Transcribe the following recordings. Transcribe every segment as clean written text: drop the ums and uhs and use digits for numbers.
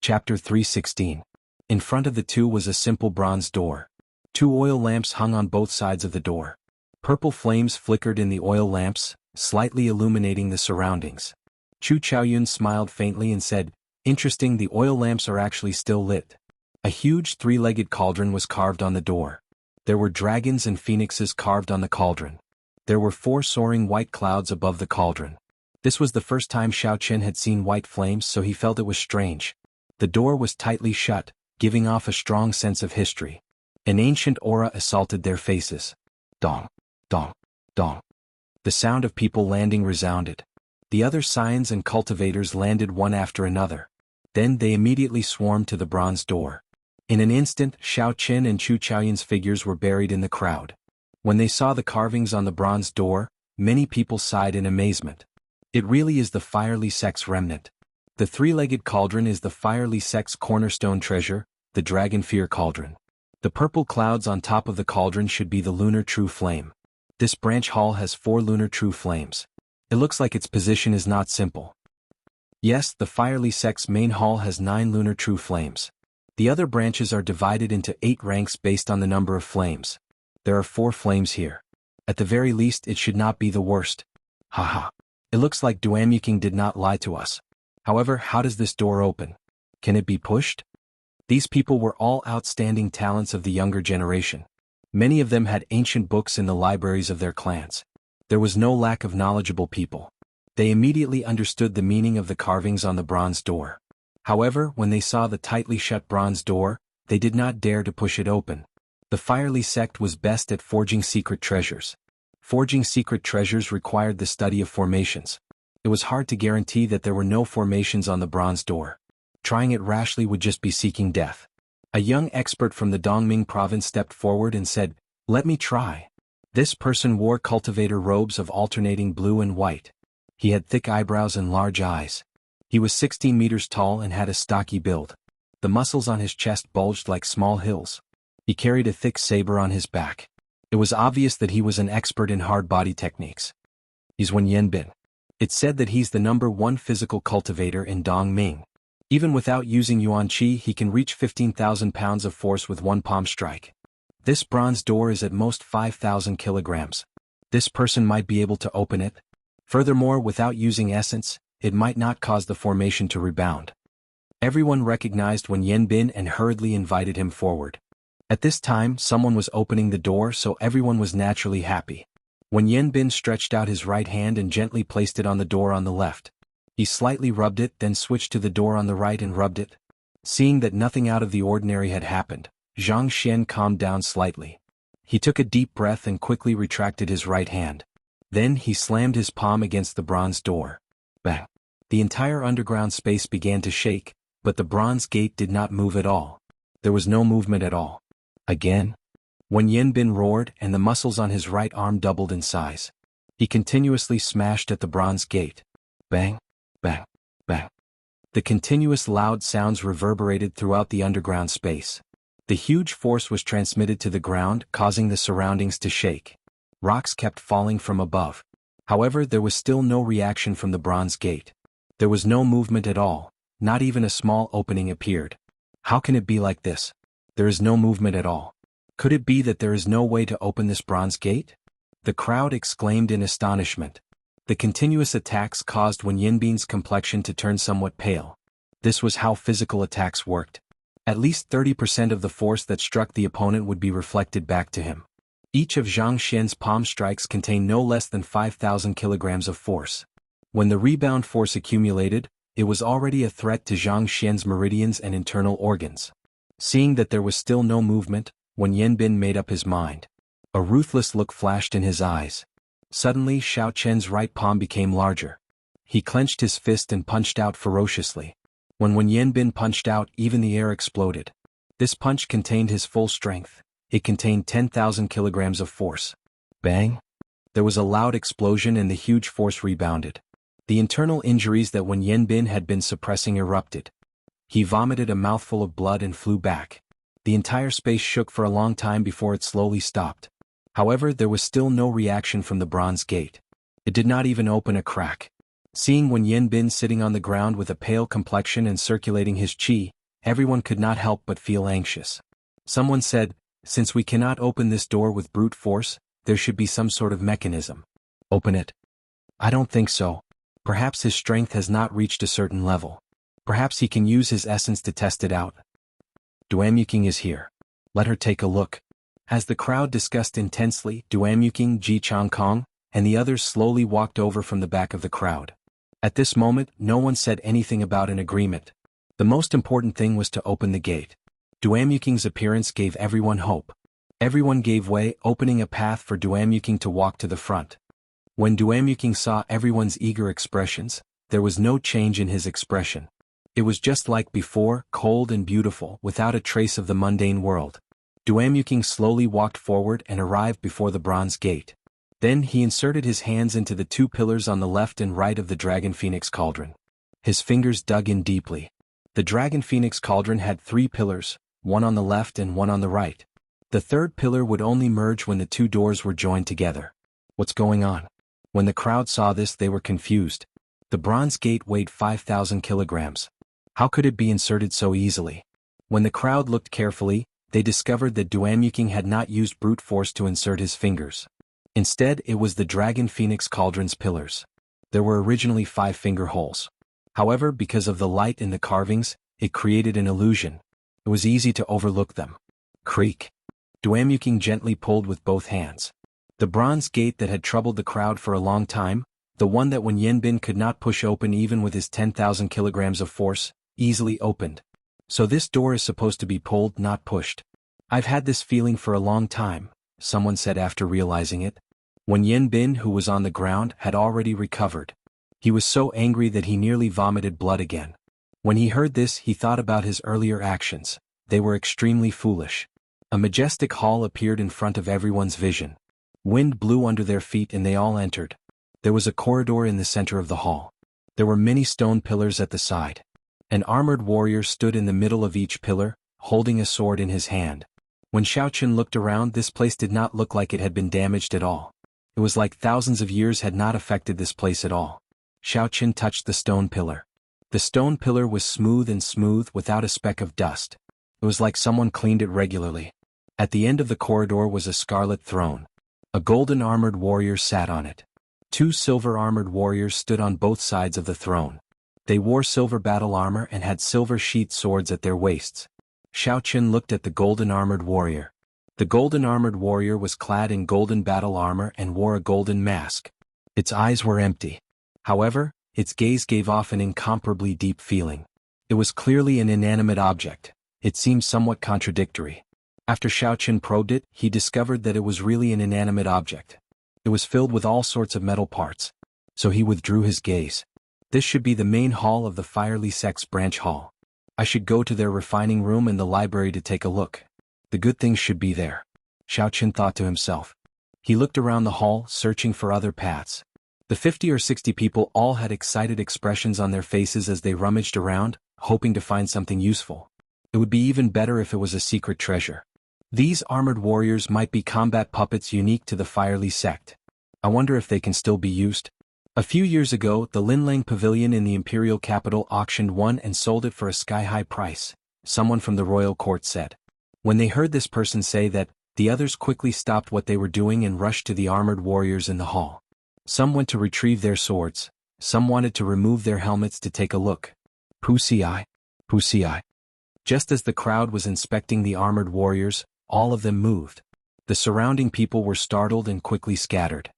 Chapter 316. In front of the two was a simple bronze door. 2 oil lamps hung on both sides of the door. Purple flames flickered in the oil lamps, slightly illuminating the surroundings. Xuanhuan smiled faintly and said, "Interesting, the oil lamps are actually still lit." A huge 3-legged cauldron was carved on the door. There were dragons and phoenixes carved on the cauldron. There were 4 soaring white clouds above the cauldron. This was the first time Xiaoqian had seen white flames, so he felt it was strange. The door was tightly shut, giving off a strong sense of history. An ancient aura assaulted their faces. Dong, dong, dong. The sound of people landing resounded. The other scions and cultivators landed one after another. Then they immediately swarmed to the bronze door. In an instant, Xiaoqian and Xuanhuan's figures were buried in the crowd. When they saw the carvings on the bronze door, many people sighed in amazement. It really is the fiery sect's remnant. The 3-legged cauldron is the fiery sect's cornerstone treasure, the dragon fear cauldron. The purple clouds on top of the cauldron should be the lunar true flame. This branch hall has 4 lunar true flames. It looks like its position is not simple. Yes, the fiery sect's main hall has 9 lunar true flames. The other branches are divided into 8 ranks based on the number of flames. There are 4 flames here. At the very least, it should not be the worst. Haha. It looks like Duanyuking did not lie to us. However, how does this door open? Can it be pushed? These people were all outstanding talents of the younger generation. Many of them had ancient books in the libraries of their clans. There was no lack of knowledgeable people. They immediately understood the meaning of the carvings on the bronze door. However, when they saw the tightly shut bronze door, they did not dare to push it open. The fiery sect was best at forging secret treasures. Forging secret treasures required the study of formations. It was hard to guarantee that there were no formations on the bronze door. Trying it rashly would just be seeking death. A young expert from the Dongming province stepped forward and said, "Let me try." This person wore cultivator robes of alternating blue and white. He had thick eyebrows and large eyes. He was 16 meters tall and had a stocky build. The muscles on his chest bulged like small hills. He carried a thick saber on his back. It was obvious that he was an expert in hard body techniques. He's Wen Yanbin. It's said that he's the #1 physical cultivator in Dongming. Even without using yuan qi, he can reach 15,000 pounds of force with one palm strike. This bronze door is at most 5,000 kilograms. This person might be able to open it. Furthermore, without using essence, it might not cause the formation to rebound. Everyone recognized Wen Yanbin and hurriedly invited him forward. At this time, someone was opening the door, so everyone was naturally happy. Wen Yanbin stretched out his right hand and gently placed it on the door on the left. He slightly rubbed it, then switched to the door on the right and rubbed it. Seeing that nothing out of the ordinary had happened, Zhang Xian calmed down slightly. He took a deep breath and quickly retracted his right hand. Then he slammed his palm against the bronze door. Bang! The entire underground space began to shake, but the bronze gate did not move at all. There was no movement at all. Again? Wen Yanbin roared, and the muscles on his right arm doubled in size. He continuously smashed at the bronze gate. Bang! Bang! Bang! The continuous loud sounds reverberated throughout the underground space. The huge force was transmitted to the ground, causing the surroundings to shake. Rocks kept falling from above. However, there was still no reaction from the bronze gate. There was no movement at all, not even a small opening appeared. How can it be like this? There is no movement at all. Could it be that there is no way to open this bronze gate? The crowd exclaimed in astonishment. The continuous attacks caused Wen Yanbin's complexion to turn somewhat pale. This was how physical attacks worked. At least 30% of the force that struck the opponent would be reflected back to him. Each of Zhang Xian's palm strikes contained no less than 5,000 kilograms of force. When the rebound force accumulated, it was already a threat to Zhang Xian's meridians and internal organs. Seeing that there was still no movement, Wen Yanbin made up his mind. A ruthless look flashed in his eyes. Suddenly, Xiaoqian's right palm became larger. He clenched his fist and punched out ferociously. When Wen Yanbin punched out, even the air exploded. This punch contained his full strength. It contained 10,000 kilograms of force. Bang! There was a loud explosion and the huge force rebounded. The internal injuries that Wen Yanbin had been suppressing erupted. He vomited a mouthful of blood and flew back. The entire space shook for a long time before it slowly stopped. However, there was still no reaction from the bronze gate. It did not even open a crack. Seeing Wen Yanbin sitting on the ground with a pale complexion and circulating his qi, everyone could not help but feel anxious. Someone said, "Since we cannot open this door with brute force, there should be some sort of mechanism." "Open it." "I don't think so. Perhaps his strength has not reached a certain level. Perhaps he can use his essence to test it out." "Duamuking is here. Let her take a look." As the crowd discussed intensely, Duamuking, Ji Changkong, and the others slowly walked over from the back of the crowd. At this moment, no one said anything about an agreement. The most important thing was to open the gate. Duamuking's appearance gave everyone hope. Everyone gave way, opening a path for Duamuking to walk to the front. When Duamuking saw everyone's eager expressions, there was no change in his expression. It was just like before, cold and beautiful, without a trace of the mundane world. Duamuking slowly walked forward and arrived before the bronze gate. Then he inserted his hands into the two pillars on the left and right of the Dragon Phoenix cauldron. His fingers dug in deeply. The Dragon Phoenix cauldron had 3 pillars, one on the left and one on the right. The third pillar would only merge when the 2 doors were joined together. What's going on? When the crowd saw this, they were confused. The bronze gate weighed 5,000 kilograms. How could it be inserted so easily? When the crowd looked carefully, they discovered that Duamuking had not used brute force to insert his fingers. Instead, it was the Dragon Phoenix cauldron's pillars. There were originally 5 finger holes. However, because of the light in the carvings, it created an illusion. It was easy to overlook them. Creak. Duamuking gently pulled with both hands. The bronze gate that had troubled the crowd for a long time, the one that Wen Yanbin could not push open even with his 10,000 kilograms of force, easily opened. So this door is supposed to be pulled, not pushed. "I've had this feeling for a long time," someone said after realizing it. Wen Yanbin, who was on the ground, had already recovered. He was so angry that he nearly vomited blood again. When he heard this, he thought about his earlier actions. They were extremely foolish. A majestic hall appeared in front of everyone's vision. Wind blew under their feet and they all entered. There was a corridor in the center of the hall. There were many stone pillars at the side. An armored warrior stood in the middle of each pillar, holding a sword in his hand. When Xiaoqun looked around, this place did not look like it had been damaged at all. It was like thousands of years had not affected this place at all. Xiaoqun touched the stone pillar. The stone pillar was smooth without a speck of dust. It was like someone cleaned it regularly. At the end of the corridor was a scarlet throne. A golden armored warrior sat on it. 2 silver armored warriors stood on both sides of the throne. They wore silver battle armor and had silver sheathed swords at their waists. Xiaoqun looked at the golden armored warrior. The golden armored warrior was clad in golden battle armor and wore a golden mask. Its eyes were empty. However, its gaze gave off an incomparably deep feeling. It was clearly an inanimate object. It seemed somewhat contradictory. After Xiaoqun probed it, he discovered that it was really an inanimate object. It was filled with all sorts of metal parts. So he withdrew his gaze. This should be the main hall of the Firely Sect's branch hall. I should go to their refining room and the library to take a look. The good things should be there. Xiaoqun thought to himself. He looked around the hall, searching for other paths. The 50 or 60 people all had excited expressions on their faces as they rummaged around, hoping to find something useful. It would be even better if it was a secret treasure. These armored warriors might be combat puppets unique to the Firely Sect. I wonder if they can still be used. A few years ago, the Linlang Pavilion in the imperial capital auctioned one and sold it for a sky-high price, someone from the royal court said. When they heard this person say that, the others quickly stopped what they were doing and rushed to the armored warriors in the hall. Some went to retrieve their swords, some wanted to remove their helmets to take a look. Pusi. Just as the crowd was inspecting the armored warriors, all of them moved. The surrounding people were startled and quickly scattered.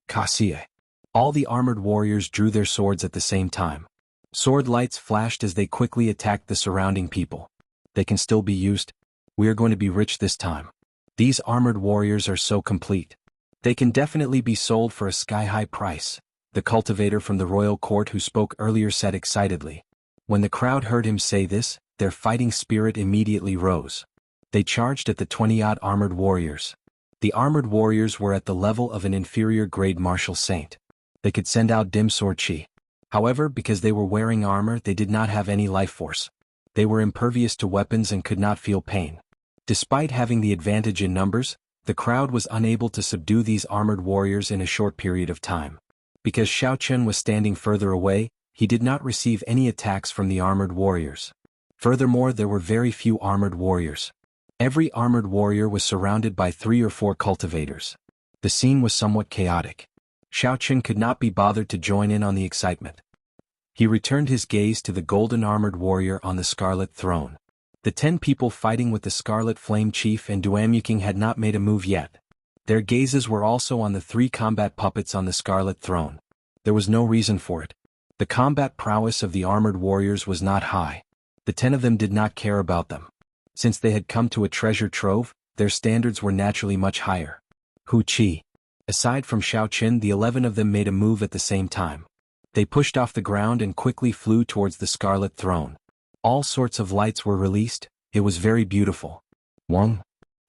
Kasie. All the armored warriors drew their swords at the same time. Sword lights flashed as they quickly attacked the surrounding people. They can still be used. We are going to be rich this time. These armored warriors are so complete. They can definitely be sold for a sky-high price, the cultivator from the royal court who spoke earlier said excitedly. When the crowd heard him say this, their fighting spirit immediately rose. They charged at the 20-odd armored warriors. The armored warriors were at the level of an inferior grade martial saint. They could send out dim sword chi. However, because they were wearing armor, they did not have any life force. They were impervious to weapons and could not feel pain. Despite having the advantage in numbers, the crowd was unable to subdue these armored warriors in a short period of time. Because Xiao Chen was standing further away, he did not receive any attacks from the armored warriors. Furthermore, there were very few armored warriors. Every armored warrior was surrounded by 3 or 4 cultivators. The scene was somewhat chaotic. Xiao Chen could not be bothered to join in on the excitement. He returned his gaze to the golden armored warrior on the scarlet throne. The 10 people fighting with the Scarlet Flame Chief and Duamuking had not made a move yet. Their gazes were also on the 3 combat puppets on the scarlet throne. There was no reason for it. The combat prowess of the armored warriors was not high. The 10 of them did not care about them. Since they had come to a treasure trove, their standards were naturally much higher. Hu Qi. Aside from Xiao Chen, the 11 of them made a move at the same time. They pushed off the ground and quickly flew towards the scarlet throne. All sorts of lights were released. It was very beautiful. Wang.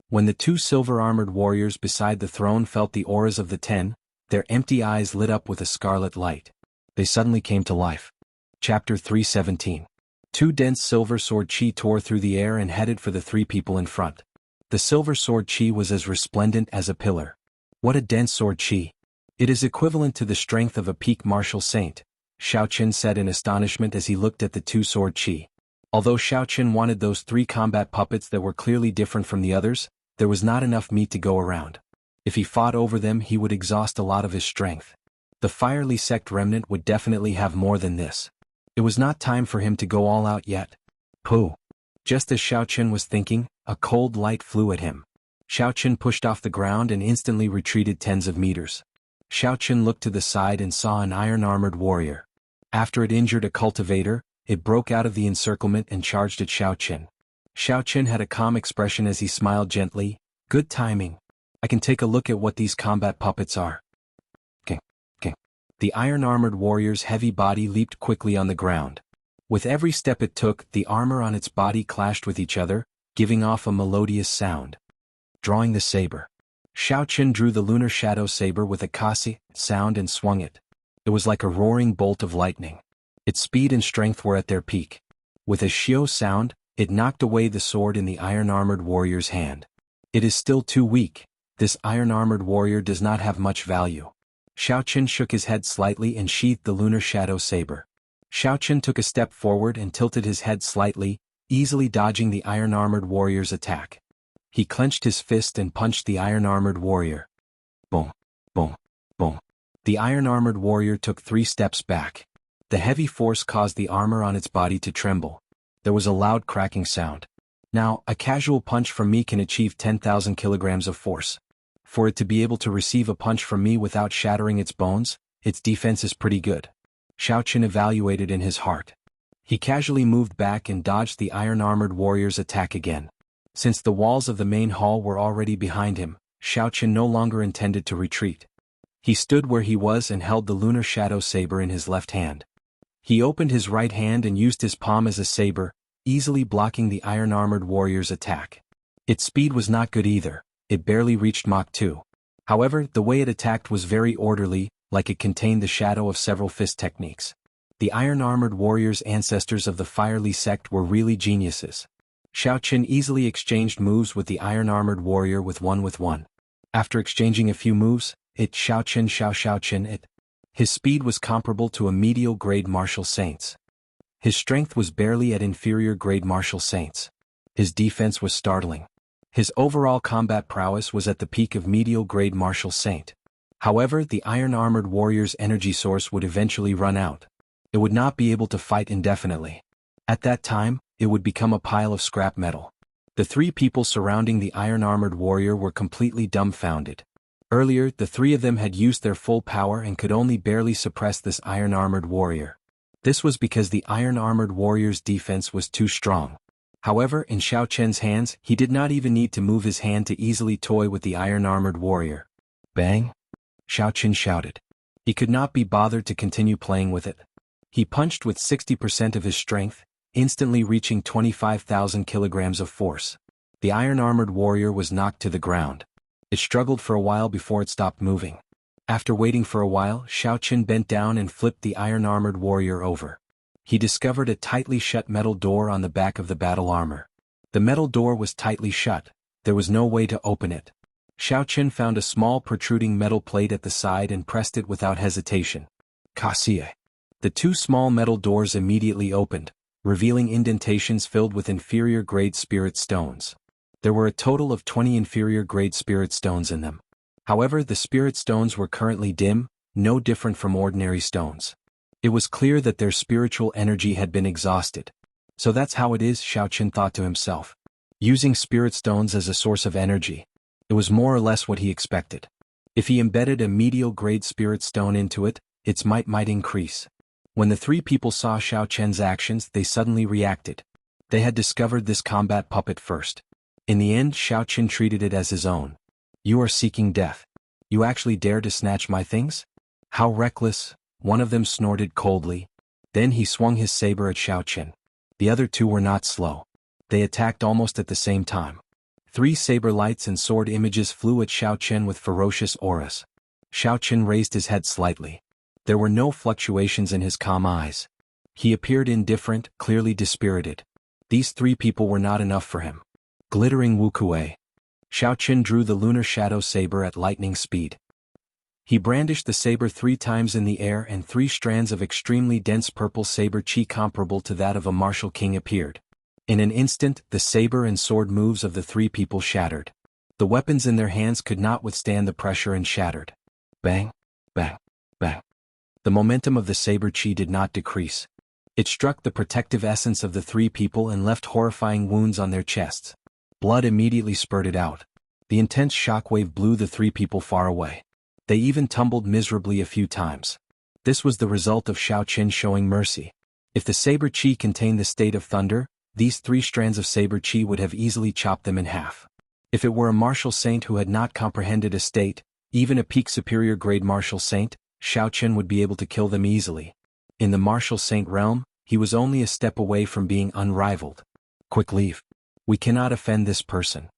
When the 2 silver-armored warriors beside the throne felt the auras of the 10, their empty eyes lit up with a scarlet light. They suddenly came to life. Chapter 317. 2 dense silver sword chi tore through the air and headed for the 3 people in front. The silver sword chi was as resplendent as a pillar. What a dense sword chi! It is equivalent to the strength of a peak martial saint, Xiao Chen said in astonishment as he looked at the 2 sword chi. Although Xiao Chen wanted those 3 combat puppets that were clearly different from the others, there was not enough meat to go around. If he fought over them, he would exhaust a lot of his strength. The Firely Sect remnant would definitely have more than this. It was not time for him to go all out yet. Pooh! Just as Xiao Chen was thinking, a cold light flew at him. Xiao Chen pushed off the ground and instantly retreated tens of meters. Xiao Chen looked to the side and saw an iron-armored warrior. After it injured a cultivator, it broke out of the encirclement and charged at Xiao Chen. Xiao Chen had a calm expression as he smiled gently. Good timing. I can take a look at what these combat puppets are. The iron-armored warrior's heavy body leaped quickly on the ground. With every step it took, the armor on its body clashed with each other, giving off a melodious sound. Drawing the saber. Xiao Chen drew the lunar shadow saber with a kasi sound and swung it. It was like a roaring bolt of lightning. Its speed and strength were at their peak. With a shio sound, it knocked away the sword in the iron-armored warrior's hand. It is still too weak. This iron-armored warrior does not have much value. Xiao Chen shook his head slightly and sheathed the lunar shadow saber. Xiao Chen took a step forward and tilted his head slightly, easily dodging the iron-armored warrior's attack. He clenched his fist and punched the iron-armored warrior. Boom, boom, boom. The iron-armored warrior took 3 steps back. The heavy force caused the armor on its body to tremble. There was a loud cracking sound. Now, a casual punch from me can achieve 10,000 kilograms of force. For it to be able to receive a punch from me without shattering its bones, its defense is pretty good. Xiao Chen evaluated in his heart. He casually moved back and dodged the iron-armored warrior's attack again. Since the walls of the main hall were already behind him, Xiao Chen no longer intended to retreat. He stood where he was and held the lunar shadow saber in his left hand. He opened his right hand and used his palm as a saber, easily blocking the iron-armored warrior's attack. Its speed was not good either. It barely reached Mach 2. However, the way it attacked was very orderly, like it contained the shadow of several fist techniques. The iron-armored warrior's ancestors of the Firely Sect were really geniuses. Xiao Chen easily exchanged moves with the iron-armored warrior with one. After exchanging a few moves, Xiao Chen. His speed was comparable to a medial grade martial saint's. His strength was barely at inferior grade martial saints. His defense was startling. His overall combat prowess was at the peak of medial grade martial saint. However, the iron-armored warrior's energy source would eventually run out. It would not be able to fight indefinitely. At that time, it would become a pile of scrap metal. The 3 people surrounding the iron-armored warrior were completely dumbfounded. Earlier, the 3 of them had used their full power and could only barely suppress this iron-armored warrior. This was because the iron-armored warrior's defense was too strong. However, in Xiao Chen's hands, he did not even need to move his hand to easily toy with the iron-armored warrior. Bang! Xiao Chen shouted. He could not be bothered to continue playing with it. He punched with 60% of his strength, instantly reaching 25,000 kilograms of force. The iron-armored warrior was knocked to the ground. It struggled for a while before it stopped moving. After waiting for a while, Xiao Chen bent down and flipped the iron-armored warrior over. He discovered a tightly shut metal door on the back of the battle armor. The metal door was tightly shut. There was no way to open it. Xiaoqin found a small protruding metal plate at the side and pressed it without hesitation. Kaxie. The two small metal doors immediately opened, revealing indentations filled with inferior-grade spirit stones. There were a total of 20 inferior-grade spirit stones in them. However, the spirit stones were currently dim, no different from ordinary stones. It was clear that their spiritual energy had been exhausted. So that's how it is, Xiaoqin thought to himself. Using spirit stones as a source of energy. It was more or less what he expected. If he embedded a medial-grade spirit stone into it, its might increase. When the three people saw Xiaoqian's actions, they suddenly reacted. They had discovered this combat puppet first. In the end, Xiaoqin treated it as his own. You are seeking death. You actually dare to snatch my things? How reckless, one of them snorted coldly. Then he swung his saber at Xiaoqin. The other two were not slow. They attacked almost at the same time. 3 saber lights and sword images flew at Xiaoqin with ferocious auras. Xiaoqin raised his head slightly. There were no fluctuations in his calm eyes. He appeared indifferent, clearly dispirited. These 3 people were not enough for him. Glittering wuxia. Xiaoqin drew the lunar shadow saber at lightning speed. He brandished the saber 3 times in the air and 3 strands of extremely dense purple saber chi comparable to that of a martial king appeared. In an instant, the saber and sword moves of the 3 people shattered. The weapons in their hands could not withstand the pressure and shattered. Bang, bang, bang. The momentum of the saber chi did not decrease. It struck the protective essence of the 3 people and left horrifying wounds on their chests. Blood immediately spurted out. The intense shockwave blew the 3 people far away. They even tumbled miserably a few times. This was the result of Xiaoqin showing mercy. If the saber chi contained the state of thunder, these 3 strands of saber chi would have easily chopped them in half. If it were a martial saint who had not comprehended a state, even a peak superior grade martial saint, Xiaoqin would be able to kill them easily. In the martial saint realm, he was only a step away from being unrivaled. Quick leave. We cannot offend this person.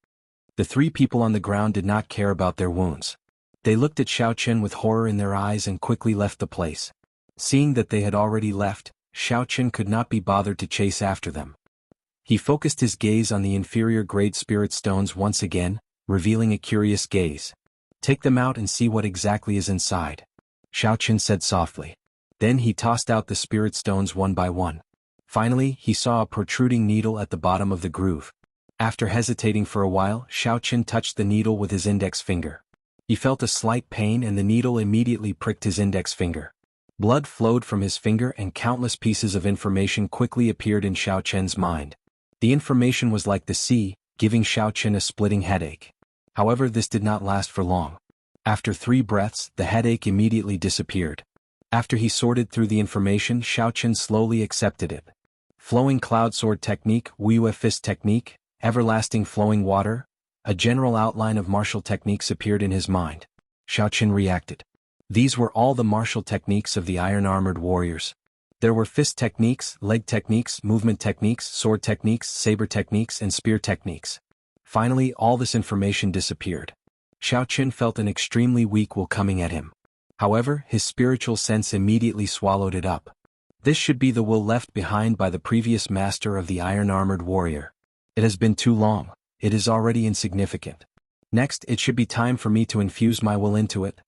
The 3 people on the ground did not care about their wounds. They looked at Xiaoqin with horror in their eyes and quickly left the place. Seeing that they had already left, Xiaoqin could not be bothered to chase after them. He focused his gaze on the inferior grade spirit stones once again, revealing a curious gaze. Take them out and see what exactly is inside. Xiaoqin said softly. Then he tossed out the spirit stones one by one. Finally, he saw a protruding needle at the bottom of the groove. After hesitating for a while, Xiaoqin touched the needle with his index finger. He felt a slight pain and the needle immediately pricked his index finger. Blood flowed from his finger and countless pieces of information quickly appeared in Xiaoqin's mind. The information was like the sea, giving Xiaoqin a splitting headache. However, this did not last for long. After 3 breaths, the headache immediately disappeared. After he sorted through the information, Xiaoqin slowly accepted it. Flowing cloud sword technique, wuxia fist technique, everlasting flowing water, a general outline of martial techniques appeared in his mind. Xiaoqin reacted. These were all the martial techniques of the iron-armored warriors. There were fist techniques, leg techniques, movement techniques, sword techniques, saber techniques, and spear techniques. Finally, all this information disappeared. Xiaoqin felt an extremely weak will coming at him. However, his spiritual sense immediately swallowed it up. This should be the will left behind by the previous master of the iron-armored warrior. It has been too long. It is already insignificant. Next, it should be time for me to infuse my will into it.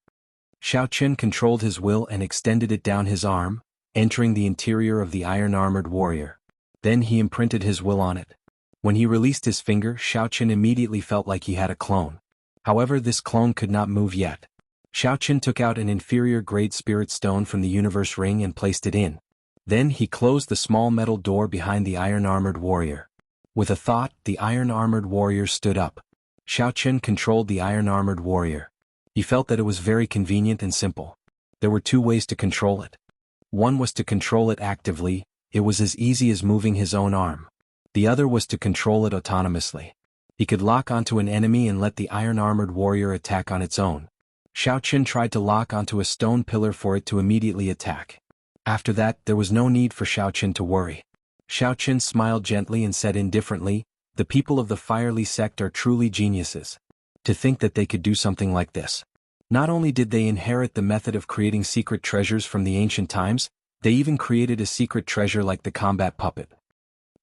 Xiaoqin controlled his will and extended it down his arm, entering the interior of the iron-armored warrior. Then he imprinted his will on it. When he released his finger, Xiaoqin immediately felt like he had a clone. However, this clone could not move yet. Xiaoqin took out an inferior-grade spirit stone from the universe ring and placed it in. Then he closed the small metal door behind the iron-armored warrior. With a thought, the iron-armored warrior stood up. Xiaoqin controlled the iron-armored warrior. He felt that it was very convenient and simple. There were 2 ways to control it. One was to control it actively, it was as easy as moving his own arm. The other was to control it autonomously. He could lock onto an enemy and let the iron-armored warrior attack on its own. Xiaoqin tried to lock onto a stone pillar for it to immediately attack. After that, there was no need for Xiaoqin to worry. Xiaoqin smiled gently and said indifferently, "The people of the Firely sect are truly geniuses. To think that they could do something like this. Not only did they inherit the method of creating secret treasures from the ancient times, they even created a secret treasure like the combat puppet."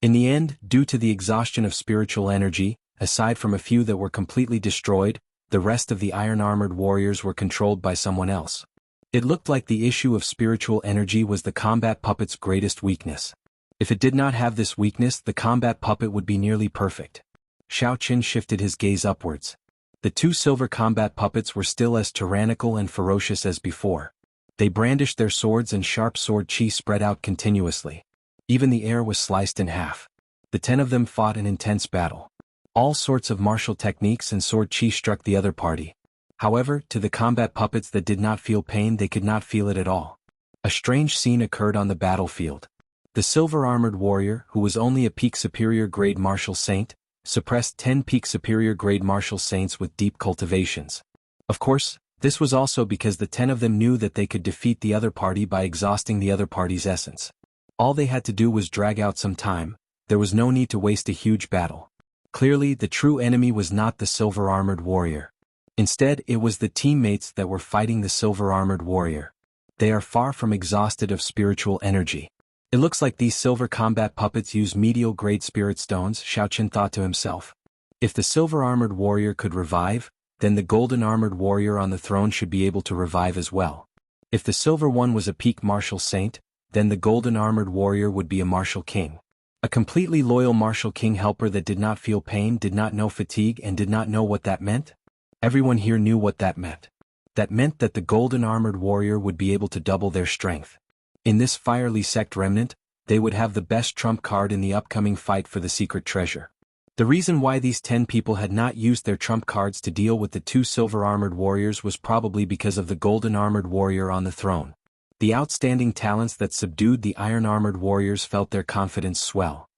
In the end, due to the exhaustion of spiritual energy, aside from a few that were completely destroyed, the rest of the iron-armored warriors were controlled by someone else. It looked like the issue of spiritual energy was the combat puppet's greatest weakness. If it did not have this weakness, the combat puppet would be nearly perfect. Xiaoqin shifted his gaze upwards. The two silver combat puppets were still as tyrannical and ferocious as before. They brandished their swords and sharp sword chi spread out continuously. Even the air was sliced in half. The 10 of them fought an intense battle. All sorts of martial techniques and sword chi struck the other party. However, to the combat puppets that did not feel pain, they could not feel it at all. A strange scene occurred on the battlefield. The silver-armored warrior, who was only a peak superior grade martial saint, suppressed 10 peak superior grade martial saints with deep cultivations. Of course, this was also because the 10 of them knew that they could defeat the other party by exhausting the other party's essence. All they had to do was drag out some time. There was no need to waste a huge battle. Clearly, the true enemy was not the silver-armored warrior. Instead, it was the teammates that were fighting the silver-armored warrior. They are far from exhausted of spiritual energy. It looks like these silver combat puppets use medial-grade spirit stones, Xiaoqin thought to himself. If the silver-armored warrior could revive, then the golden-armored warrior on the throne should be able to revive as well. If the silver one was a peak martial saint, then the golden-armored warrior would be a martial king. A completely loyal martial king helper that did not feel pain, did not know fatigue, and did not know what that meant? Everyone here knew what that meant. That meant that the golden-armored warrior would be able to double their strength. In this fiery sect remnant, they would have the best trump card in the upcoming fight for the secret treasure. The reason why these 10 people had not used their trump cards to deal with the two silver-armored warriors was probably because of the golden-armored warrior on the throne. The outstanding talents that subdued the iron-armored warriors felt their confidence swell.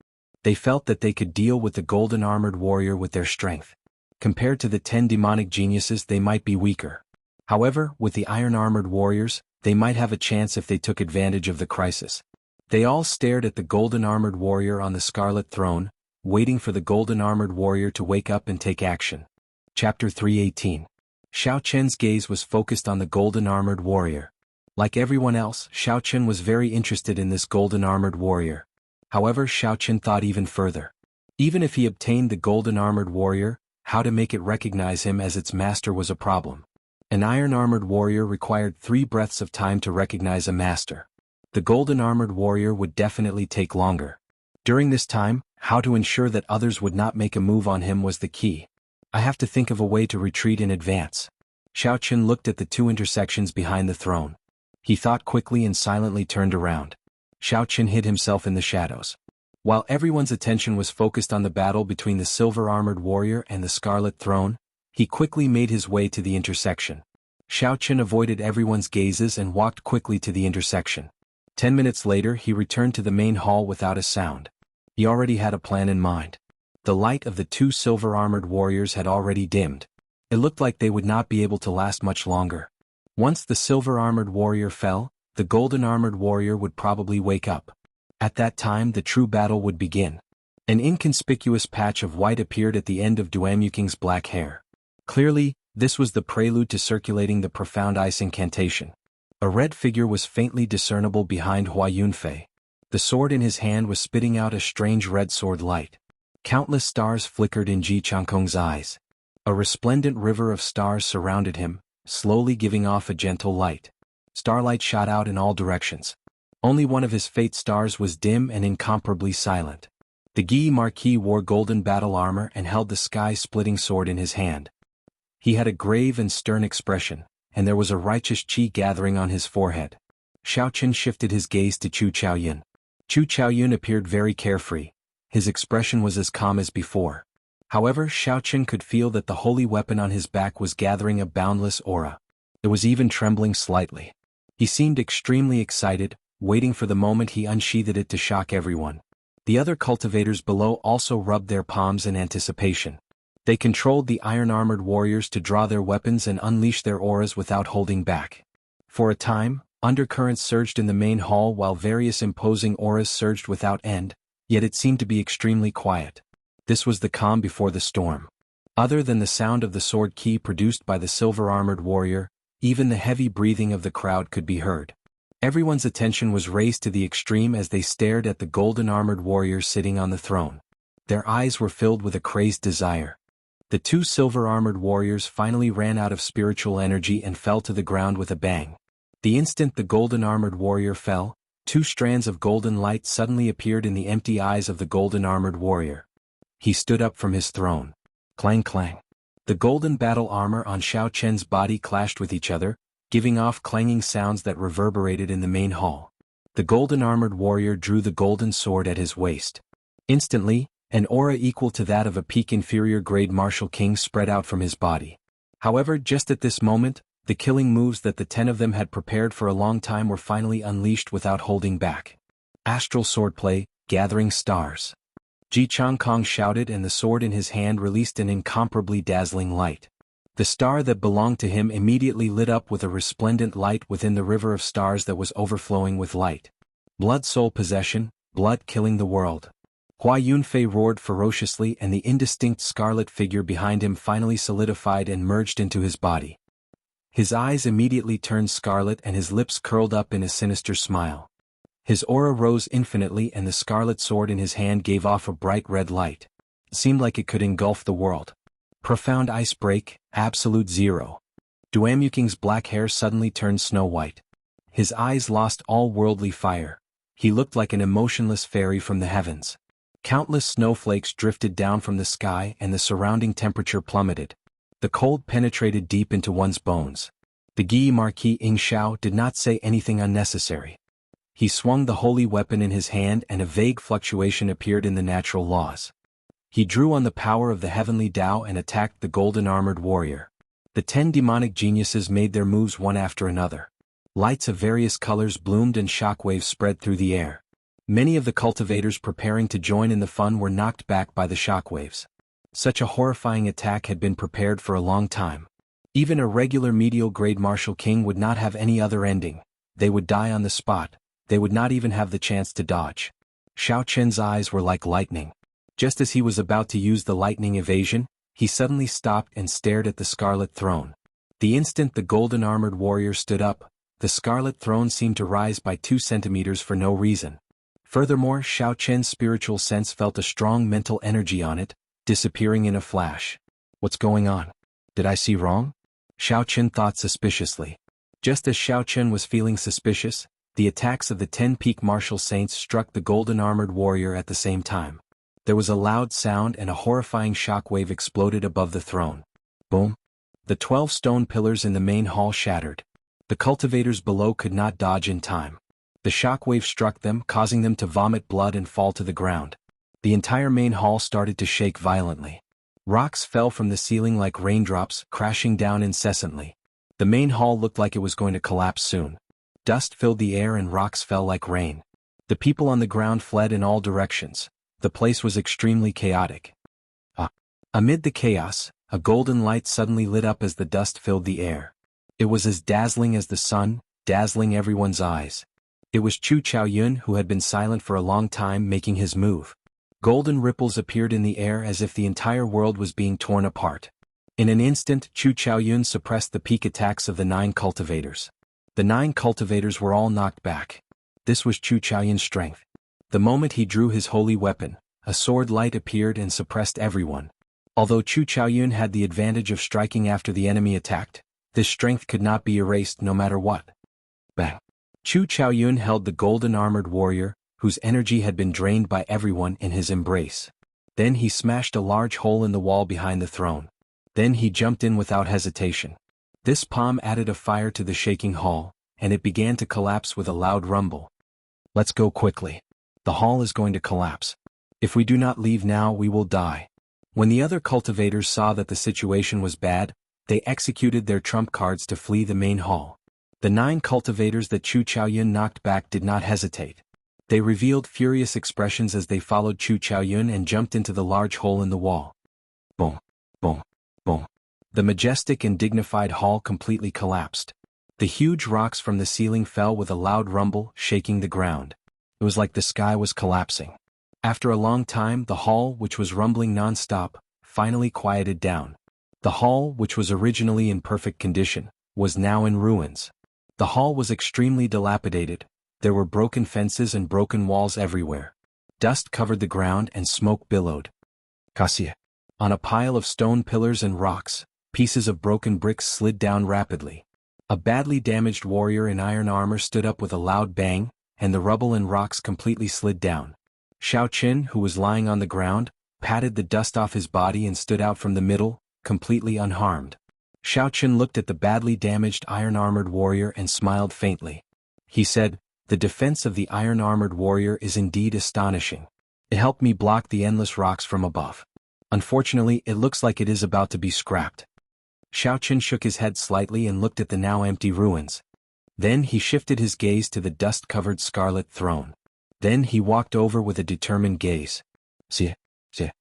They felt that they could deal with the golden-armored warrior with their strength. Compared to the 10 demonic geniuses, they might be weaker. However, with the iron-armored warriors, they might have a chance if they took advantage of the crisis. They all stared at the golden-armored warrior on the scarlet throne, waiting for the golden-armored warrior to wake up and take action. Chapter 318. Xiaoqin's gaze was focused on the golden-armored warrior. Like everyone else, Xiaoqin was very interested in this golden-armored warrior. However, Xiaoqin thought even further. Even if he obtained the golden-armored warrior, how to make it recognize him as its master was a problem. An iron-armored warrior required 3 breaths of time to recognize a master. The golden-armored warrior would definitely take longer. During this time, how to ensure that others would not make a move on him was the key. I have to think of a way to retreat in advance. Xiaoqin looked at the 2 intersections behind the throne. He thought quickly and silently turned around. Xiaoqin hid himself in the shadows. While everyone's attention was focused on the battle between the silver-armored warrior and the scarlet throne, he quickly made his way to the intersection. Xiaoqin avoided everyone's gazes and walked quickly to the intersection. 10 minutes later, he returned to the main hall without a sound. He already had a plan in mind. The light of the 2 silver-armored warriors had already dimmed. It looked like they would not be able to last much longer. Once the silver-armored warrior fell, the golden-armored warrior would probably wake up. At that time, the true battle would begin. An inconspicuous patch of white appeared at the end of Duamuking's black hair. Clearly, this was the prelude to circulating the profound ice incantation. A red figure was faintly discernible behind Hua Yunfei. The sword in his hand was spitting out a strange red sword light. Countless stars flickered in Ji Changkong's eyes. A resplendent river of stars surrounded him, slowly giving off a gentle light. Starlight shot out in all directions. Only one of his fate stars was dim and incomparably silent. The Guy Marquis wore golden battle armor and held the sky-splitting sword in his hand. He had a grave and stern expression, and there was a righteous chi gathering on his forehead. Xiaoqin shifted his gaze to Chu Chaoyun. Chu Chaoyun appeared very carefree. His expression was as calm as before. However, Xiaoqin could feel that the holy weapon on his back was gathering a boundless aura. It was even trembling slightly. He seemed extremely excited, waiting for the moment he unsheathed it to shock everyone. The other cultivators below also rubbed their palms in anticipation. They controlled the iron-armored warriors to draw their weapons and unleash their auras without holding back. For a time, undercurrents surged in the main hall while various imposing auras surged without end, yet it seemed to be extremely quiet. This was the calm before the storm. Other than the sound of the sword key produced by the silver-armored warrior, even the heavy breathing of the crowd could be heard. Everyone's attention was raised to the extreme as they stared at the golden-armored warrior sitting on the throne. Their eyes were filled with a crazed desire. The two silver-armored warriors finally ran out of spiritual energy and fell to the ground with a bang. The instant the golden-armored warrior fell, two strands of golden light suddenly appeared in the empty eyes of the golden-armored warrior. He stood up from his throne. Clang clang. The golden battle armor on Xiao Chen's body clashed with each other, giving off clanging sounds that reverberated in the main hall. The golden-armored warrior drew the golden sword at his waist. Instantly, an aura equal to that of a peak inferior grade martial king spread out from his body. However, just at this moment, the killing moves that the 10 of them had prepared for a long time were finally unleashed without holding back. Astral swordplay, gathering stars. Ji Changkong shouted, and the sword in his hand released an incomparably dazzling light. The star that belonged to him immediately lit up with a resplendent light within the river of stars that was overflowing with light. Blood soul possession, blood killing the world. Hua Yunfei roared ferociously, and the indistinct scarlet figure behind him finally solidified and merged into his body. His eyes immediately turned scarlet and his lips curled up in a sinister smile. His aura rose infinitely, and the scarlet sword in his hand gave off a bright red light. It seemed like it could engulf the world. Profound ice break, absolute zero. Duamuking's black hair suddenly turned snow white. His eyes lost all worldly fire. He looked like an emotionless fairy from the heavens. Countless snowflakes drifted down from the sky and the surrounding temperature plummeted. The cold penetrated deep into one's bones. The Guy Marquis Ingxiao did not say anything unnecessary. He swung the holy weapon in his hand, and a vague fluctuation appeared in the natural laws. He drew on the power of the heavenly Tao and attacked the golden-armored warrior. The 10 demonic geniuses made their moves one after another. Lights of various colors bloomed and shockwaves spread through the air. Many of the cultivators preparing to join in the fun were knocked back by the shockwaves. Such a horrifying attack had been prepared for a long time. Even a regular medial grade martial king would not have any other ending. They would die on the spot. They would not even have the chance to dodge. Xiao Chen's eyes were like lightning. Just as he was about to use the lightning evasion, he suddenly stopped and stared at the scarlet throne. The instant the golden-armored warrior stood up, the scarlet throne seemed to rise by 2 centimeters for no reason. Furthermore, Xiao Chen's spiritual sense felt a strong mental energy on it, disappearing in a flash. What's going on? Did I see wrong? Xiao Chen thought suspiciously. Just as Xiao Chen was feeling suspicious, the attacks of the 10 peak martial saints struck the golden-armored warrior at the same time. There was a loud sound and a horrifying shockwave exploded above the throne. Boom! The 12 stone pillars in the main hall shattered. The cultivators below could not dodge in time. The shockwave struck them, causing them to vomit blood and fall to the ground. The entire main hall started to shake violently. Rocks fell from the ceiling like raindrops, crashing down incessantly. The main hall looked like it was going to collapse soon. Dust filled the air and rocks fell like rain. The people on the ground fled in all directions. The place was extremely chaotic. Amid the chaos, a golden light suddenly lit up as the dust filled the air. It was as dazzling as the sun, dazzling everyone's eyes. It was Chu Chaoyun, who had been silent for a long time, making his move. Golden ripples appeared in the air as if the entire world was being torn apart. In an instant, Chu Chaoyun suppressed the peak attacks of the 9 cultivators. The 9 cultivators were all knocked back. This was Chu Chaoyun's strength. The moment he drew his holy weapon, a sword light appeared and suppressed everyone. Although Chu Chaoyun had the advantage of striking after the enemy attacked, this strength could not be erased no matter what. Bang! Chu Chaoyun held the golden-armored warrior, whose energy had been drained by everyone, in his embrace. Then he smashed a large hole in the wall behind the throne. Then he jumped in without hesitation. This palm added a fire to the shaking hall, and it began to collapse with a loud rumble. Let's go quickly. The hall is going to collapse. If we do not leave now, we will die. When the other cultivators saw that the situation was bad, they executed their trump cards to flee the main hall. The 9 cultivators that Chu Chaoyun knocked back did not hesitate. They revealed furious expressions as they followed Chu Chaoyun and jumped into the large hole in the wall. Boom! Boom! Boom! The majestic and dignified hall completely collapsed. The huge rocks from the ceiling fell with a loud rumble, shaking the ground. It was like the sky was collapsing. After a long time, the hall, which was rumbling non-stop, finally quieted down. The hall, which was originally in perfect condition, was now in ruins. The hall was extremely dilapidated. There were broken fences and broken walls everywhere. Dust covered the ground and smoke billowed. Cassia. On a pile of stone pillars and rocks, pieces of broken bricks slid down rapidly. A badly damaged warrior in iron armor stood up with a loud bang, and the rubble and rocks completely slid down. Xiao Qin, who was lying on the ground, patted the dust off his body and stood out from the middle, completely unharmed. Xiao Qin looked at the badly damaged iron-armored warrior and smiled faintly. He said, "The defense of the iron-armored warrior is indeed astonishing. It helped me block the endless rocks from above. Unfortunately, it looks like it is about to be scrapped." Xiao Qin shook his head slightly and looked at the now empty ruins. Then he shifted his gaze to the dust-covered scarlet throne. Then he walked over with a determined gaze. "Xie, xie."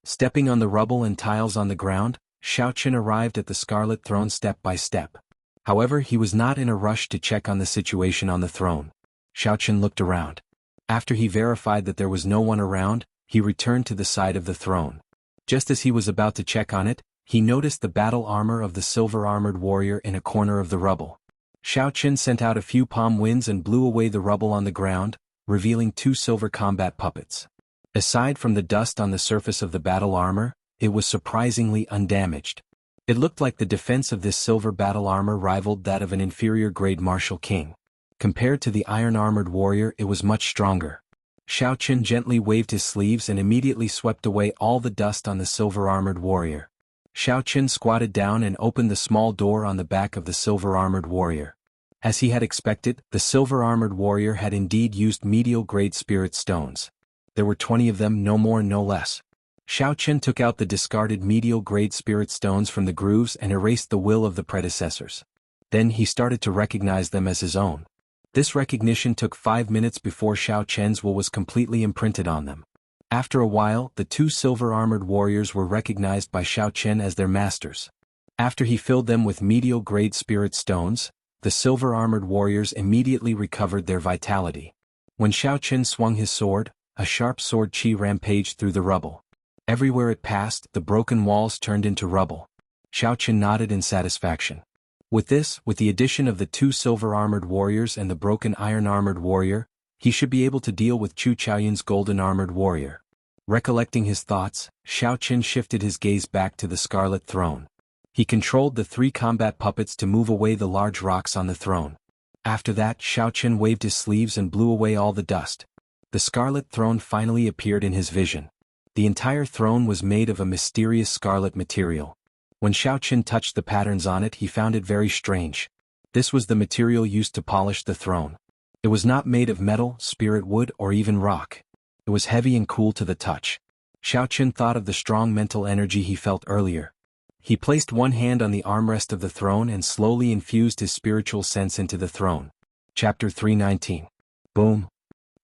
Stepping on the rubble and tiles on the ground, Xiao Qin arrived at the scarlet throne step by step. However, he was not in a rush to check on the situation on the throne. Xiao Qin looked around. After he verified that there was no one around, he returned to the side of the throne. Just as he was about to check on it, he noticed the battle armor of the silver-armored warrior in a corner of the rubble. Xiao Qin sent out a few palm winds and blew away the rubble on the ground, revealing 2 silver combat puppets. Aside from the dust on the surface of the battle armor, it was surprisingly undamaged. It looked like the defense of this silver battle armor rivaled that of an inferior-grade martial king. Compared to the iron-armored warrior, it was much stronger. Xiao Qin gently waved his sleeves and immediately swept away all the dust on the silver-armored warrior. Xiao Qin squatted down and opened the small door on the back of the silver-armored warrior. As he had expected, the silver-armored warrior had indeed used medial-grade spirit stones. There were 20 of them, no more no less. Xiao Qin took out the discarded medial-grade spirit stones from the grooves and erased the will of the predecessors. Then he started to recognize them as his own. This recognition took 5 minutes before Xiao Qin's will was completely imprinted on them. After a while, the 2 silver-armored warriors were recognized by Xiao Qin as their masters. After he filled them with medial-grade spirit stones, the silver-armored warriors immediately recovered their vitality. When Xiao Qin swung his sword, a sharp sword qi rampaged through the rubble. Everywhere it passed, the broken walls turned into rubble. Xiao Qin nodded in satisfaction. With the addition of the 2 silver-armored warriors and the broken iron-armored warrior, he should be able to deal with Chu Chaoyun's golden-armored warrior. Recollecting his thoughts, Xiao Qin shifted his gaze back to the scarlet throne. He controlled the 3 combat puppets to move away the large rocks on the throne. After that, Xiao Qin waved his sleeves and blew away all the dust. The scarlet throne finally appeared in his vision. The entire throne was made of a mysterious scarlet material. When Xiao Qin touched the patterns on it, he found it very strange. This was the material used to polish the throne. It was not made of metal, spirit wood, or even rock. It was heavy and cool to the touch. Xiao Qin thought of the strong mental energy he felt earlier. He placed one hand on the armrest of the throne and slowly infused his spiritual sense into the throne. Chapter 319. Boom.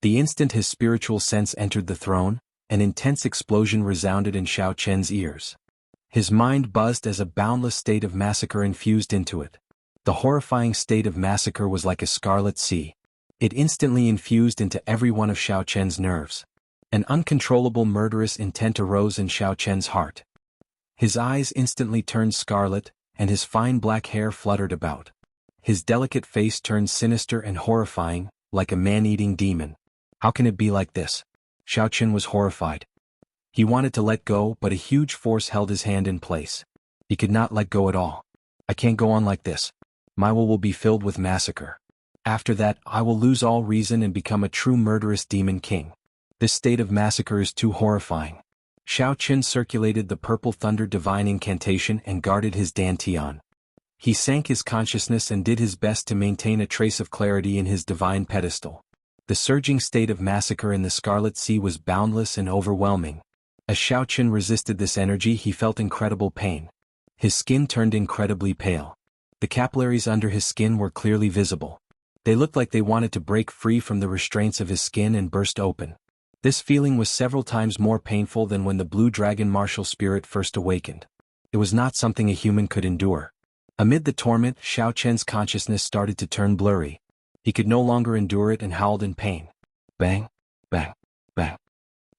The instant his spiritual sense entered the throne, an intense explosion resounded in Xiao Qin's ears. His mind buzzed as a boundless state of massacre infused into it. The horrifying state of massacre was like a scarlet sea. It instantly infused into every one of Xiao Qin's nerves. An uncontrollable murderous intent arose in Xiao Qin's heart. His eyes instantly turned scarlet, and his fine black hair fluttered about. His delicate face turned sinister and horrifying, like a man-eating demon. How can it be like this? Xiao Qin was horrified. He wanted to let go, but a huge force held his hand in place. He could not let go at all. I can't go on like this. My will be filled with massacre. After that, I will lose all reason and become a true murderous demon king. This state of massacre is too horrifying. Xiao Qin circulated the purple thunder divine incantation and guarded his dantian. He sank his consciousness and did his best to maintain a trace of clarity in his divine pedestal. The surging state of massacre in the Scarlet Sea was boundless and overwhelming. As Xiao Qin resisted this energy, he felt incredible pain. His skin turned incredibly pale. The capillaries under his skin were clearly visible. They looked like they wanted to break free from the restraints of his skin and burst open. This feeling was several times more painful than when the blue dragon martial spirit first awakened. It was not something a human could endure. Amid the torment, Xiao Qin's consciousness started to turn blurry. He could no longer endure it and howled in pain. Bang, bang, bang.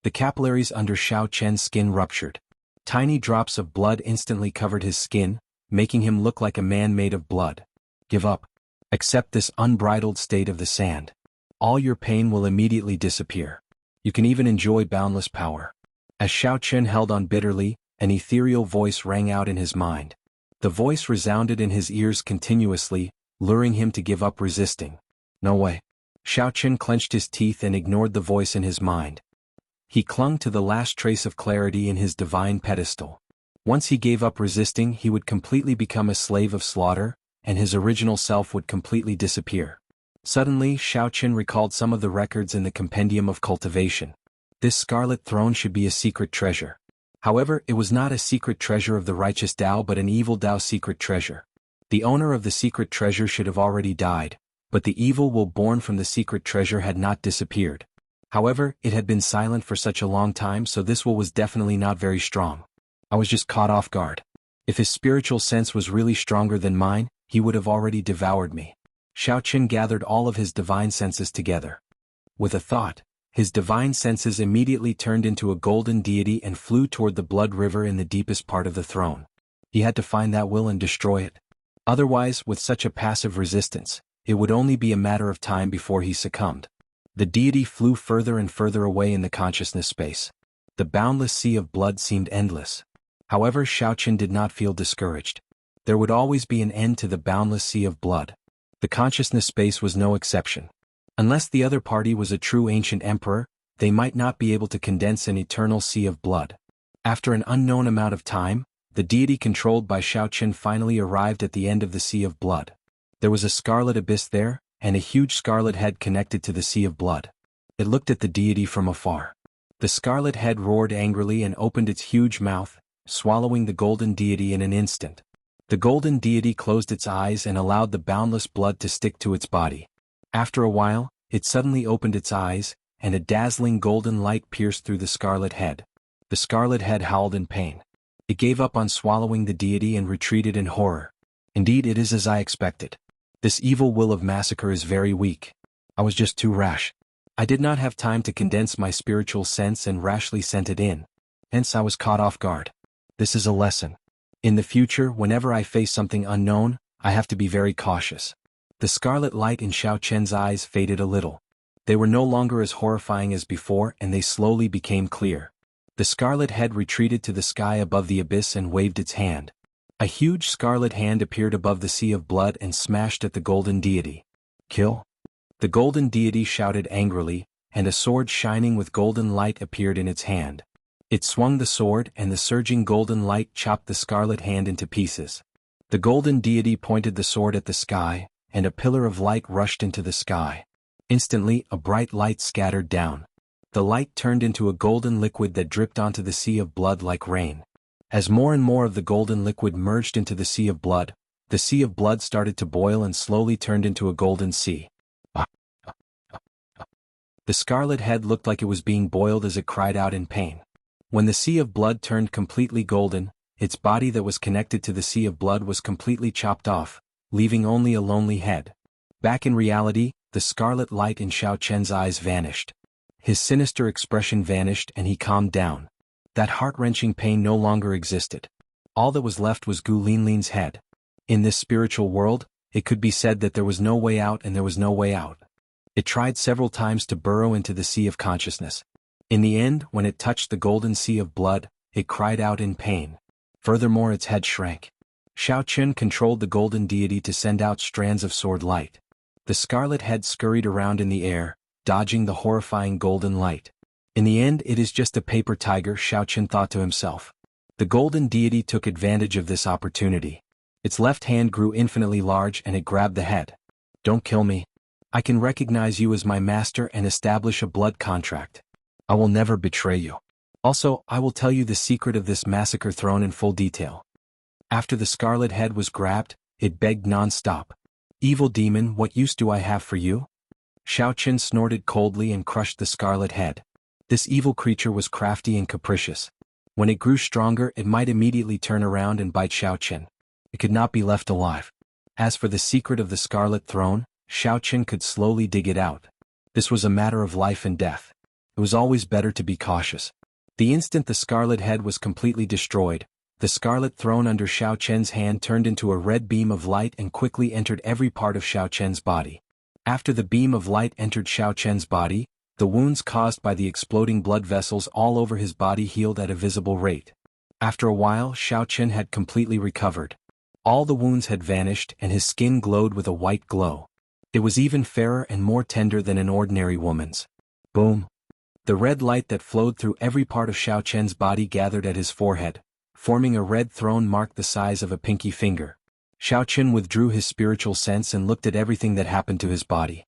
The capillaries under Xiao Qin's skin ruptured. Tiny drops of blood instantly covered his skin, making him look like a man made of blood. Give up. Accept this unbridled state of the sand. All your pain will immediately disappear. You can even enjoy boundless power. As Xiao Qin held on bitterly, An ethereal voice rang out in his mind. The voice resounded in his ears continuously, luring him to give up resisting. No way. Xiaoqun clenched his teeth and ignored the voice in his mind. He clung to the last trace of clarity in his divine pedestal. Once he gave up resisting, he would completely become a slave of slaughter, and his original self would completely disappear. Suddenly, Xiaoqun recalled some of the records in the Compendium of Cultivation. This scarlet throne should be a secret treasure. However, it was not a secret treasure of the righteous Tao but an evil Tao secret treasure. The owner of the secret treasure should have already died, but the evil will born from the secret treasure had not disappeared. However, it had been silent for such a long time, so this will was definitely not very strong. I was just caught off guard. If his spiritual sense was really stronger than mine, he would have already devoured me. Xiaoqun gathered all of his divine senses together. With a thought, his divine senses immediately turned into a golden deity and flew toward the blood river in the deepest part of the throne. He had to find that will and destroy it. Otherwise, with such a passive resistance, it would only be a matter of time before he succumbed. The deity flew further and further away in the consciousness space. The boundless sea of blood seemed endless. However, Xiaoqun did not feel discouraged. There would always be an end to the boundless sea of blood. The consciousness space was no exception. Unless the other party was a true ancient emperor, they might not be able to condense an eternal sea of blood. After an unknown amount of time, the deity controlled by Xiaoqun finally arrived at the end of the sea of blood. There was a scarlet abyss there, and a huge scarlet head connected to the sea of blood. It looked at the deity from afar. The scarlet head roared angrily and opened its huge mouth, swallowing the golden deity in an instant. The golden deity closed its eyes and allowed the boundless blood to stick to its body. After a while, it suddenly opened its eyes, and a dazzling golden light pierced through the scarlet head. The scarlet head howled in pain. It gave up on swallowing the deity and retreated in horror. Indeed, it is as I expected. This evil will of massacre is very weak. I was just too rash. I did not have time to condense my spiritual sense and rashly sent it in. Hence I was caught off guard. This is a lesson. In the future, whenever I face something unknown, I have to be very cautious. The scarlet light in Xiaoqun's eyes faded a little. They were no longer as horrifying as before, and they slowly became clear. The scarlet head retreated to the sky above the abyss and waved its hand. A huge scarlet hand appeared above the sea of blood and smashed at the golden deity. Kill? The golden deity shouted angrily, and a sword shining with golden light appeared in its hand. It swung the sword, and the surging golden light chopped the scarlet hand into pieces. The golden deity pointed the sword at the sky, and a pillar of light rushed into the sky. Instantly, a bright light scattered down. The light turned into a golden liquid that dripped onto the sea of blood like rain. As more and more of the golden liquid merged into the sea of blood started to boil and slowly turned into a golden sea. The scarlet head looked like it was being boiled as it cried out in pain. When the sea of blood turned completely golden, its body that was connected to the sea of blood was completely chopped off, leaving only a lonely head. Back in reality, the scarlet light in Xiaoqun's eyes vanished. His sinister expression vanished and he calmed down. That heart-wrenching pain no longer existed. All that was left was Gu Linlin's head. In this spiritual world, it could be said that there was no way out and there was no way out. It tried several times to burrow into the sea of consciousness. In the end, when it touched the golden sea of blood, it cried out in pain. Furthermore, its head shrank. Xiaoqun controlled the golden deity to send out strands of sword light. The scarlet head scurried around in the air, dodging the horrifying golden light. In the end, it is just a paper tiger, Xiaoqun thought to himself. The golden deity took advantage of this opportunity. Its left hand grew infinitely large and it grabbed the head. Don't kill me. I can recognize you as my master and establish a blood contract. I will never betray you. Also, I will tell you the secret of this massacre throne in full detail. After the scarlet head was grabbed, it begged non-stop. Evil demon, what use do I have for you? Xiaoqun snorted coldly and crushed the scarlet head. This evil creature was crafty and capricious. When it grew stronger, it might immediately turn around and bite Xiaoqun. It could not be left alive. As for the secret of the scarlet throne, Xiaoqun could slowly dig it out. This was a matter of life and death. It was always better to be cautious. The instant the scarlet head was completely destroyed, the scarlet throne under Xiaoqun's hand turned into a red beam of light and quickly entered every part of Xiaoqun's body. After the beam of light entered Xiaoqun's body, the wounds caused by the exploding blood vessels all over his body healed at a visible rate. After a while, Xiaochen had completely recovered. All the wounds had vanished and his skin glowed with a white glow. It was even fairer and more tender than an ordinary woman's. Boom! The red light that flowed through every part of Xiaochen's body gathered at his forehead, forming a red throne mark the size of a pinky finger. Xiaochen withdrew his spiritual sense and looked at everything that happened to his body.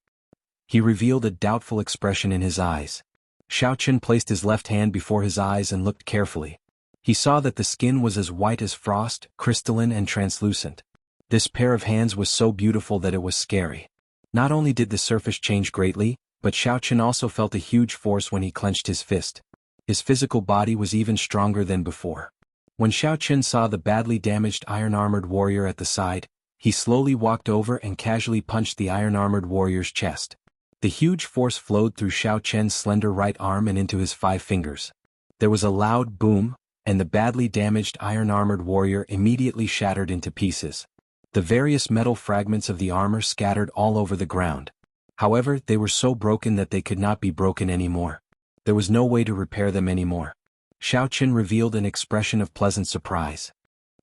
He revealed a doubtful expression in his eyes. Xiaochen placed his left hand before his eyes and looked carefully. He saw that the skin was as white as frost, crystalline and translucent. This pair of hands was so beautiful that it was scary. Not only did the surface change greatly, but Xiaochen also felt a huge force when he clenched his fist. His physical body was even stronger than before. When Xiaochen saw the badly damaged iron-armored warrior at the side, he slowly walked over and casually punched the iron-armored warrior's chest. The huge force flowed through Xiaochen's slender right arm and into his 5 fingers. There was a loud boom, and the badly damaged iron-armored warrior immediately shattered into pieces. The various metal fragments of the armor scattered all over the ground. However, they were so broken that they could not be broken anymore. There was no way to repair them anymore. Xiaochen revealed an expression of pleasant surprise.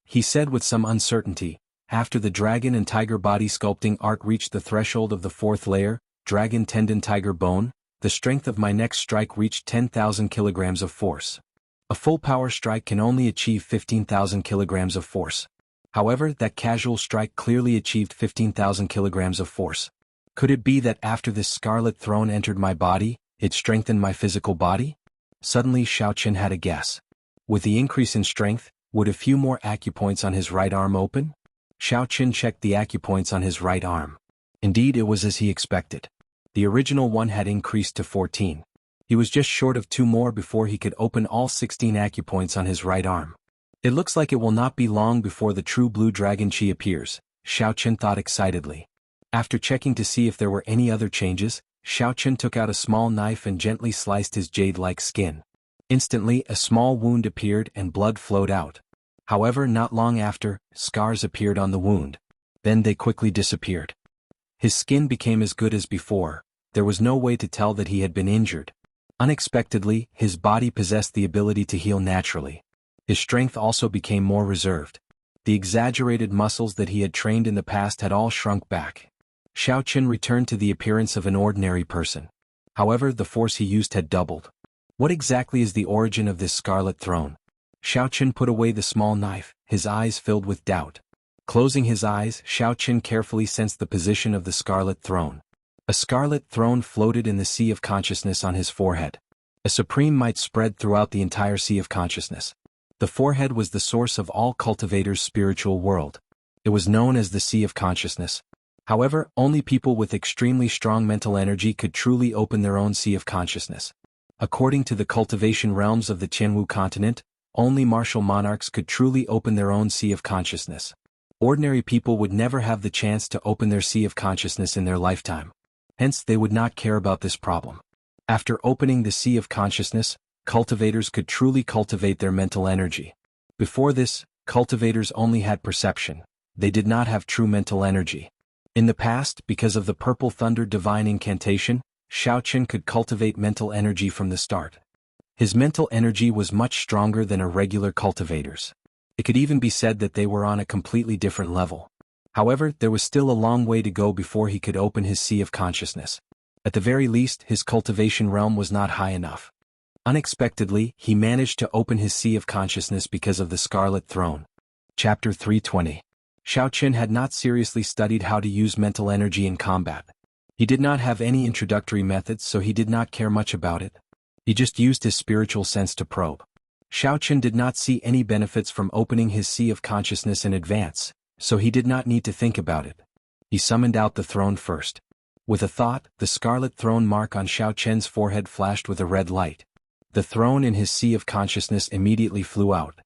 He said with some uncertainty, "After the dragon and tiger body sculpting art reached the threshold of the 4th layer, dragon tendon tiger bone, the strength of my next strike reached 10,000 kilograms of force. A full power strike can only achieve 15,000 kilograms of force. However, that casual strike clearly achieved 15,000 kilograms of force. Could it be that after this scarlet throne entered my body, it strengthened my physical body?" Suddenly Xiaochen had a guess. With the increase in strength, would a few more acupoints on his right arm open? Xiaochen checked the acupoints on his right arm. Indeed, it was as he expected. The original one had increased to 14. He was just short of 2 more before he could open all 16 acupoints on his right arm. It looks like it will not be long before the true blue dragon chi appears, Xiaochen thought excitedly. After checking to see if there were any other changes, Xiaochen took out a small knife and gently sliced his jade-like skin. Instantly, a small wound appeared and blood flowed out. However, not long after, scars appeared on the wound. Then they quickly disappeared. His skin became as good as before. There was no way to tell that he had been injured. Unexpectedly, his body possessed the ability to heal naturally. His strength also became more reserved. The exaggerated muscles that he had trained in the past had all shrunk back. Xiaochen returned to the appearance of an ordinary person. However, the force he used had doubled. What exactly is the origin of this scarlet throne? Xiaochen put away the small knife, his eyes filled with doubt. Closing his eyes, Xiaochen carefully sensed the position of the scarlet throne. A scarlet throne floated in the sea of consciousness on his forehead. A supreme might spread throughout the entire sea of consciousness. The forehead was the source of all cultivators' spiritual world. It was known as the sea of consciousness. However, only people with extremely strong mental energy could truly open their own sea of consciousness. According to the cultivation realms of the Qianhu continent, only martial monarchs could truly open their own sea of consciousness. Ordinary people would never have the chance to open their sea of consciousness in their lifetime. Hence, they would not care about this problem. After opening the sea of consciousness, cultivators could truly cultivate their mental energy. Before this, cultivators only had perception. They did not have true mental energy. In the past, because of the Purple Thunder divine incantation, Xiaochen could cultivate mental energy from the start. His mental energy was much stronger than a regular cultivator's. It could even be said that they were on a completely different level. However, there was still a long way to go before he could open his sea of consciousness. At the very least, his cultivation realm was not high enough. Unexpectedly, he managed to open his sea of consciousness because of the Scarlet Throne. Chapter 320. Xiaochen had not seriously studied how to use mental energy in combat. He did not have any introductory methods, so he did not care much about it. He just used his spiritual sense to probe. Xiaochen did not see any benefits from opening his sea of consciousness in advance, so he did not need to think about it. He summoned out the throne first. With a thought, the scarlet throne mark on Xiaochen's forehead flashed with a red light. The throne in his sea of consciousness immediately flew out.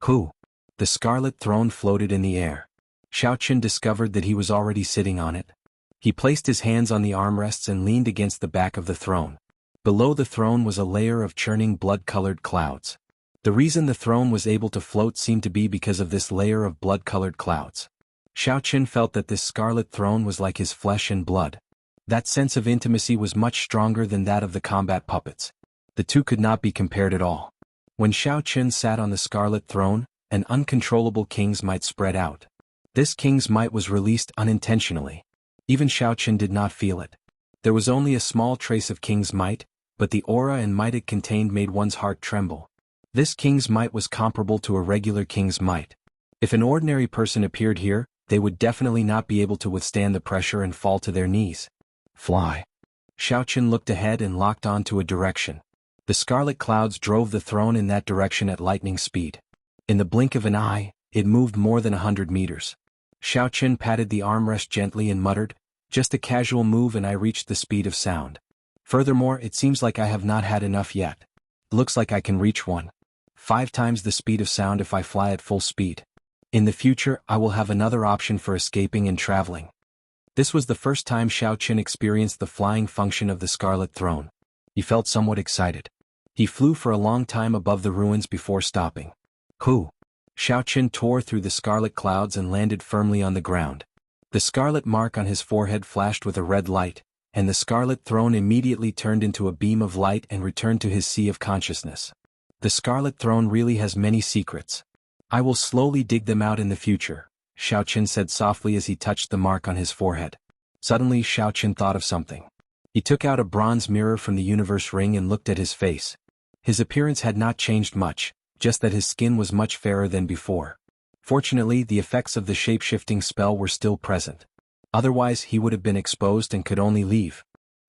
Who? The scarlet throne floated in the air. Xiaochen discovered that he was already sitting on it. He placed his hands on the armrests and leaned against the back of the throne. Below the throne was a layer of churning blood-colored clouds. The reason the throne was able to float seemed to be because of this layer of blood-colored clouds. Xiaochen felt that this scarlet throne was like his flesh and blood. That sense of intimacy was much stronger than that of the combat puppets. The two could not be compared at all. When Xiao Qin sat on the scarlet throne, an uncontrollable king's might spread out. This king's might was released unintentionally. Even Xiao Qin did not feel it. There was only a small trace of king's might, but the aura and might it contained made one's heart tremble. This king's might was comparable to a regular king's might. If an ordinary person appeared here, they would definitely not be able to withstand the pressure and fall to their knees. Fly. Xiao Qin looked ahead and locked on to a direction. The scarlet clouds drove the throne in that direction at lightning speed. In the blink of an eye, it moved more than 100 meters. Xiao Qin patted the armrest gently and muttered, "Just a casual move and I reached the speed of sound. Furthermore, it seems like I have not had enough yet. Looks like I can reach 5 times the speed of sound if I fly at full speed. In the future, I will have another option for escaping and traveling." This was the first time Xiao Qin experienced the flying function of the Scarlet Throne. He felt somewhat excited. He flew for a long time above the ruins before stopping. Hu! Xiao Qin tore through the scarlet clouds and landed firmly on the ground. The scarlet mark on his forehead flashed with a red light, and the Scarlet Throne immediately turned into a beam of light and returned to his sea of consciousness. The Scarlet Throne really has many secrets. I will slowly dig them out in the future, Xiao Qin said softly as he touched the mark on his forehead. Suddenly Xiao Qin thought of something. He took out a bronze mirror from the universe ring and looked at his face. His appearance had not changed much, just that his skin was much fairer than before. Fortunately, the effects of the shape-shifting spell were still present. Otherwise, he would have been exposed and could only leave.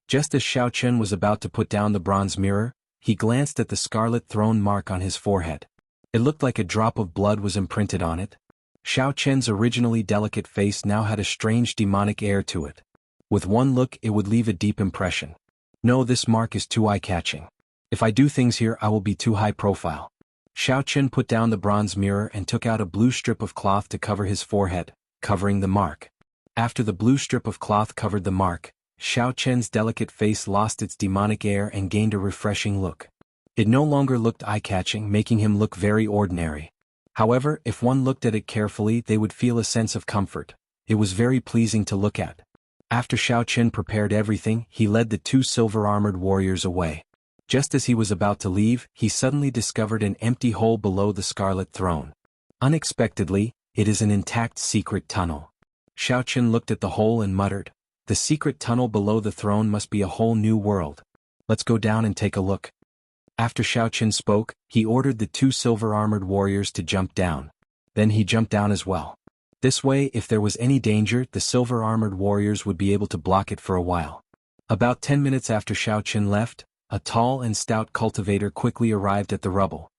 Just as Xiao Qin was about to put down the bronze mirror, he glanced at the Scarlet Throne mark on his forehead. It looked like a drop of blood was imprinted on it. Xiao Qin's originally delicate face now had a strange demonic air to it. With one look, it would leave a deep impression. No, this mark is too eye-catching. If I do things here, I will be too high profile. Xiao Qin put down the bronze mirror and took out a blue strip of cloth to cover his forehead, covering the mark. After the blue strip of cloth covered the mark, Xiao Qin's delicate face lost its demonic air and gained a refreshing look. It no longer looked eye-catching, making him look very ordinary. However, if one looked at it carefully, they would feel a sense of comfort. It was very pleasing to look at. After Xiao Qin prepared everything, he led the 2 silver-armored warriors away. Just as he was about to leave, he suddenly discovered an empty hole below the Scarlet Throne. Unexpectedly, it is an intact secret tunnel. Xiao Qin looked at the hole and muttered, "The secret tunnel below the throne must be a whole new world. Let's go down and take a look." After Xiao Qin spoke, he ordered the 2 silver-armored warriors to jump down. Then he jumped down as well. This way, if there was any danger, the silver-armored warriors would be able to block it for a while. About 10 minutes after Xiao Qin left, a tall and stout cultivator quickly arrived at the rubble.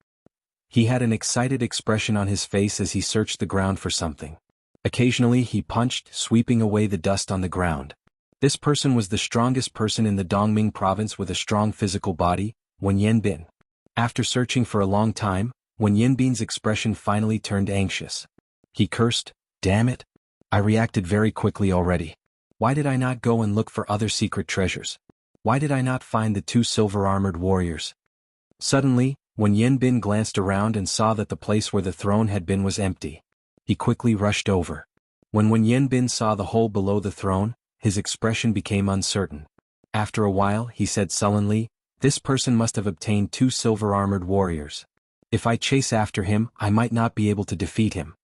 He had an excited expression on his face as he searched the ground for something. Occasionally he punched, sweeping away the dust on the ground. This person was the strongest person in the Dongming province with a strong physical body, Wen Yanbin. After searching for a long time, Wen Yanbin's expression finally turned anxious. He cursed, "Damn it! I reacted very quickly already. Why did I not go and look for other secret treasures? Why did I not find the 2 silver-armored warriors?" Suddenly, when Yanbin glanced around and saw that the place where the throne had been was empty, he quickly rushed over. When Yanbin saw the hole below the throne, his expression became uncertain. After a while, he said sullenly, "This person must have obtained 2 silver-armored warriors. If I chase after him, I might not be able to defeat him.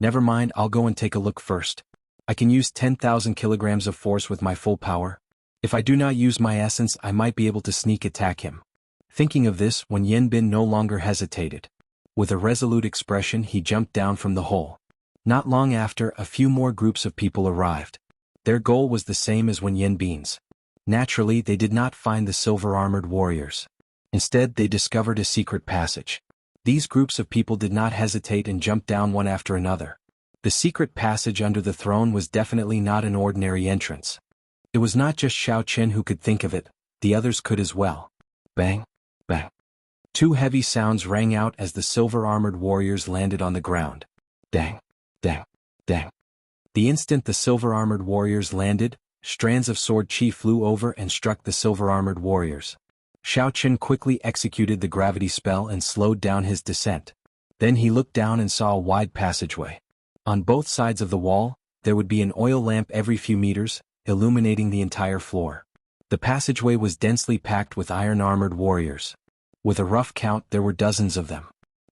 Never mind, I'll go and take a look first. I can use 10,000 kilograms of force with my full power. If I do not use my essence, I might be able to sneak attack him." Thinking of this, when Yanbin no longer hesitated. With a resolute expression, he jumped down from the hole. Not long after, a few more groups of people arrived. Their goal was the same as when Yanbin's. Naturally, they did not find the silver-armored warriors. Instead, they discovered a secret passage. These groups of people did not hesitate and jumped down one after another. The secret passage under the throne was definitely not an ordinary entrance. It was not just Xiao Qin who could think of it, the others could as well. Bang, bang. 2 heavy sounds rang out as the silver-armored warriors landed on the ground. Dang, dang, dang. The instant the silver-armored warriors landed, strands of sword chi flew over and struck the silver-armored warriors. Xiao Qin quickly executed the gravity spell and slowed down his descent. Then he looked down and saw a wide passageway. On both sides of the wall, there would be an oil lamp every few meters, illuminating the entire floor. The passageway was densely packed with iron-armored warriors. With a rough count, there were dozens of them.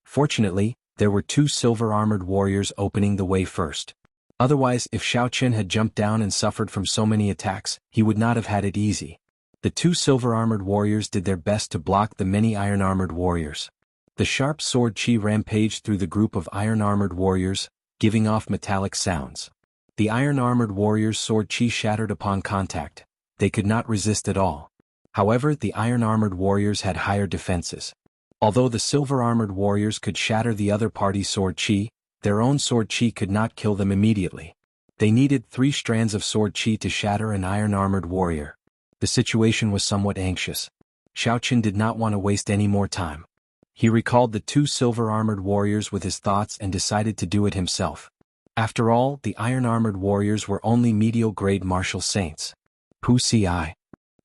Fortunately, there were 2 silver-armored warriors opening the way first. Otherwise, if Xiaoqin had jumped down and suffered from so many attacks, he would not have had it easy. The 2 silver-armored warriors did their best to block the many iron-armored warriors. The sharp sword chi rampaged through the group of iron-armored warriors, giving off metallic sounds. The iron-armored warriors' sword chi shattered upon contact. They could not resist at all. However, the iron-armored warriors had higher defenses. Although the silver-armored warriors could shatter the other party's sword chi, their own sword chi could not kill them immediately. They needed 3 strands of sword chi to shatter an iron-armored warrior. The situation was somewhat anxious. Xiaoqin did not want to waste any more time. He recalled the 2 silver-armored warriors with his thoughts and decided to do it himself. After all, the iron-armored warriors were only medial-grade martial saints. Pu Si.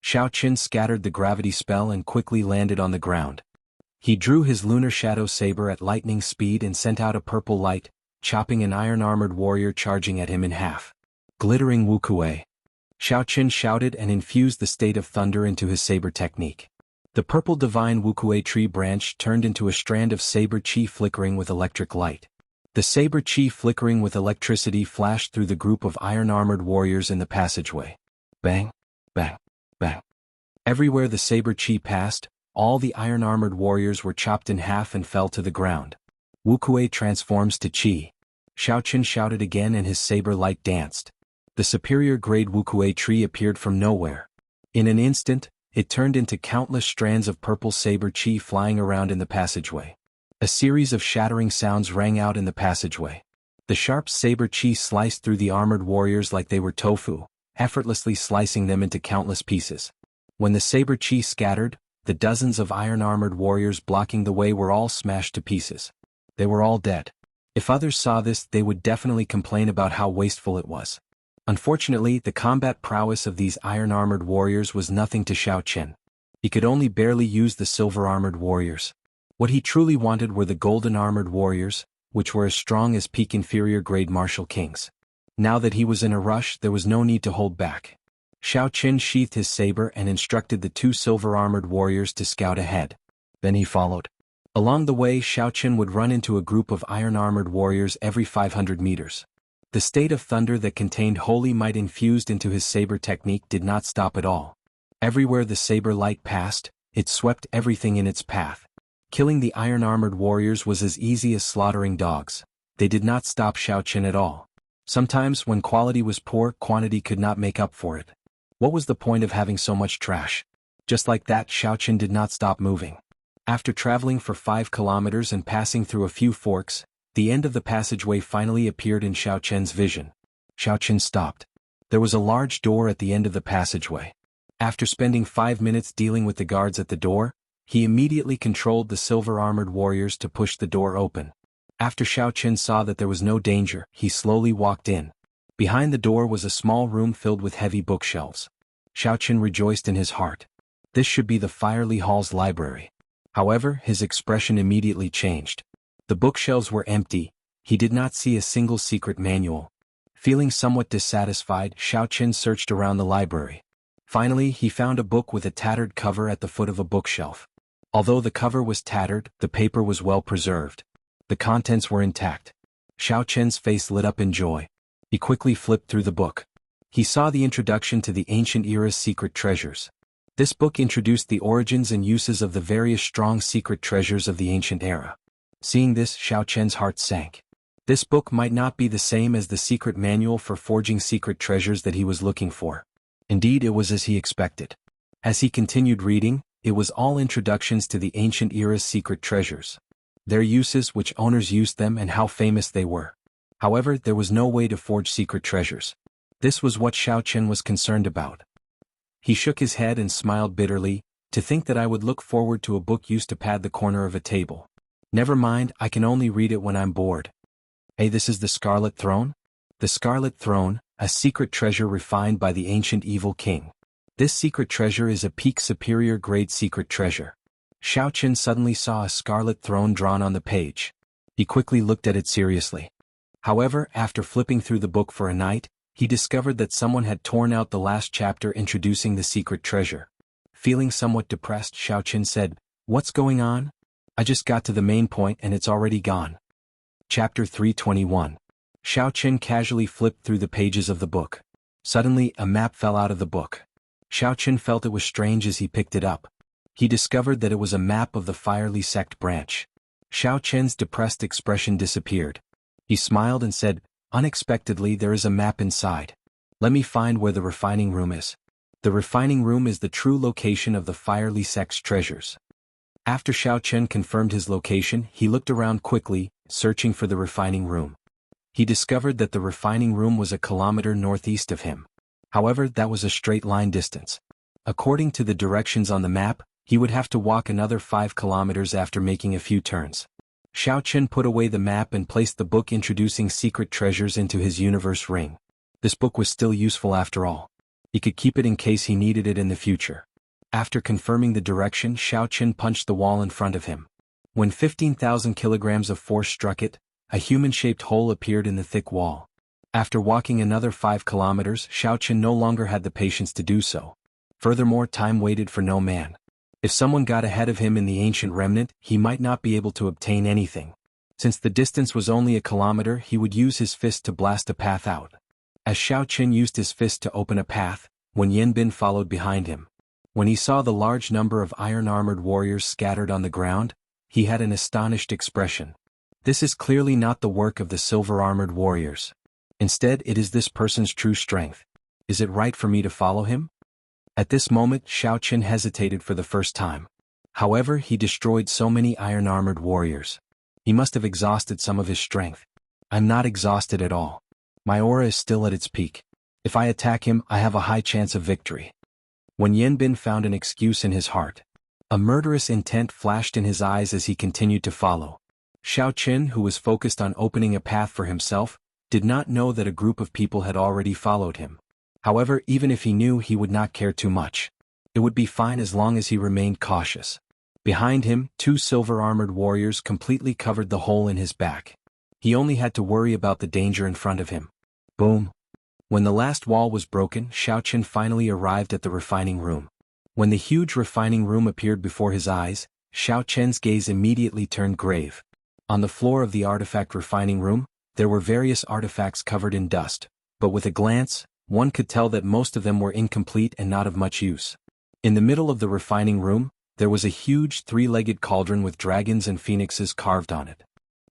Xiaoqin scattered the gravity spell and quickly landed on the ground. He drew his lunar shadow saber at lightning speed and sent out a purple light, chopping an iron-armored warrior charging at him in half. Glittering wuxia. Xiaoqin shouted and infused the state of thunder into his saber technique. The purple divine wuxia tree branch turned into a strand of saber chi flickering with electric light. The saber chi flickering with electricity flashed through the group of iron-armored warriors in the passageway. Bang, bang, bang. Everywhere the saber chi passed, all the iron-armored warriors were chopped in half and fell to the ground. Wuxia transforms to chi. Xiaoqin shouted again and his saber light danced. The superior-grade wuxia tree appeared from nowhere. In an instant, it turned into countless strands of purple saber chi flying around in the passageway. A series of shattering sounds rang out in the passageway. The sharp saber chi sliced through the armored warriors like they were tofu, effortlessly slicing them into countless pieces. When the saber chi scattered, the dozens of iron-armored warriors blocking the way were all smashed to pieces. They were all dead. If others saw this, they would definitely complain about how wasteful it was. Unfortunately, the combat prowess of these iron-armored warriors was nothing to Xiaoqin. He could only barely use the silver-armored warriors. What he truly wanted were the golden-armored warriors, which were as strong as peak inferior-grade martial kings. Now that he was in a rush, there was no need to hold back. Xiaoqin sheathed his saber and instructed the 2 silver-armored warriors to scout ahead. Then he followed. Along the way, Xiaoqin would run into a group of iron-armored warriors every 500 meters. The state of thunder that contained holy might infused into his saber technique did not stop at all. Everywhere the saber light passed, it swept everything in its path. Killing the iron-armored warriors was as easy as slaughtering dogs. They did not stop Xiaoqin at all. Sometimes, when quality was poor, quantity could not make up for it. What was the point of having so much trash? Just like that, Xiaoqin did not stop moving. After traveling for 5 kilometers and passing through a few forks, the end of the passageway finally appeared in Xiaoqin's vision. Xiaoqin stopped. There was a large door at the end of the passageway. After spending 5 minutes dealing with the guards at the door, he immediately controlled the silver-armored warriors to push the door open. After Xiaoqin saw that there was no danger, he slowly walked in. Behind the door was a small room filled with heavy bookshelves. Xiaoqin rejoiced in his heart. This should be the Firely Hall's library. However, his expression immediately changed. The bookshelves were empty. He did not see a single secret manual. Feeling somewhat dissatisfied, Xiaoqin searched around the library. Finally, he found a book with a tattered cover at the foot of a bookshelf. Although the cover was tattered, the paper was well preserved. The contents were intact. Xiaoqin's face lit up in joy. He quickly flipped through the book. He saw the introduction to the ancient era's secret treasures. This book introduced the origins and uses of the various strong secret treasures of the ancient era. Seeing this, Xiaoqin's heart sank. This book might not be the same as the secret manual for forging secret treasures that he was looking for. Indeed, it was as he expected. As he continued reading, it was all introductions to the ancient era's secret treasures. Their uses, which owners used them, and how famous they were. However, there was no way to forge secret treasures. This was what Xiaoqin was concerned about. He shook his head and smiled bitterly. To think that I would look forward to a book used to pad the corner of a table. Never mind, I can only read it when I'm bored. Hey, this is the Scarlet Throne? The Scarlet Throne, a secret treasure refined by the ancient evil king. This secret treasure is a peak superior grade secret treasure. Xiaoqin suddenly saw a scarlet throne drawn on the page. He quickly looked at it seriously. However, after flipping through the book for a night, he discovered that someone had torn out the last chapter introducing the secret treasure. Feeling somewhat depressed, Xiaoqin said, What's going on? I just got to the main point and it's already gone. Chapter 321. Xiaoqin casually flipped through the pages of the book. Suddenly, a map fell out of the book. Xiaoqin felt it was strange as he picked it up. He discovered that it was a map of the Firely Sect branch. Xiaoqin's depressed expression disappeared. He smiled and said, "Unexpectedly, there is a map inside. Let me find where the refining room is." The refining room is the true location of the Firely Sect's treasures. After Xiaoqin confirmed his location, he looked around quickly, searching for the refining room. He discovered that the refining room was a kilometer northeast of him. However, that was a straight line distance. According to the directions on the map, he would have to walk another 5 kilometers after making a few turns. Xiaoqin put away the map and placed the book introducing secret treasures into his universe ring. This book was still useful after all. He could keep it in case he needed it in the future. After confirming the direction, Xiaoqin punched the wall in front of him. When 15,000 kilograms of force struck it, a human-shaped hole appeared in the thick wall. After walking another 5 kilometers, Xiaoqin no longer had the patience to do so. Furthermore, time waited for no man. If someone got ahead of him in the ancient remnant, he might not be able to obtain anything. Since the distance was only a kilometer, he would use his fist to blast a path out. As Xiaoqin used his fist to open a path, Wen Yanbin followed behind him. When he saw the large number of iron-armored warriors scattered on the ground, he had an astonished expression. This is clearly not the work of the silver-armored warriors. Instead, it is this person's true strength. Is it right for me to follow him? At this moment, Xiaoqin hesitated for the first time. However, he destroyed so many iron-armored warriors. He must have exhausted some of his strength. I'm not exhausted at all. My aura is still at its peak. If I attack him, I have a high chance of victory. When Yanbin found an excuse in his heart. A murderous intent flashed in his eyes as he continued to follow. Xiaoqin, who was focused on opening a path for himself, did not know that a group of people had already followed him. However, even if he knew, he would not care too much. It would be fine as long as he remained cautious. Behind him, 2 silver-armored warriors completely covered the hole in his back. He only had to worry about the danger in front of him. Boom. When the last wall was broken, Xiaoqin finally arrived at the refining room. When the huge refining room appeared before his eyes, Xiaoqin's gaze immediately turned grave. On the floor of the artifact refining room, there were various artifacts covered in dust, but with a glance, one could tell that most of them were incomplete and not of much use. In the middle of the refining room, there was a huge 3-legged cauldron with dragons and phoenixes carved on it.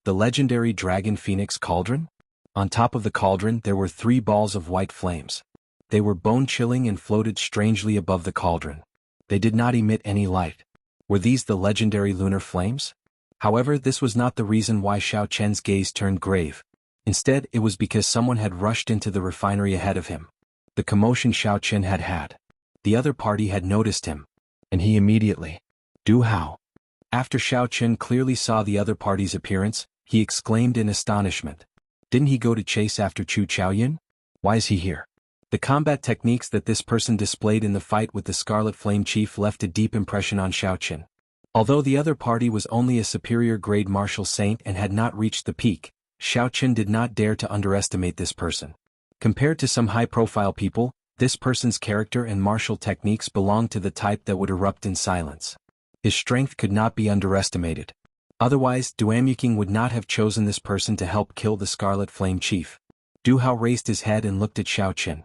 The legendary dragon phoenix cauldron? On top of the cauldron there were 3 balls of white flames. They were bone-chilling and floated strangely above the cauldron. They did not emit any light. Were these the legendary lunar flames? However, this was not the reason why Xiaoqin's gaze turned grave. Instead, it was because someone had rushed into the refinery ahead of him. The commotion Xiaoqin had had. The other party had noticed him. And he immediately. Du Hao. After Xiaoqin clearly saw the other party's appearance, he exclaimed in astonishment. Didn't he go to chase after Chu Chaoyin? Why is he here? The combat techniques that this person displayed in the fight with the Scarlet Flame Chief left a deep impression on Xiaoqin. Although the other party was only a superior grade martial saint and had not reached the peak, Xiaoqin did not dare to underestimate this person. Compared to some high-profile people, this person's character and martial techniques belonged to the type that would erupt in silence. His strength could not be underestimated. Otherwise, Duamuking would not have chosen this person to help kill the Scarlet Flame Chief. Du Hao raised his head and looked at Xiaoqin.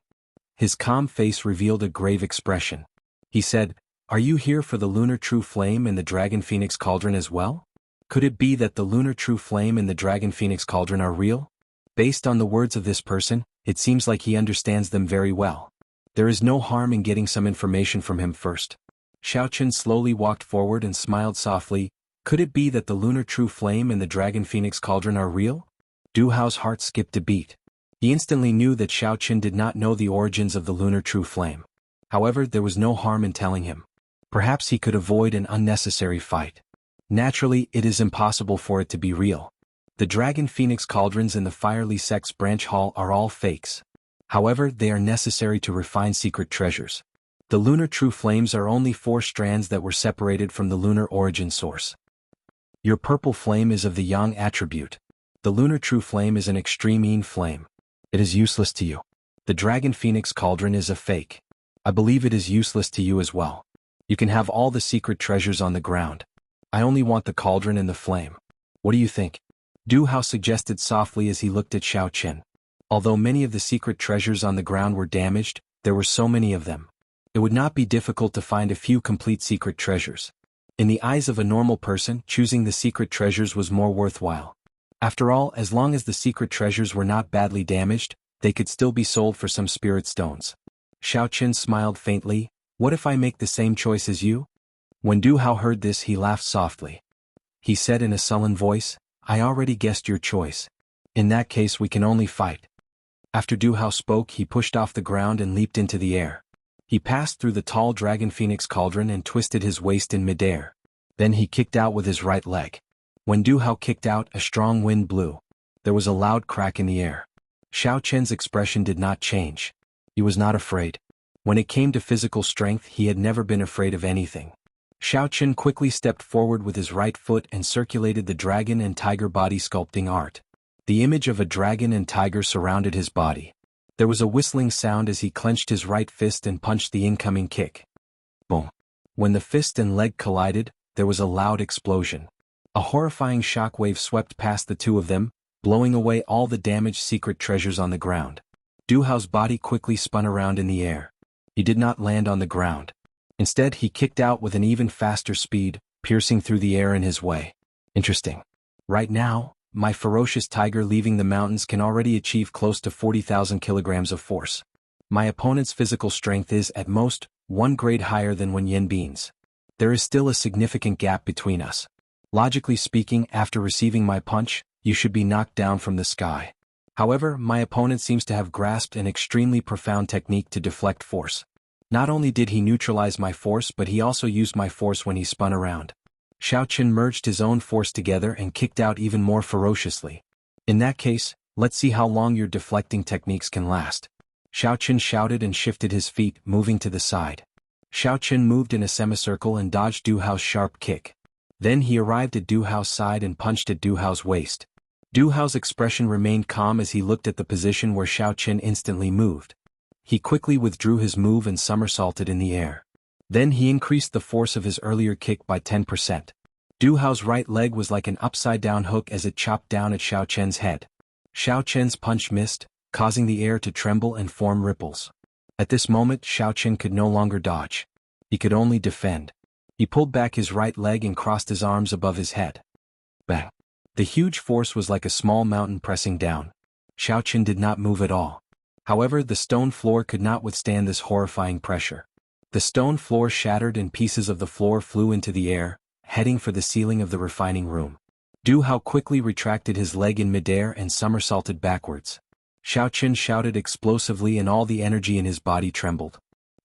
His calm face revealed a grave expression. He said, "Are you here for the Lunar True Flame and the Dragon Phoenix Cauldron as well? Could it be that the Lunar True Flame and the Dragon Phoenix Cauldron are real?" Based on the words of this person, it seems like he understands them very well. There is no harm in getting some information from him first. Xiaoqin slowly walked forward and smiled softly. Could it be that the Lunar True Flame and the Dragon Phoenix Cauldron are real? Du Hao's heart skipped a beat. He instantly knew that Xiaoqin did not know the origins of the Lunar True Flame. However, there was no harm in telling him. Perhaps he could avoid an unnecessary fight. Naturally, it is impossible for it to be real. The Dragon Phoenix Cauldrons in the Firely Sect's branch hall are all fakes. However, they are necessary to refine secret treasures. The Lunar True Flames are only 4 strands that were separated from the lunar origin source. Your purple flame is of the Yang attribute. The Lunar True Flame is an extreme Yin flame. It is useless to you. The Dragon Phoenix Cauldron is a fake. I believe it is useless to you as well. You can have all the secret treasures on the ground. I only want the cauldron and the flame. What do you think? Du Hao suggested softly as he looked at Xiao Qin. Although many of the secret treasures on the ground were damaged, there were so many of them. It would not be difficult to find a few complete secret treasures. In the eyes of a normal person, choosing the secret treasures was more worthwhile. After all, as long as the secret treasures were not badly damaged, they could still be sold for some spirit stones. Xiao Qin smiled faintly. What if I make the same choice as you? When Du Hao heard this, he laughed softly. He said in a sullen voice, I already guessed your choice. In that case we can only fight. After Du Hao spoke, he pushed off the ground and leaped into the air. He passed through the tall dragon phoenix cauldron and twisted his waist in midair. Then he kicked out with his right leg. When Du Hao kicked out, a strong wind blew. There was a loud crack in the air. Xiao Qin's expression did not change. He was not afraid. When it came to physical strength, he had never been afraid of anything. Xiao Qin quickly stepped forward with his right foot and circulated the dragon and tiger body sculpting art. The image of a dragon and tiger surrounded his body. There was a whistling sound as he clenched his right fist and punched the incoming kick. Boom. When the fist and leg collided, there was a loud explosion. A horrifying shockwave swept past the two of them, blowing away all the damaged secret treasures on the ground. Du Hao's body quickly spun around in the air. He did not land on the ground. Instead, he kicked out with an even faster speed, piercing through the air in his way. Interesting. Right now, my ferocious tiger leaving the mountains can already achieve close to 40,000 kilograms of force. My opponent's physical strength is, at most, 1 grade higher than Wen Yin Bean's. There is still a significant gap between us. Logically speaking, after receiving my punch, you should be knocked down from the sky. However, my opponent seems to have grasped an extremely profound technique to deflect force. Not only did he neutralize my force, but he also used my force when he spun around. Xiao Qin merged his own force together and kicked out even more ferociously. In that case, let's see how long your deflecting techniques can last. Xiao Qin shouted and shifted his feet, moving to the side. Xiao Qin moved in a semicircle and dodged Du Hao's sharp kick. Then he arrived at Du Hao's side and punched at Du Hao's waist. Du Hao's expression remained calm as he looked at the position where Xiao Qin instantly moved. He quickly withdrew his move and somersaulted in the air. Then he increased the force of his earlier kick by 10%. Du Hao's right leg was like an upside-down hook as it chopped down at Xiao Qin's head. Xiao Qin's punch missed, causing the air to tremble and form ripples. At this moment, Xiao Qin could no longer dodge. He could only defend. He pulled back his right leg and crossed his arms above his head. Bang! The huge force was like a small mountain pressing down. Xiao Qin did not move at all. However, the stone floor could not withstand this horrifying pressure. The stone floor shattered and pieces of the floor flew into the air, heading for the ceiling of the refining room. Du Hao quickly retracted his leg in midair and somersaulted backwards. Xiao Qin shouted explosively and all the energy in his body trembled.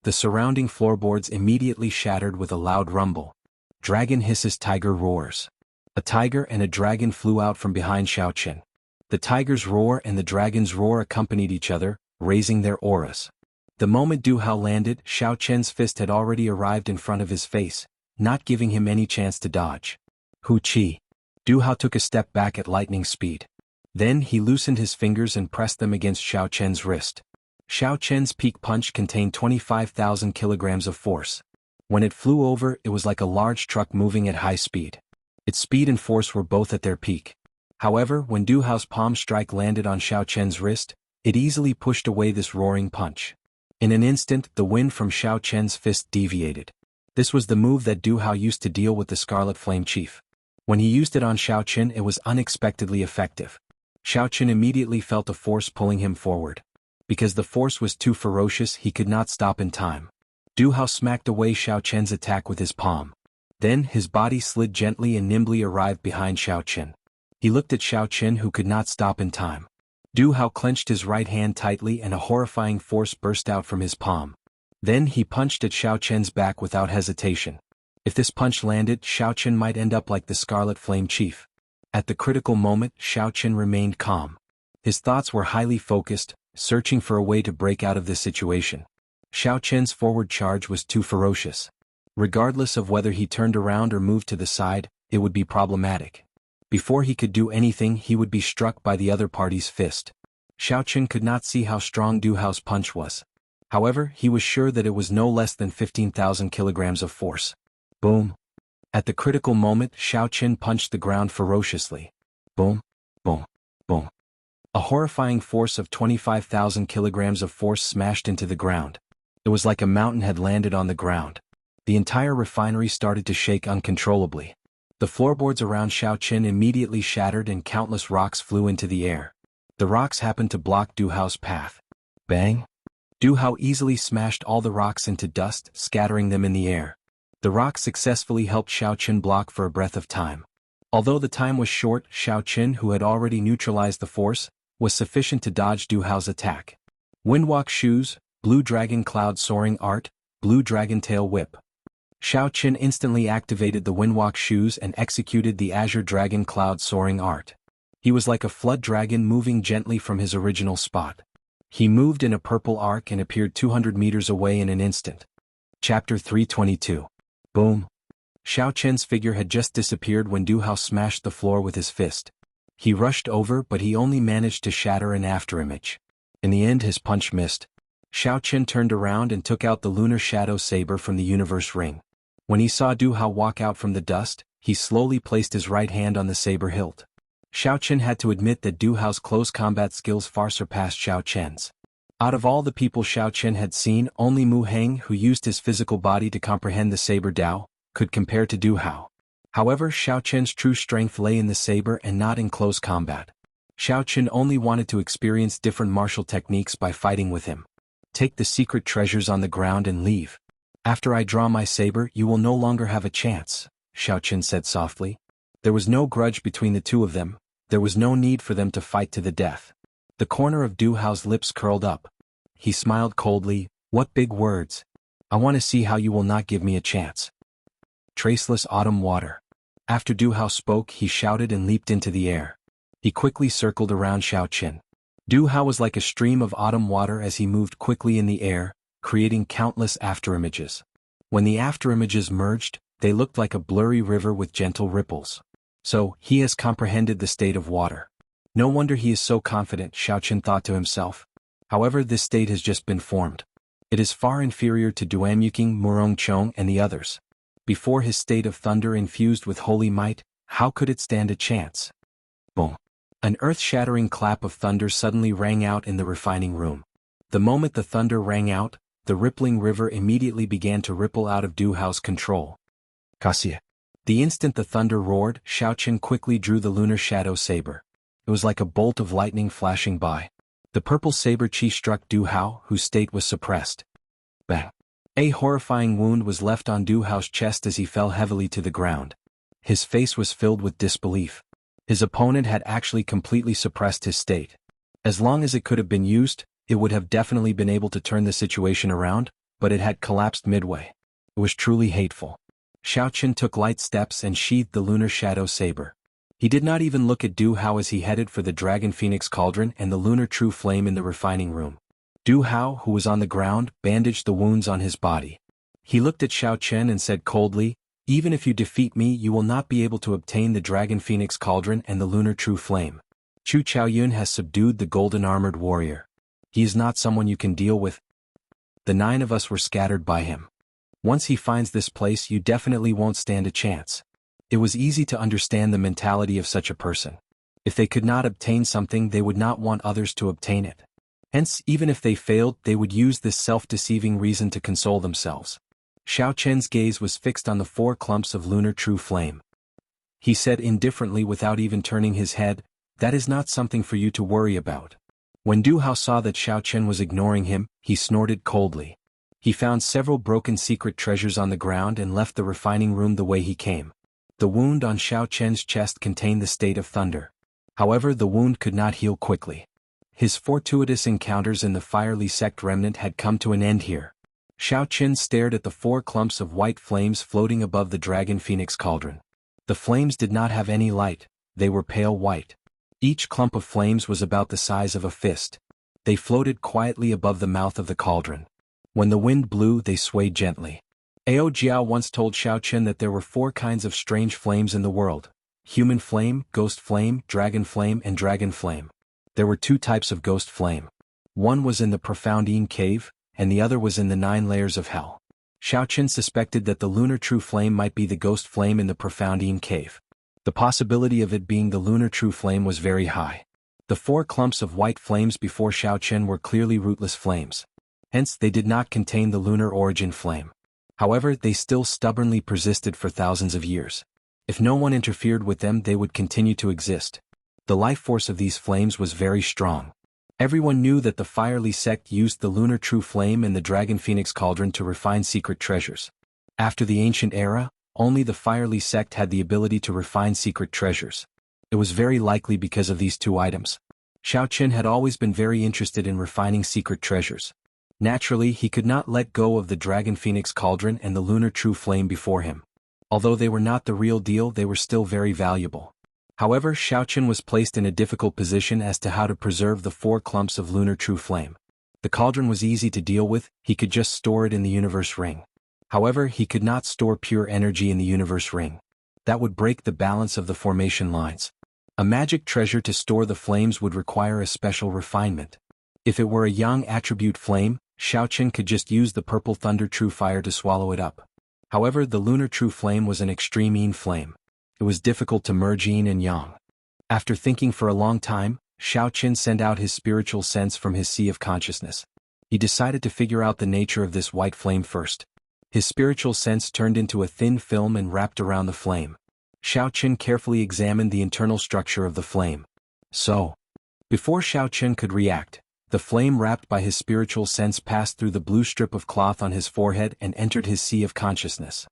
The surrounding floorboards immediately shattered with a loud rumble. Dragon hisses, tiger roars. A tiger and a dragon flew out from behind Xiao Qin. The tiger's roar and the dragon's roar accompanied each other, raising their auras. The moment Du Hao landed, Xiao Qin's fist had already arrived in front of his face, not giving him any chance to dodge. Hu Qi. Du Hao took a step back at lightning speed. Then he loosened his fingers and pressed them against Xiao Qin's wrist. Xiao Qin's peak punch contained 25,000 kilograms of force. When it flew over, it was like a large truck moving at high speed. Its speed and force were both at their peak. However, when Du Hao's palm strike landed on Xiao Qin's wrist, it easily pushed away this roaring punch. In an instant, the wind from Xiao Qin's fist deviated. This was the move that Du Hao used to deal with the Scarlet Flame Chief. When he used it on Xiao Qin, it was unexpectedly effective. Xiao Qin immediately felt a force pulling him forward. Because the force was too ferocious, he could not stop in time. Du Hao smacked away Xiao Qin's attack with his palm. Then, his body slid gently and nimbly arrived behind Xiao Qin. He looked at Xiao Qin, who could not stop in time. Du Hao clenched his right hand tightly and a horrifying force burst out from his palm. Then he punched at Xiao Qin's back without hesitation. If this punch landed, Xiao Qin might end up like the Scarlet Flame Chief. At the critical moment, Xiao Qin remained calm. His thoughts were highly focused, searching for a way to break out of this situation. Xiao Qin's forward charge was too ferocious. Regardless of whether he turned around or moved to the side, it would be problematic. Before he could do anything, he would be struck by the other party's fist. Xiao Qin could not see how strong Du Hao's punch was. However, he was sure that it was no less than 15,000 kilograms of force. Boom! At the critical moment, Xiaoqin punched the ground ferociously. Boom, boom, boom. A horrifying force of 25,000 kilograms of force smashed into the ground. It was like a mountain had landed on the ground. The entire refinery started to shake uncontrollably. The floorboards around Xiaoqin immediately shattered and countless rocks flew into the air. The rocks happened to block Du Hao's path. Bang! Du Hao easily smashed all the rocks into dust, scattering them in the air. The rocks successfully helped Xiaoqin block for a breath of time. Although the time was short, Xiaoqin, who had already neutralized the force, was sufficient to dodge Du Hao's attack. Windwalk shoes, blue dragon cloud soaring art, blue dragon tail whip. Xiaoqin instantly activated the windwalk shoes and executed the azure dragon cloud soaring art. He was like a flood dragon moving gently from his original spot. He moved in a purple arc and appeared 200 meters away in an instant. Chapter 322. Boom. Xiaoqin's figure had just disappeared when Du Hao smashed the floor with his fist. He rushed over, but he only managed to shatter an afterimage. In the end, his punch missed. Xiaoqin turned around and took out the lunar shadow saber from the universe ring. When he saw Du Hao walk out from the dust, he slowly placed his right hand on the saber hilt. Xiaoqin had to admit that Du Hao's close combat skills far surpassed Xiaoqin's. Out of all the people Xiaoqin had seen, only Mu Heng, who used his physical body to comprehend the saber Dao, could compare to Du Hao. However, Xiaoqin's true strength lay in the saber and not in close combat. Xiaoqin only wanted to experience different martial techniques by fighting with him. Take the secret treasures on the ground and leave. After I draw my saber, you will no longer have a chance, Xiaoqin said softly. There was no grudge between the two of them. There was no need for them to fight to the death. The corner of Du Hao's lips curled up. He smiled coldly. What big words. I want to see how you will not give me a chance. Traceless autumn water. After Du Hao spoke, he shouted and leaped into the air. He quickly circled around Xiaoqin. Du Hao was like a stream of autumn water as he moved quickly in the air, creating countless afterimages. When the afterimages merged, they looked like a blurry river with gentle ripples. So, he has comprehended the state of water. No wonder he is so confident, Xiaoqin thought to himself. However, this state has just been formed. It is far inferior to Duanyuking, Murongchong and the others. Before his state of thunder infused with holy might, how could it stand a chance? Boom. An earth-shattering clap of thunder suddenly rang out in the refining room. The moment the thunder rang out, the rippling river immediately began to ripple out of Du Hao's control. Kasia. The instant the thunder roared, Xiaoqin quickly drew the lunar shadow saber. It was like a bolt of lightning flashing by. The purple saber chi struck Du Hao, whose state was suppressed. Bang! A horrifying wound was left on Du Hao's chest as he fell heavily to the ground. His face was filled with disbelief. His opponent had actually completely suppressed his state. As long as it could have been used, it would have definitely been able to turn the situation around, but it had collapsed midway. It was truly hateful. Xiaoqin took light steps and sheathed the lunar shadow saber. He did not even look at Du Hao as he headed for the Dragon Phoenix Cauldron and the lunar true flame in the refining room. Du Hao, who was on the ground, bandaged the wounds on his body. He looked at Xiaoqin and said coldly, "Even if you defeat me, you will not be able to obtain the Dragon Phoenix Cauldron and the lunar true flame. Chu Chaoyun has subdued the golden-armored warrior. He is not someone you can deal with." The 9 of us were scattered by him. Once he finds this place, you definitely won't stand a chance. It was easy to understand the mentality of such a person. If they could not obtain something, they would not want others to obtain it. Hence, even if they failed, they would use this self-deceiving reason to console themselves. Xiaoqin's gaze was fixed on the 4 clumps of lunar true flame. He said indifferently without even turning his head, "That is not something for you to worry about." When Du Hao saw that Xiaoqin was ignoring him, he snorted coldly. He found several broken secret treasures on the ground and left the refining room the way he came. The wound on Xiaoqin's chest contained the state of thunder. However, the wound could not heal quickly. His fortuitous encounters in the fiery sect remnant had come to an end here. Xiaoqin stared at the 4 clumps of white flames floating above the Dragon Phoenix Cauldron. The flames did not have any light, they were pale white. Each clump of flames was about the size of a fist. They floated quietly above the mouth of the cauldron. When the wind blew, they swayed gently. Ao Jiao once told Xiaoqin that there were 4 kinds of strange flames in the world: human flame, ghost flame, dragon flame, and dragon flame. There were 2 types of ghost flame. One was in the profound Yin cave, and the other was in the 9 layers of hell. Xiaochen suspected that the lunar true flame might be the ghost flame in the profound Yin cave. The possibility of it being the lunar true flame was very high. The 4 clumps of white flames before Xiaochen were clearly rootless flames. Hence, they did not contain the lunar origin flame. However, they still stubbornly persisted for thousands of years. If no one interfered with them, they would continue to exist. The life force of these flames was very strong. Everyone knew that the Firely sect used the lunar true flame and the dragon phoenix cauldron to refine secret treasures. After the ancient era, only the Firely sect had the ability to refine secret treasures. It was very likely because of these 2 items. Xiaochen had always been very interested in refining secret treasures. Naturally, he could not let go of the dragon phoenix cauldron and the lunar true flame before him. Although they were not the real deal, they were still very valuable. However, Xiaochen was placed in a difficult position as to how to preserve the 4 clumps of lunar true flame. The cauldron was easy to deal with, he could just store it in the universe ring. However, he could not store pure energy in the universe ring. That would break the balance of the formation lines. A magic treasure to store the flames would require a special refinement. If it were a yang attribute flame, Xiaochen could just use the purple thunder true fire to swallow it up. However, the lunar true flame was an extreme yin flame. It was difficult to merge yin and yang. After thinking for a long time, Xiaochen sent out his spiritual sense from his sea of consciousness. He decided to figure out the nature of this white flame first. His spiritual sense turned into a thin film and wrapped around the flame. Xiaochen carefully examined the internal structure of the flame. Before Xiaochen could react, the flame wrapped by his spiritual sense passed through the blue strip of cloth on his forehead and entered his sea of consciousness.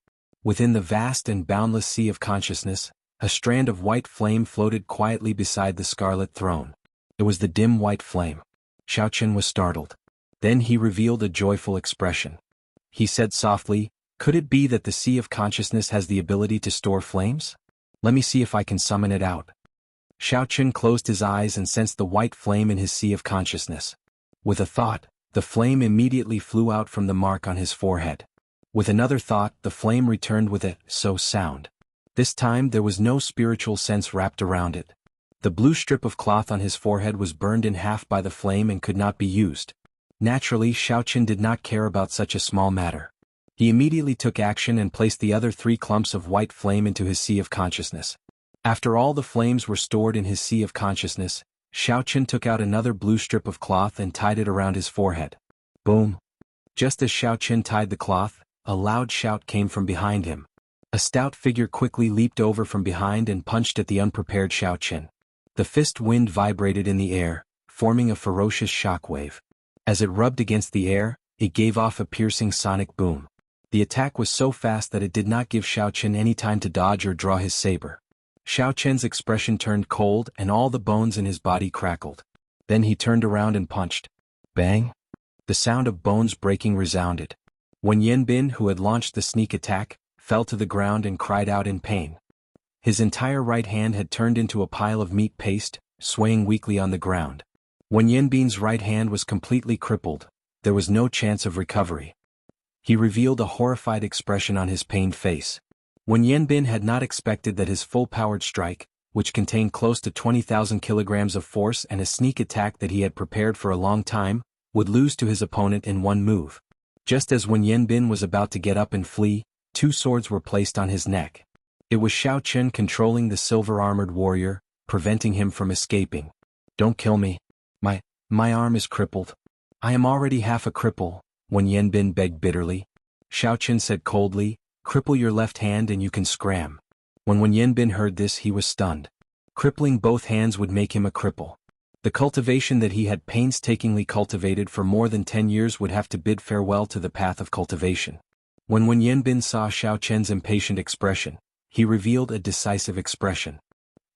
Within the vast and boundless sea of consciousness, a strand of white flame floated quietly beside the scarlet throne. It was the dim white flame. Xiaochen was startled. Then he revealed a joyful expression. He said softly, "Could it be that the sea of consciousness has the ability to store flames? Let me see if I can summon it out." Xiaochen closed his eyes and sensed the white flame in his sea of consciousness. With a thought, the flame immediately flew out from the mark on his forehead. With another thought, the flame returned with a "so" sound. This time there was no spiritual sense wrapped around it. The blue strip of cloth on his forehead was burned in half by the flame and could not be used. Naturally, Xiaochen did not care about such a small matter. He immediately took action and placed the other 3 clumps of white flame into his sea of consciousness. After all the flames were stored in his sea of consciousness, Xiaochen took out another blue strip of cloth and tied it around his forehead. Boom! Just as Xiaochen tied the cloth, a loud shout came from behind him. A stout figure quickly leaped over from behind and punched at the unprepared Xiaochen. The fist wind vibrated in the air, forming a ferocious shockwave. As it rubbed against the air, it gave off a piercing sonic boom. The attack was so fast that it did not give Xiaochen any time to dodge or draw his saber. Xiaochen's expression turned cold and all the bones in his body crackled. Then he turned around and punched. Bang! The sound of bones breaking resounded. When Yanbin, who had launched the sneak attack, fell to the ground and cried out in pain. His entire right hand had turned into a pile of meat paste, swaying weakly on the ground. When Yanbin's right hand was completely crippled, there was no chance of recovery. He revealed a horrified expression on his pained face. When Yanbin had not expected that his full-powered strike, which contained close to 20,000 kilograms of force and a sneak attack that he had prepared for a long time, would lose to his opponent in one move. Just as when Yanbin was about to get up and flee, 2 swords were placed on his neck. It was Xiaochen controlling the silver-armored warrior, preventing him from escaping. "Don't kill me. My arm is crippled. I am already half a cripple," when Yanbin begged bitterly. Xiaochen said coldly, "Cripple your left hand and you can scram." When Yanbin heard this, he was stunned. Crippling both hands would make him a cripple. The cultivation that he had painstakingly cultivated for more than 10 years would have to bid farewell to the path of cultivation. When Yanbin saw Xiaochen's impatient expression, he revealed a decisive expression.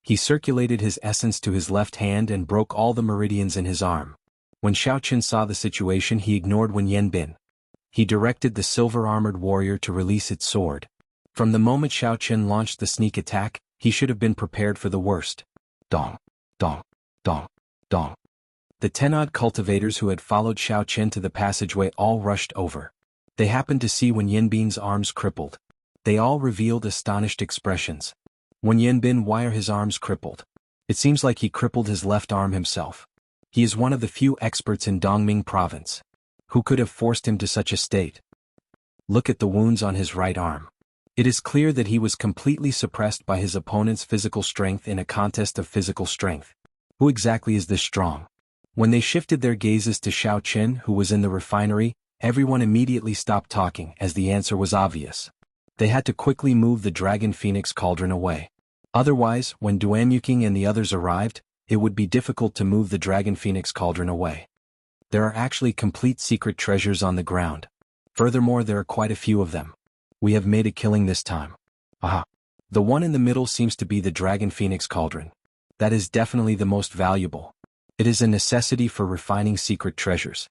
He circulated his essence to his left hand and broke all the meridians in his arm. When Xiaochen saw the situation, he ignored Yanbin. He directed the silver-armored warrior to release its sword. From the moment Xiaochen launched the sneak attack, he should have been prepared for the worst. Dong, dong, dong, dong. The 10-odd cultivators who had followed Xiaochen to the passageway all rushed over. They happened to see Yanbin's arms crippled. They all revealed astonished expressions. Yanbin, why are his arms crippled? It seems like he crippled his left arm himself. He is one of the few experts in Dongming province. Who could have forced him to such a state? Look at the wounds on his right arm. It is clear that he was completely suppressed by his opponent's physical strength in a contest of physical strength. Who exactly is this strong? When they shifted their gazes to Xiao Qin, who was in the refinery, everyone immediately stopped talking as the answer was obvious. They had to quickly move the Dragon Phoenix cauldron away. Otherwise, when Duanyuking and the others arrived, it would be difficult to move the Dragon Phoenix cauldron away. There are actually complete secret treasures on the ground. Furthermore, there are quite a few of them. We have made a killing this time. Aha. The one in the middle seems to be the Dragon Phoenix cauldron. That is definitely the most valuable. It is a necessity for refining secret treasures.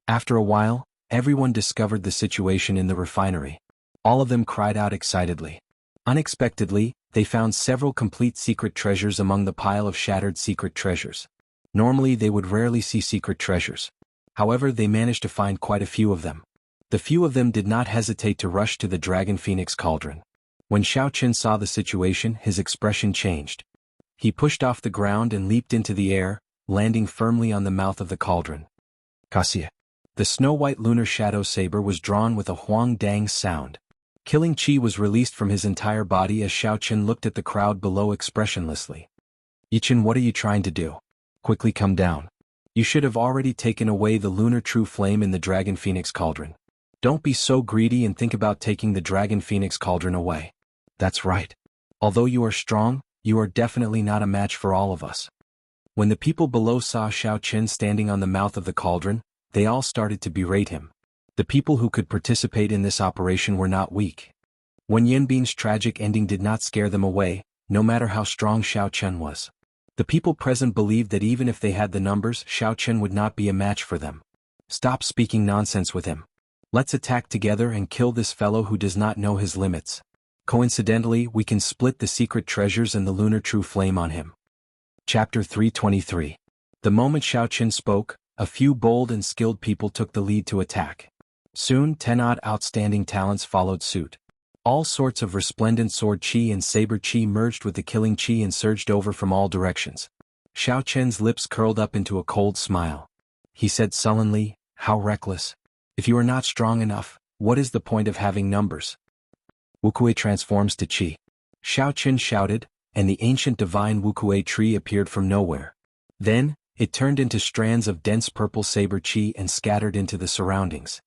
After a while, everyone discovered the situation in the refinery. All of them cried out excitedly. Unexpectedly, they found several complete secret treasures among the pile of shattered secret treasures. Normally they would rarely see secret treasures. However, they managed to find quite a few of them. The few of them did not hesitate to rush to the Dragon Phoenix cauldron. When Xiao Qin saw the situation, his expression changed. He pushed off the ground and leaped into the air, landing firmly on the mouth of the cauldron. Xianxia. The snow-white lunar shadow saber was drawn with a huang dang sound. Killing chi was released from his entire body as Xiao Qin looked at the crowd below expressionlessly. Yichen, what are you trying to do? Quickly come down. You should have already taken away the lunar true flame in the Dragon Phoenix cauldron. Don't be so greedy and think about taking the Dragon Phoenix cauldron away. That's right. Although you are strong, you are definitely not a match for all of us. When the people below saw Xiao Qin standing on the mouth of the cauldron, they all started to berate him. The people who could participate in this operation were not weak. Wen Yanbing's tragic ending did not scare them away, no matter how strong Xiao Qin was. The people present believed that even if they had the numbers, Xiao Qin would not be a match for them. Stop speaking nonsense with him. Let's attack together and kill this fellow who does not know his limits. Coincidentally, we can split the secret treasures and the lunar true flame on him. Chapter 323. The moment Xiao Qin spoke, a few bold and skilled people took the lead to attack. Soon 10 odd outstanding talents followed suit. All sorts of resplendent sword chi and saber chi merged with the killing chi and surged over from all directions. Xiao Qin's lips curled up into a cold smile. He said sullenly, "How reckless. If you are not strong enough, what is the point of having numbers?" Wuxia transforms to chi. Xiao Qin shouted, and the ancient divine wuxia tree appeared from nowhere. Then, it turned into strands of dense purple saber chi and scattered into the surroundings.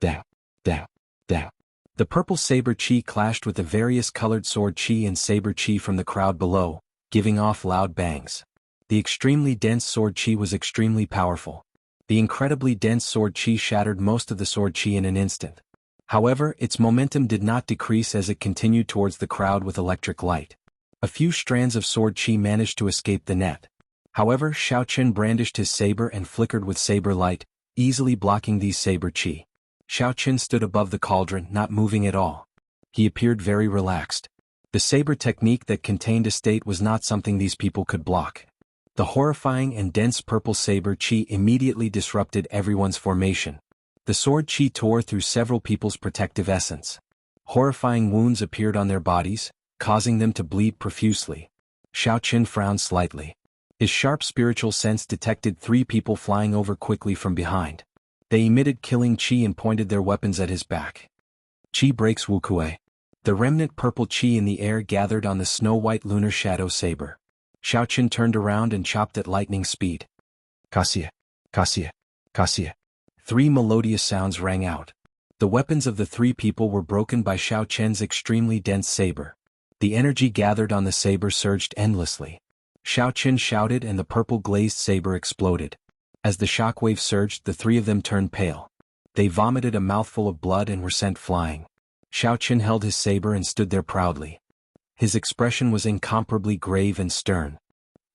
Da, da, da. The purple saber chi clashed with the various colored sword chi and saber chi from the crowd below, giving off loud bangs. The extremely dense sword chi was extremely powerful. The incredibly dense sword chi shattered most of the sword chi in an instant. However, its momentum did not decrease as it continued towards the crowd with electric light. A few strands of sword chi managed to escape the net. However, Xiao Qin brandished his saber and flickered with saber light, easily blocking these saber chi. Xiao Qin stood above the cauldron, not moving at all. He appeared very relaxed. The saber technique that contained a state was not something these people could block. The horrifying and dense purple saber chi immediately disrupted everyone's formation. The sword chi tore through several people's protective essence. Horrifying wounds appeared on their bodies, causing them to bleed profusely. Xiao Qin frowned slightly. His sharp spiritual sense detected 3 people flying over quickly from behind. They emitted killing chi and pointed their weapons at his back. Chi breaks wuxia. The remnant purple chi in the air gathered on the snow-white lunar shadow saber. Xiao Qin turned around and chopped at lightning speed. Xianxia, Xianxia, Xianxia. 3 melodious sounds rang out. The weapons of the 3 people were broken by Xiao Qin's extremely dense saber. The energy gathered on the saber surged endlessly. Xiao Qin shouted and the purple glazed saber exploded. As the shockwave surged, the 3 of them turned pale. They vomited a mouthful of blood and were sent flying. Xiao Qin held his saber and stood there proudly. His expression was incomparably grave and stern.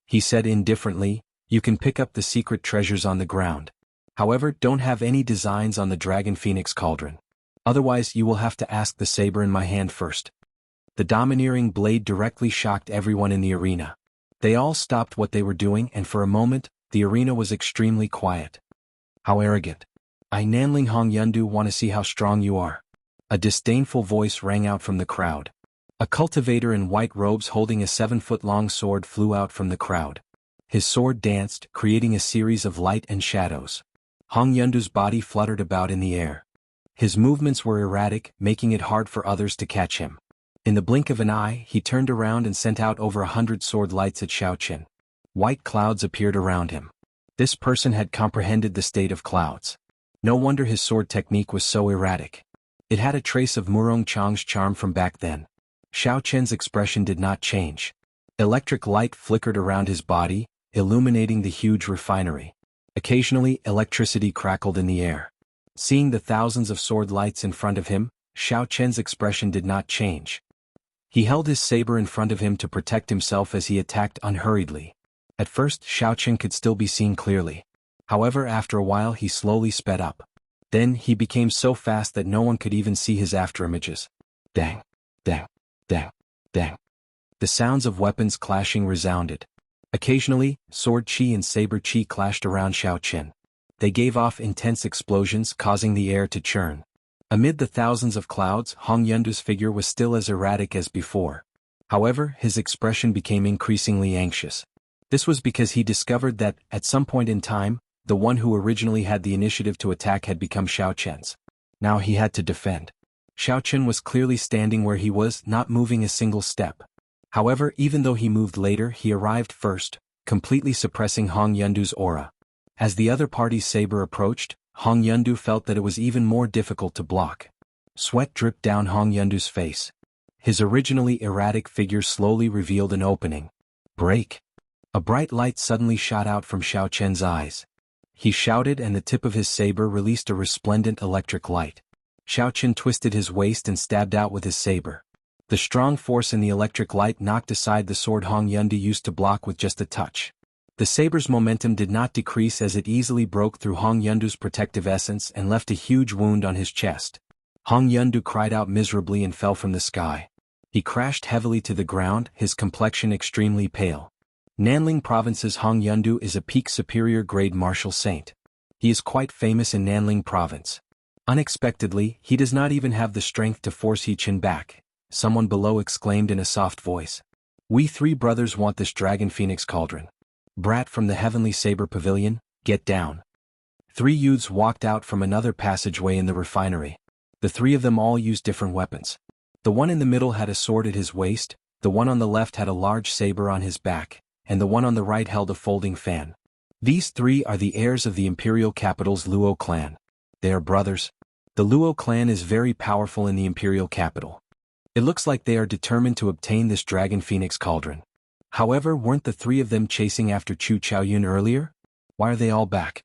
He said indifferently, "You can pick up the secret treasures on the ground. However, don't have any designs on the Dragon Phoenix cauldron. Otherwise you will have to ask the saber in my hand first." The domineering blade directly shocked everyone in the arena. They all stopped what they were doing and for a moment, the arena was extremely quiet. "How arrogant. I Nanling Hong Yundu want to see how strong you are." A disdainful voice rang out from the crowd. A cultivator in white robes holding a 7-foot-long sword flew out from the crowd. His sword danced, creating a series of light and shadows. Hong Yundu's body fluttered about in the air. His movements were erratic, making it hard for others to catch him. In the blink of an eye, he turned around and sent out over 100 sword lights at Xiaoqin. White clouds appeared around him. This person had comprehended the state of clouds. No wonder his sword technique was so erratic. It had a trace of Murong Chang's charm from back then. Xiaoqin's expression did not change. Electric light flickered around his body, illuminating the huge refinery. Occasionally, electricity crackled in the air. Seeing the thousands of sword lights in front of him, Xiaoqin's expression did not change. He held his saber in front of him to protect himself as he attacked unhurriedly. At first, Xiaoqin could still be seen clearly. However, after a while he slowly sped up. Then, he became so fast that no one could even see his afterimages. Dang, dang, dang, dang. The sounds of weapons clashing resounded. Occasionally, sword chi and saber chi clashed around Xiaoqin. They gave off intense explosions, causing the air to churn. Amid the thousands of clouds, Hong Yundu's figure was still as erratic as before. However, his expression became increasingly anxious. This was because he discovered that, at some point in time, the one who originally had the initiative to attack had become Xiaoqin's. Now he had to defend. Xiaoqin was clearly standing where he was, not moving a single step. However, even though he moved later, he arrived first, completely suppressing Hong Yundu's aura. As the other party's saber approached, Hong Yundu felt that it was even more difficult to block. Sweat dripped down Hong Yundu's face. His originally erratic figure slowly revealed an opening. Break! A bright light suddenly shot out from Xiaoqin's eyes. He shouted and the tip of his saber released a resplendent electric light. Xiaoqin twisted his waist and stabbed out with his saber. The strong force in the electric light knocked aside the sword Hong Yundu used to block with just a touch. The saber's momentum did not decrease as it easily broke through Hong Yundu's protective essence and left a huge wound on his chest. Hong Yundu cried out miserably and fell from the sky. He crashed heavily to the ground, his complexion extremely pale. Nanling Province's Hong Yundu is a peak superior grade martial saint. He is quite famous in Nanling Province. Unexpectedly, he does not even have the strength to force He-Chin back. Someone below exclaimed in a soft voice. We three brothers want this dragon phoenix cauldron. Brat from the Heavenly Saber Pavilion, get down. Three youths walked out from another passageway in the refinery. The three of them all used different weapons. The one in the middle had a sword at his waist, the one on the left had a large saber on his back, and the one on the right held a folding fan. These three are the heirs of the imperial capital's Luo clan. They are brothers. The Luo clan is very powerful in the imperial capital. It looks like they are determined to obtain this dragon phoenix cauldron. However, weren't the three of them chasing after Chu Chaoyun earlier? Why are they all back?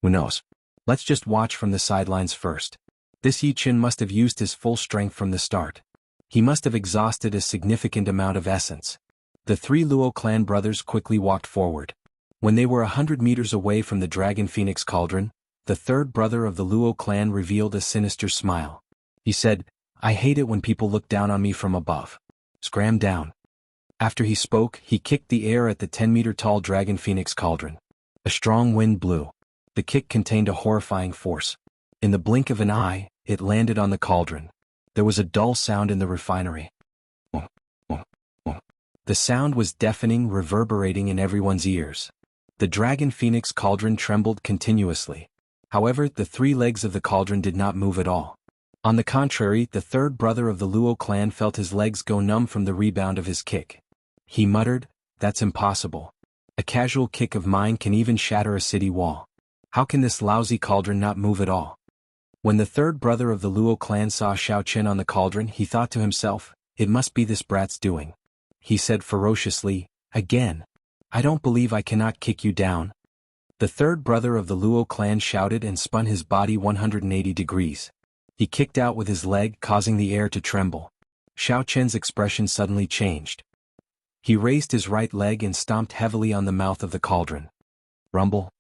Who knows? Let's just watch from the sidelines first. This Yi-Chin must have used his full strength from the start. He must have exhausted a significant amount of essence. The three Luo clan brothers quickly walked forward. When they were 100 meters away from the dragon phoenix cauldron, the third brother of the Luo clan revealed a sinister smile. He said, I hate it when people look down on me from above. Scram down. After he spoke, he kicked the air at the 10-meter-tall dragon phoenix cauldron. A strong wind blew. The kick contained a horrifying force. In the blink of an eye, it landed on the cauldron. There was a dull sound in the refinery. The sound was deafening, reverberating in everyone's ears. The dragon phoenix cauldron trembled continuously. However, the three legs of the cauldron did not move at all. On the contrary, the third brother of the Luo clan felt his legs go numb from the rebound of his kick. He muttered, that's impossible. A casual kick of mine can even shatter a city wall. How can this lousy cauldron not move at all? When the third brother of the Luo clan saw Xiaoqin on the cauldron, he thought to himself, it must be this brat's doing. He said ferociously, again. I don't believe I cannot kick you down. The third brother of the Luo clan shouted and spun his body 180 degrees. He kicked out with his leg, causing the air to tremble. Xiaoqin's expression suddenly changed. He raised his right leg and stomped heavily on the mouth of the cauldron. Rumble.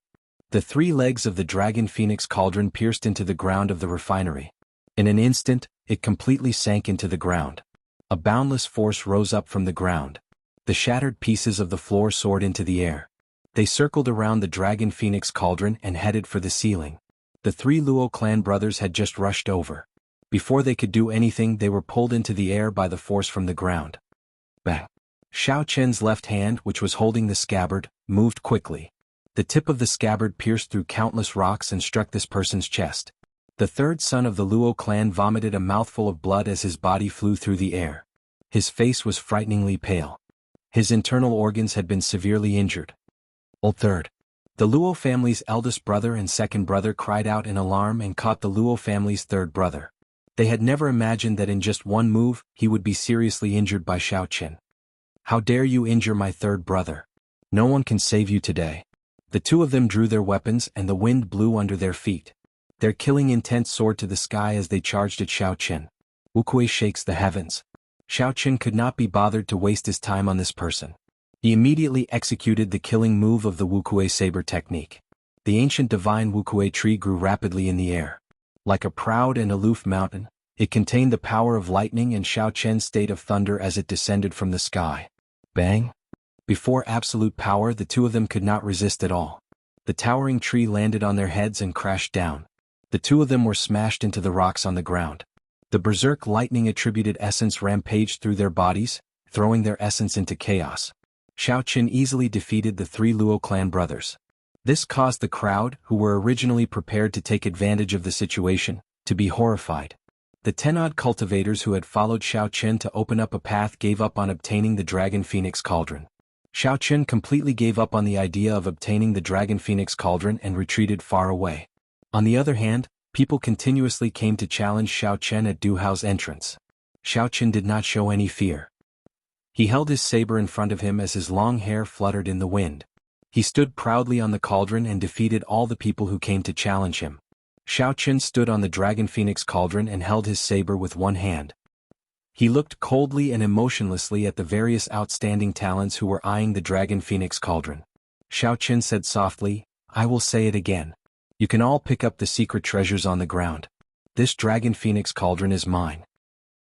The three legs of the dragon phoenix cauldron pierced into the ground of the refinery. In an instant, it completely sank into the ground. A boundless force rose up from the ground. The shattered pieces of the floor soared into the air. They circled around the dragon phoenix cauldron and headed for the ceiling. The three Luo clan brothers had just rushed over. Before they could do anything, they were pulled into the air by the force from the ground. Bang! Xiaoqin's left hand, which was holding the scabbard, moved quickly. The tip of the scabbard pierced through countless rocks and struck this person's chest. The third son of the Luo clan vomited a mouthful of blood as his body flew through the air. His face was frighteningly pale. His internal organs had been severely injured. Third. The Luo family's eldest brother and second brother cried out in alarm and caught the Luo family's third brother. They had never imagined that in just one move, he would be seriously injured by Xiaoqin. "How dare you injure my third brother? No one can save you today." The two of them drew their weapons and the wind blew under their feet. Their killing intent soared to the sky as they charged at Xiaoqin. Wuxia shakes the heavens. Xiaoqin could not be bothered to waste his time on this person. He immediately executed the killing move of the wuxia saber technique. The ancient divine wuxia tree grew rapidly in the air. Like a proud and aloof mountain, it contained the power of lightning and Xiaoqin's state of thunder as it descended from the sky. Bang! Before absolute power, the two of them could not resist at all. The towering tree landed on their heads and crashed down. The two of them were smashed into the rocks on the ground. The berserk lightning-attributed essence rampaged through their bodies, throwing their essence into chaos. Xiaoqin easily defeated the three Luo clan brothers. This caused the crowd, who were originally prepared to take advantage of the situation, to be horrified. The 10-odd cultivators who had followed Xiaoqin to open up a path gave up on obtaining the Dragon Phoenix Cauldron. Xiaoqin completely gave up on the idea of obtaining the Dragon Phoenix Cauldron and retreated far away. On the other hand, people continuously came to challenge Xiaoqin at Du Hao's entrance. Xiaoqin did not show any fear. He held his saber in front of him as his long hair fluttered in the wind. He stood proudly on the cauldron and defeated all the people who came to challenge him. Xiaoqin stood on the Dragon Phoenix Cauldron and held his saber with one hand. He looked coldly and emotionlessly at the various outstanding talents who were eyeing the Dragon Phoenix Cauldron. Xiaoqin said softly, "I will say it again. You can all pick up the secret treasures on the ground. This Dragon Phoenix Cauldron is mine."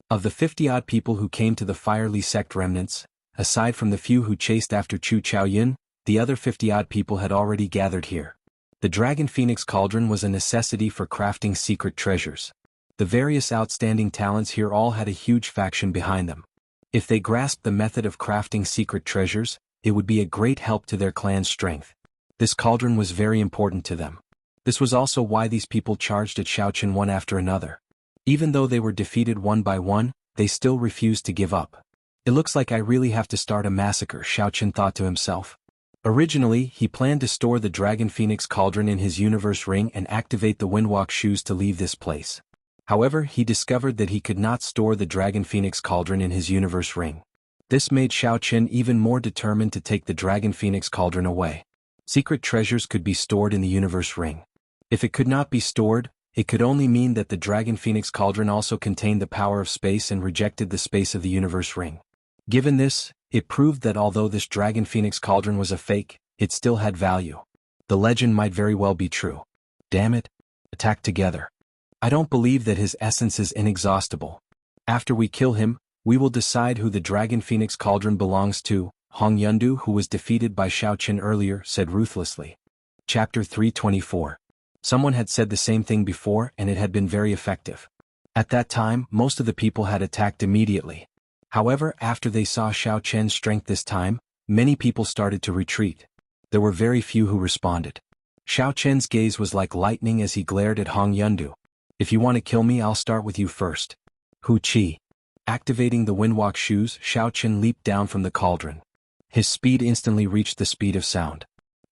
Of the 50-odd people who came to the Firely sect remnants, aside from the few who chased after Chu Chaoyun, the other 50-odd people had already gathered here. The Dragon Phoenix Cauldron was a necessity for crafting secret treasures. The various outstanding talents here all had a huge faction behind them. If they grasped the method of crafting secret treasures, it would be a great help to their clan's strength. This cauldron was very important to them. This was also why these people charged at Xiaoqin one after another. Even though they were defeated one by one, they still refused to give up. "It looks like I really have to start a massacre," Xiaoqin thought to himself. Originally, he planned to store the Dragon Phoenix Cauldron in his universe ring and activate the Windwalk shoes to leave this place. However, he discovered that he could not store the Dragon Phoenix Cauldron in his universe ring. This made Xiaoqin even more determined to take the Dragon Phoenix Cauldron away. Secret treasures could be stored in the universe ring. If it could not be stored, it could only mean that the Dragon Phoenix Cauldron also contained the power of space and rejected the space of the universe ring. Given this, it proved that although this Dragon Phoenix Cauldron was a fake, it still had value. The legend might very well be true. Damn it! Attack together. I don't believe that his essence is inexhaustible. After we kill him, we will decide who the Dragon Phoenix Cauldron belongs to. Hong Yundu, who was defeated by Xiaoqin earlier, said ruthlessly. Chapter 324. Someone had said the same thing before and it had been very effective. At that time, most of the people had attacked immediately. However, after they saw Xiaoqin's strength this time, many people started to retreat. There were very few who responded. Xiaoqin's gaze was like lightning as he glared at Hong Yundu. "If you want to kill me, I'll start with you first." Hu Qi. Activating the Windwalk shoes, Xiaoqin leaped down from the cauldron. His speed instantly reached the speed of sound.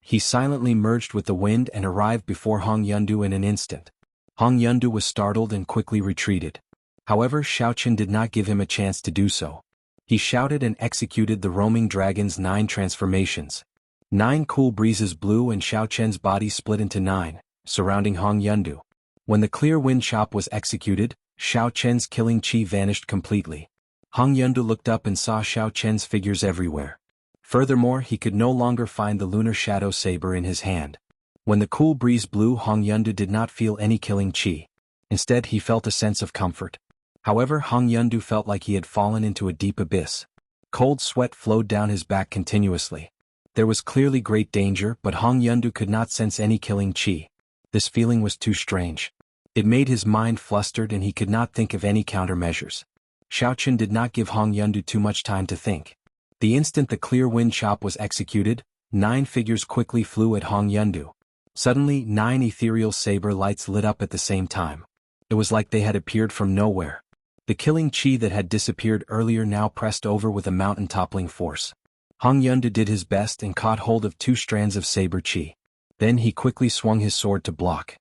He silently merged with the wind and arrived before Hong Yundu in an instant. Hong Yundu was startled and quickly retreated. However, Xiaoqin did not give him a chance to do so. He shouted and executed the roaming dragon's 9 transformations. 9 cool breezes blew and Xiaoqin's body split into 9, surrounding Hong Yundu. When the clear wind chop was executed, Xiaoqin's killing chi vanished completely. Hong Yundu looked up and saw Xiaoqin's figures everywhere. Furthermore, he could no longer find the lunar shadow saber in his hand. When the cool breeze blew, Hong Yundu did not feel any killing chi. Instead, he felt a sense of comfort. However, Hong Yundu felt like he had fallen into a deep abyss. Cold sweat flowed down his back continuously. There was clearly great danger, but Hong Yundu could not sense any killing chi. This feeling was too strange. It made his mind flustered and he could not think of any countermeasures. Xiaoqin did not give Hong Yundu too much time to think. The instant the clear wind chop was executed, 9 figures quickly flew at Hong Yundu. Suddenly, 9 ethereal saber lights lit up at the same time. It was like they had appeared from nowhere. The killing chi that had disappeared earlier now pressed over with a mountain-toppling force. Hong Yundu did his best and caught hold of 2 strands of saber chi. Then he quickly swung his sword to block.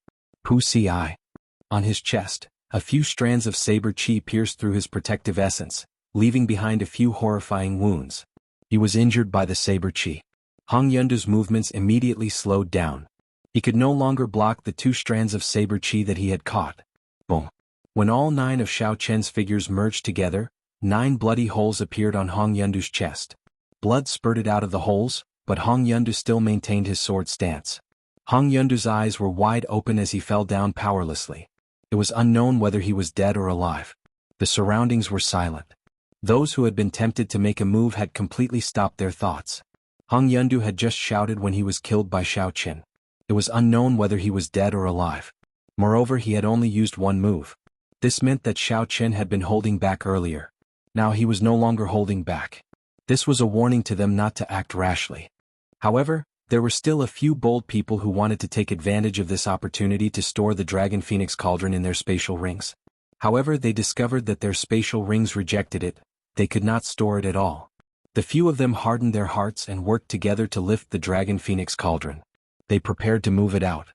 Pu Si. On his chest, a few strands of saber chi pierced through his protective essence, leaving behind a few horrifying wounds. He was injured by the saber chi. Hong Yundu's movements immediately slowed down. He could no longer block the 2 strands of saber chi that he had caught. Boom. When all 9 of Xiao Chen's figures merged together, 9 bloody holes appeared on Hong Yundu's chest. Blood spurted out of the holes, but Hong Yundu still maintained his sword stance. Hong Yundu's eyes were wide open as he fell down powerlessly. It was unknown whether he was dead or alive. The surroundings were silent. Those who had been tempted to make a move had completely stopped their thoughts. Hong Yundu had just shouted when he was killed by Xiao Chen. It was unknown whether he was dead or alive. Moreover, he had only used one move. This meant that Xiao Chen had been holding back earlier. Now he was no longer holding back. This was a warning to them not to act rashly. However, there were still a few bold people who wanted to take advantage of this opportunity to store the Dragon Phoenix Cauldron in their spatial rings. However, they discovered that their spatial rings rejected it. They could not store it at all. The few of them hardened their hearts and worked together to lift the Dragon Phoenix Cauldron. They prepared to move it out.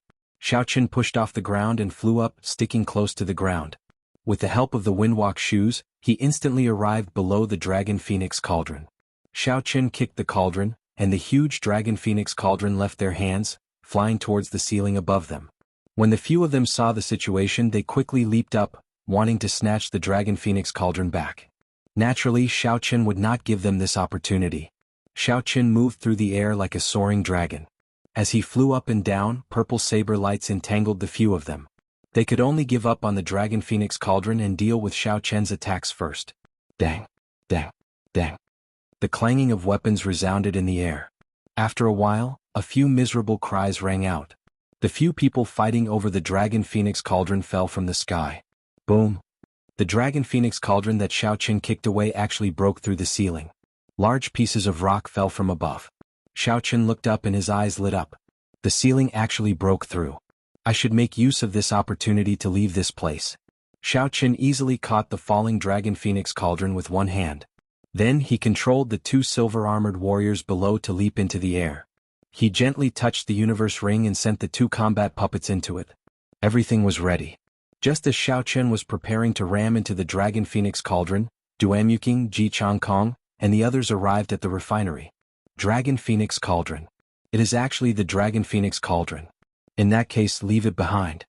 Xiao Chen pushed off the ground and flew up, sticking close to the ground. With the help of the windwalk shoes, he instantly arrived below the Dragon Phoenix Cauldron. Xiao Chen kicked the cauldron, and the huge Dragon Phoenix Cauldron left their hands, flying towards the ceiling above them. When the few of them saw the situation, they quickly leaped up, wanting to snatch the Dragon Phoenix Cauldron back. Naturally, Xiao Chen would not give them this opportunity. Xiao Chen moved through the air like a soaring dragon. As he flew up and down, purple saber lights entangled the few of them. They could only give up on the Dragon Phoenix Cauldron and deal with Xiao Chen's attacks first. Dang! Dang! Dang! The clanging of weapons resounded in the air. After a while, a few miserable cries rang out. The few people fighting over the Dragon Phoenix Cauldron fell from the sky. Boom! The Dragon Phoenix Cauldron that Xiao Chen kicked away actually broke through the ceiling. Large pieces of rock fell from above. Xiao Chen looked up and his eyes lit up. The ceiling actually broke through. I should make use of this opportunity to leave this place. Xiao Chen easily caught the falling Dragon Phoenix Cauldron with one hand. Then he controlled the 2 silver-armored warriors below to leap into the air. He gently touched the universe ring and sent the 2 combat puppets into it. Everything was ready. Just as Xiao Chen was preparing to ram into the Dragon Phoenix Cauldron, Duanyuking, Ji Changkong, and the others arrived at the refinery. Dragon Phoenix Cauldron. It is actually the Dragon Phoenix Cauldron. In that case, leave it behind.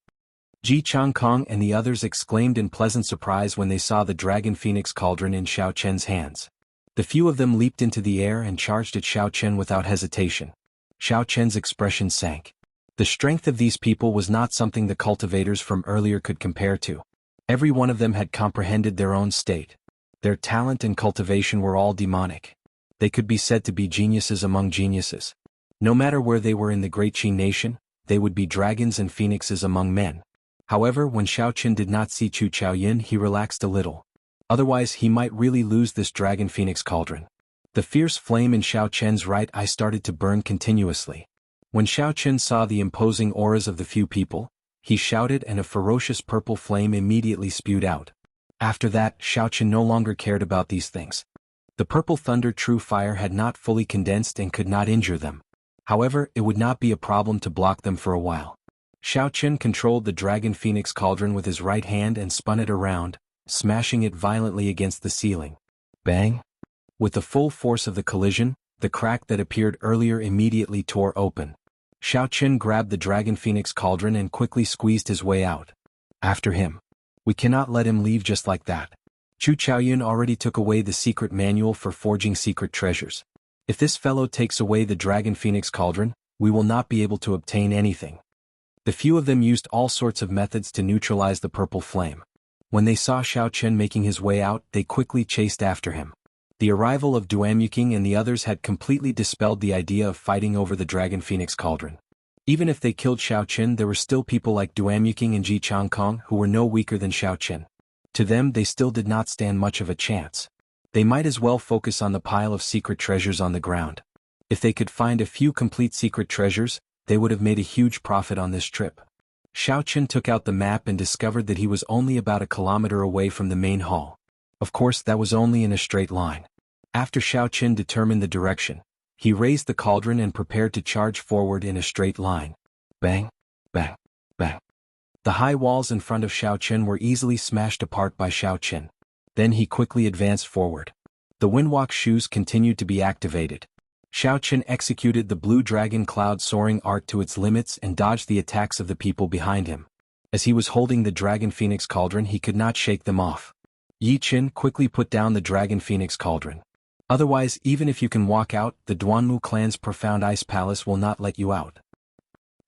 Ji Changkong and the others exclaimed in pleasant surprise when they saw the Dragon Phoenix Cauldron in Xiao Chen's hands. The few of them leaped into the air and charged at Xiao Chen without hesitation. Xiao Chen's expression sank. The strength of these people was not something the cultivators from earlier could compare to. Every one of them had comprehended their own state. Their talent and cultivation were all demonic. They could be said to be geniuses among geniuses. No matter where they were in the Great Qi nation, they would be dragons and phoenixes among men. However, when Xiao Chen did not see Chu Chaoyin, he relaxed a little. Otherwise, he might really lose this Dragon Phoenix Cauldron. The fierce flame in Xiao Chen's right eye started to burn continuously. When Xiao Chen saw the imposing auras of the few people, he shouted and a ferocious purple flame immediately spewed out. After that, Xiao Chen no longer cared about these things. The purple thunder true fire had not fully condensed and could not injure them. However, it would not be a problem to block them for a while. Xiao Chen controlled the Dragon Phoenix Cauldron with his right hand and spun it around, smashing it violently against the ceiling. Bang! With the full force of the collision, the crack that appeared earlier immediately tore open. Xiao Chen grabbed the Dragon Phoenix Cauldron and quickly squeezed his way out. After him. We cannot let him leave just like that. Chu Chaoyin already took away the secret manual for forging secret treasures. If this fellow takes away the Dragon Phoenix Cauldron, we will not be able to obtain anything. The few of them used all sorts of methods to neutralize the purple flame. When they saw Xiao Chen making his way out, they quickly chased after him. The arrival of Duanyuking and the others had completely dispelled the idea of fighting over the Dragon Phoenix Cauldron. Even if they killed Xiao Chen, there were still people like Duanyuking and Ji Changkong who were no weaker than Xiao Chen. To them, they still did not stand much of a chance. They might as well focus on the pile of secret treasures on the ground. If they could find a few complete secret treasures, they would have made a huge profit on this trip. Xiaoqin took out the map and discovered that he was only about a kilometer away from the main hall. Of course, that was only in a straight line. After Xiaoqin determined the direction, he raised the cauldron and prepared to charge forward in a straight line. Bang, bang, bang. The high walls in front of Xiaoqin were easily smashed apart by Xiaoqin. Then he quickly advanced forward. The windwalk shoes continued to be activated. Xiaoqin executed the blue dragon cloud soaring art to its limits and dodged the attacks of the people behind him. As he was holding the dragon phoenix cauldron, he could not shake them off. Yi Qin quickly put down the dragon phoenix cauldron. Otherwise, even if you can walk out, the Duanmu clan's profound ice palace will not let you out.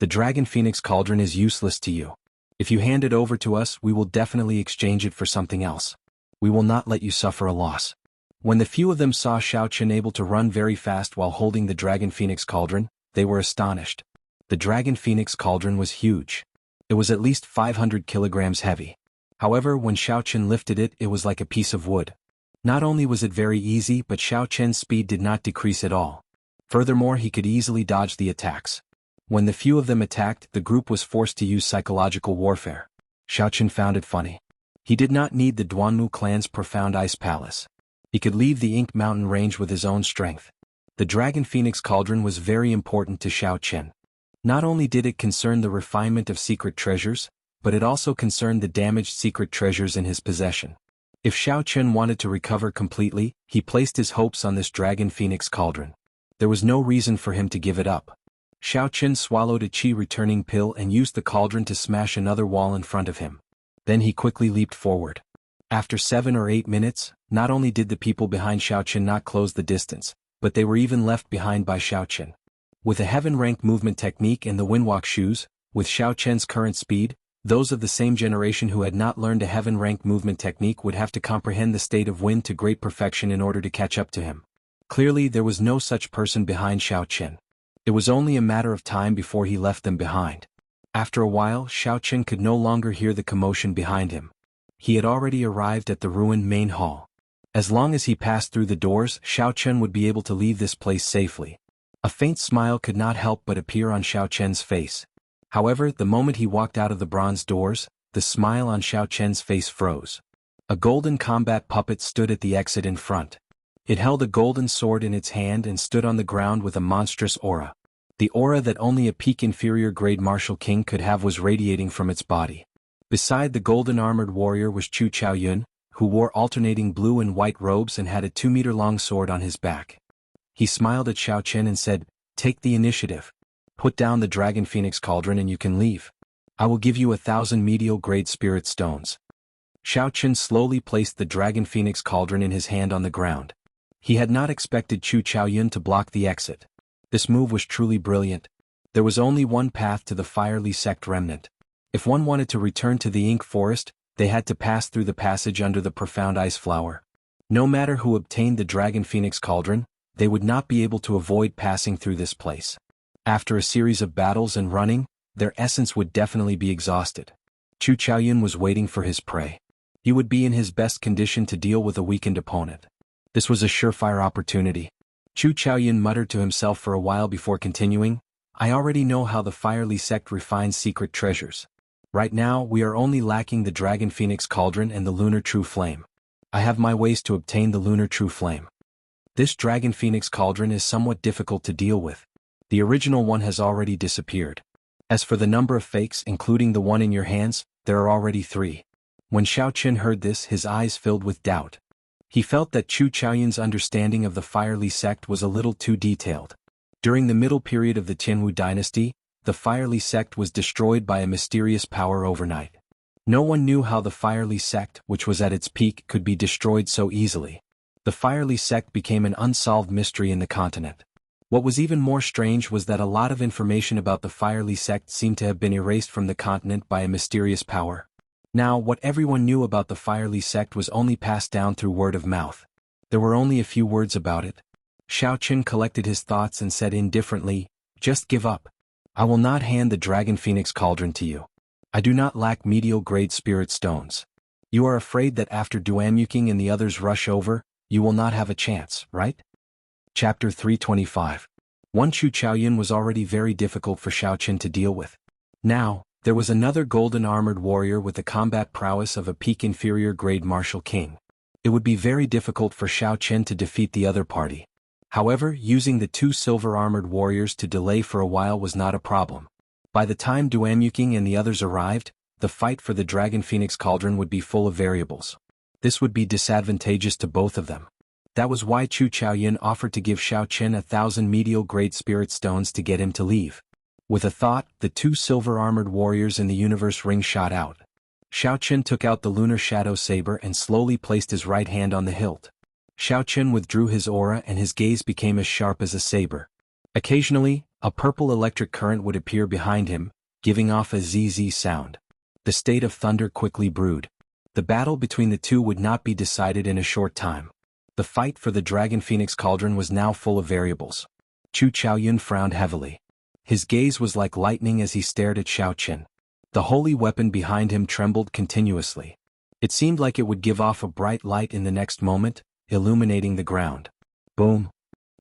The dragon phoenix cauldron is useless to you. If you hand it over to us, we will definitely exchange it for something else. We will not let you suffer a loss. When the few of them saw Xiaoqin able to run very fast while holding the dragon phoenix cauldron, they were astonished. The dragon phoenix cauldron was huge. It was at least 500 kilograms heavy. However, when Xiaoqin lifted it, it was like a piece of wood. Not only was it very easy, but Xiaoqin's speed did not decrease at all. Furthermore, he could easily dodge the attacks. When the few of them attacked, the group was forced to use psychological warfare. Xiaoqin found it funny. He did not need the Duanmu clan's profound ice palace. He could leave the Ink Mountain range with his own strength. The Dragon Phoenix Cauldron was very important to Xiaoqin. Not only did it concern the refinement of secret treasures, but it also concerned the damaged secret treasures in his possession. If Xiaoqin wanted to recover completely, he placed his hopes on this Dragon Phoenix Cauldron. There was no reason for him to give it up. Xiaoqin swallowed a chi-returning pill and used the cauldron to smash another wall in front of him. Then he quickly leaped forward. After 7 or 8 minutes, not only did the people behind Xiaoqin not close the distance, but they were even left behind by Xiaoqin. With a heaven-rank movement technique and the windwalk shoes, with Xiaoqin's current speed, those of the same generation who had not learned a heaven-rank movement technique would have to comprehend the state of wind to great perfection in order to catch up to him. Clearly, there was no such person behind Xiaoqin. It was only a matter of time before he left them behind. After a while, Xiaoqin could no longer hear the commotion behind him. He had already arrived at the ruined main hall. As long as he passed through the doors, Xiaoqin would be able to leave this place safely. A faint smile could not help but appear on Xiaoqin's face. However, the moment he walked out of the bronze doors, the smile on Xiaoqin's face froze. A golden combat puppet stood at the exit in front. It held a golden sword in its hand and stood on the ground with a monstrous aura. The aura that only a peak inferior grade martial king could have was radiating from its body. Beside the golden armored warrior was Chu Chaoyun, who wore alternating blue and white robes and had a 2-meter-long sword on his back. He smiled at Xiaoqin and said, "Take the initiative. Put down the Dragon Phoenix Cauldron and you can leave. I will give you 1,000 medial grade spirit stones." Xiaoqin slowly placed the Dragon Phoenix Cauldron in his hand on the ground. He had not expected Chu Chaoyun to block the exit. This move was truly brilliant. There was only one path to the Firely Sect remnant. If one wanted to return to the Ink Forest, they had to pass through the passage under the profound ice flower. No matter who obtained the Dragon Phoenix Cauldron, they would not be able to avoid passing through this place. After a series of battles and running, their essence would definitely be exhausted. Chu Chaoyun was waiting for his prey. He would be in his best condition to deal with a weakened opponent. This was a surefire opportunity. Chu Chaoyun muttered to himself for a while before continuing, "I already know how the Firely Sect refines secret treasures. Right now, we are only lacking the Dragon Phoenix Cauldron and the Lunar True Flame. I have my ways to obtain the Lunar True Flame. This Dragon Phoenix Cauldron is somewhat difficult to deal with. The original one has already disappeared. As for the number of fakes, including the one in your hands, there are already 3. When Xiaoqin heard this, his eyes filled with doubt. He felt that Chu Chaoyun's understanding of the Firely Sect was a little too detailed. During the middle period of the Tianhu dynasty, the Firely Sect was destroyed by a mysterious power overnight. No one knew how the Firely Sect, which was at its peak, could be destroyed so easily. The Firely Sect became an unsolved mystery in the continent. What was even more strange was that a lot of information about the Firely Sect seemed to have been erased from the continent by a mysterious power. Now, what everyone knew about the Firely Sect was only passed down through word of mouth. There were only a few words about it. Xiaoqin collected his thoughts and said indifferently, "Just give up. I will not hand the Dragon Phoenix Cauldron to you. I do not lack medial grade spirit stones. You are afraid that after Duanmuking and the others rush over, you will not have a chance, right?" Chapter 325. Chu Chaoyun was already very difficult for Xiaoqin to deal with. Now, There was another golden-armored warrior with the combat prowess of a peak inferior grade martial king. It would be very difficult for Xiaochen to defeat the other party. However, using the two silver-armored warriors to delay for a while was not a problem. By the time Duamuking and the others arrived, the fight for the Dragon Phoenix Cauldron would be full of variables. This would be disadvantageous to both of them. That was why Chu Chaoyun offered to give Xiaochen 1,000 medial-grade spirit stones to get him to leave. With a thought, the two silver-armored warriors in the universe ring shot out. Xiaochen took out the lunar shadow saber and slowly placed his right hand on the hilt. Xiaochen withdrew his aura and his gaze became as sharp as a saber. Occasionally, a purple electric current would appear behind him, giving off a ZZ sound. The state of thunder quickly brewed. The battle between the two would not be decided in a short time. The fight for the Dragon Phoenix Cauldron was now full of variables. Chu Chaoyun frowned heavily. His gaze was like lightning as he stared at Xiaochen. The holy weapon behind him trembled continuously. It seemed like it would give off a bright light in the next moment, illuminating the ground. Boom!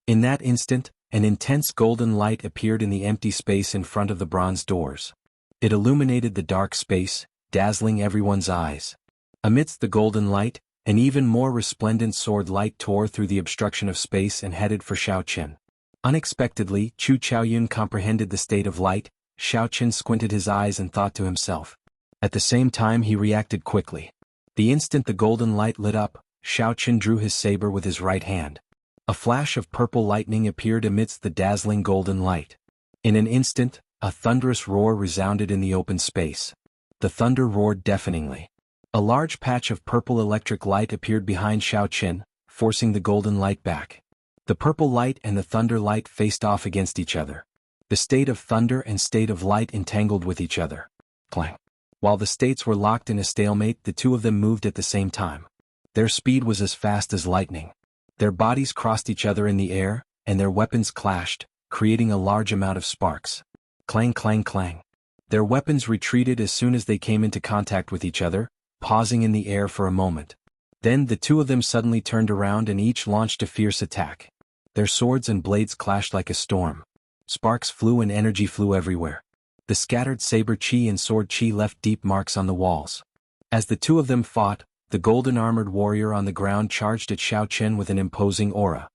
In that instant, an intense golden light appeared in the empty space in front of the bronze doors. It illuminated the dark space, dazzling everyone's eyes. Amidst the golden light, an even more resplendent sword light tore through the obstruction of space and headed for Xiaochen. Unexpectedly, Chu Chaoyun comprehended the state of light. Xiaochen squinted his eyes and thought to himself. At the same time he reacted quickly. The instant the golden light lit up, Xiaochen drew his saber with his right hand. A flash of purple lightning appeared amidst the dazzling golden light. In an instant, a thunderous roar resounded in the open space. The thunder roared deafeningly. A large patch of purple electric light appeared behind Xiaochen, forcing the golden light back. The purple light and the thunder light faced off against each other. The state of thunder and state of light entangled with each other. Clang. While the states were locked in a stalemate, the two of them moved at the same time. Their speed was as fast as lightning. Their bodies crossed each other in the air, and their weapons clashed, creating a large amount of sparks. Clang clang clang. Their weapons retreated as soon as they came into contact with each other, pausing in the air for a moment. Then the two of them suddenly turned around and each launched a fierce attack. Their swords and blades clashed like a storm. Sparks flew and energy flew everywhere. The scattered saber chi and sword chi left deep marks on the walls. As the two of them fought, the golden-armored warrior on the ground charged at Xiaochen with an imposing aura.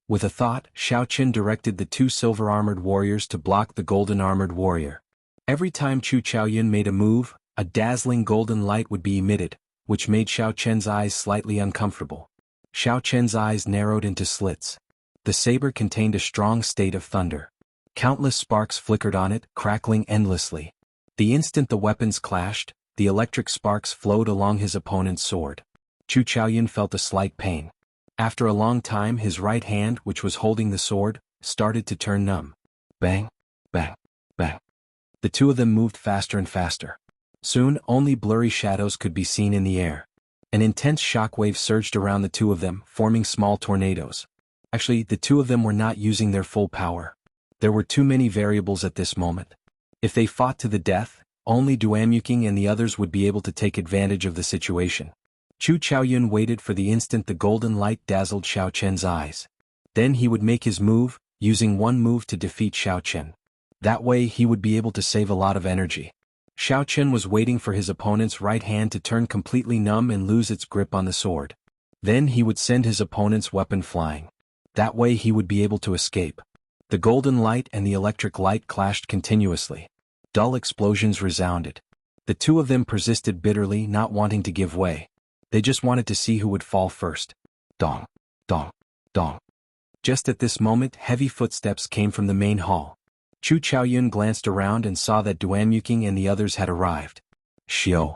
With a thought, Xiaochen directed the two silver-armored warriors to block the golden-armored warrior. Every time Chu Chaoyun made a move, a dazzling golden light would be emitted, which made Xiaochen's eyes slightly uncomfortable. Xiaochen's eyes narrowed into slits. The saber contained a strong state of thunder. Countless sparks flickered on it, crackling endlessly. The instant the weapons clashed, the electric sparks flowed along his opponent's sword. Chu Chaoyun felt a slight pain. After a long time his right hand, which was holding the sword, started to turn numb. Bang, bang, bang. The two of them moved faster and faster. Soon, only blurry shadows could be seen in the air. An intense shockwave surged around the two of them, forming small tornadoes. Actually, the two of them were not using their full power. There were too many variables at this moment. If they fought to the death, only Duamuking and the others would be able to take advantage of the situation. Chu Chaoyun waited for the instant the golden light dazzled Xiaochen's eyes. Then he would make his move, using one move to defeat Xiaochen. That way he would be able to save a lot of energy. Xiaochen was waiting for his opponent's right hand to turn completely numb and lose its grip on the sword. Then he would send his opponent's weapon flying. That way he would be able to escape. The golden light and the electric light clashed continuously. Dull explosions resounded. The two of them persisted bitterly, not wanting to give way. They just wanted to see who would fall first. Dong, dong, dong. Just at this moment, heavy footsteps came from the main hall. Chu Chaoyun glanced around and saw that Duamuking and the others had arrived. Xiao.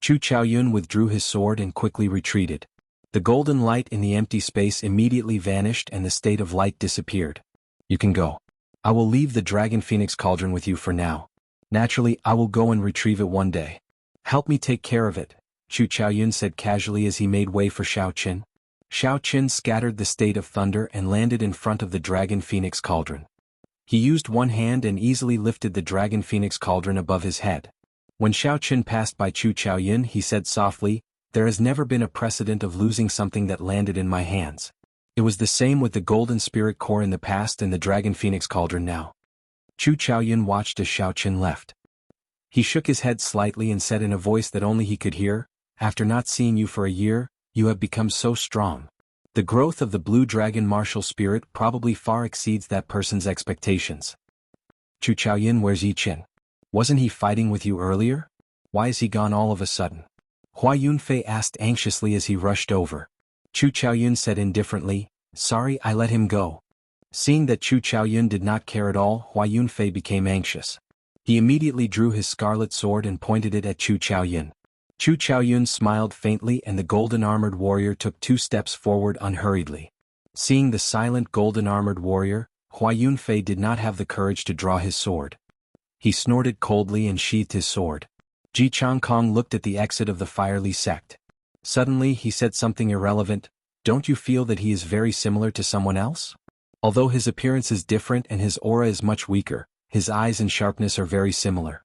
Chu Chaoyun withdrew his sword and quickly retreated. The golden light in the empty space immediately vanished and the state of light disappeared. You can go. I will leave the Dragon Phoenix Cauldron with you for now. Naturally, I will go and retrieve it one day. Help me take care of it, Chu Chaoyun said casually as he made way for Xiaochen. Xiaochen scattered the state of thunder and landed in front of the Dragon Phoenix Cauldron. He used one hand and easily lifted the Dragon Phoenix Cauldron above his head. When Xiaochen passed by Chu Chaoyun, he said softly, "There has never been a precedent of losing something that landed in my hands." It was the same with the Golden Spirit Core in the past and the Dragon Phoenix Cauldron now. Chu Chaoyun watched as Xiaochen left. He shook his head slightly and said in a voice that only he could hear, "After not seeing you for a year, you have become so strong. The growth of the blue dragon martial spirit probably far exceeds that person's expectations." "Chu Chaoyun, where's Yi Qin? Wasn't he fighting with you earlier? Why is he gone all of a sudden?" Hua Yunfei asked anxiously as he rushed over. Chu Chaoyun said indifferently, "Sorry, I let him go." Seeing that Chu Chaoyun did not care at all, Hua Yunfei became anxious. He immediately drew his scarlet sword and pointed it at Chu Chaoyun. Chu Chaoyun smiled faintly and the golden-armored warrior took 2 steps forward unhurriedly. Seeing the silent golden-armored warrior, Hua Yunfei did not have the courage to draw his sword. He snorted coldly and sheathed his sword. Ji Changkong looked at the exit of the fiery sect. Suddenly he said something irrelevant, "Don't you feel that he is very similar to someone else? Although his appearance is different and his aura is much weaker, his eyes and sharpness are very similar."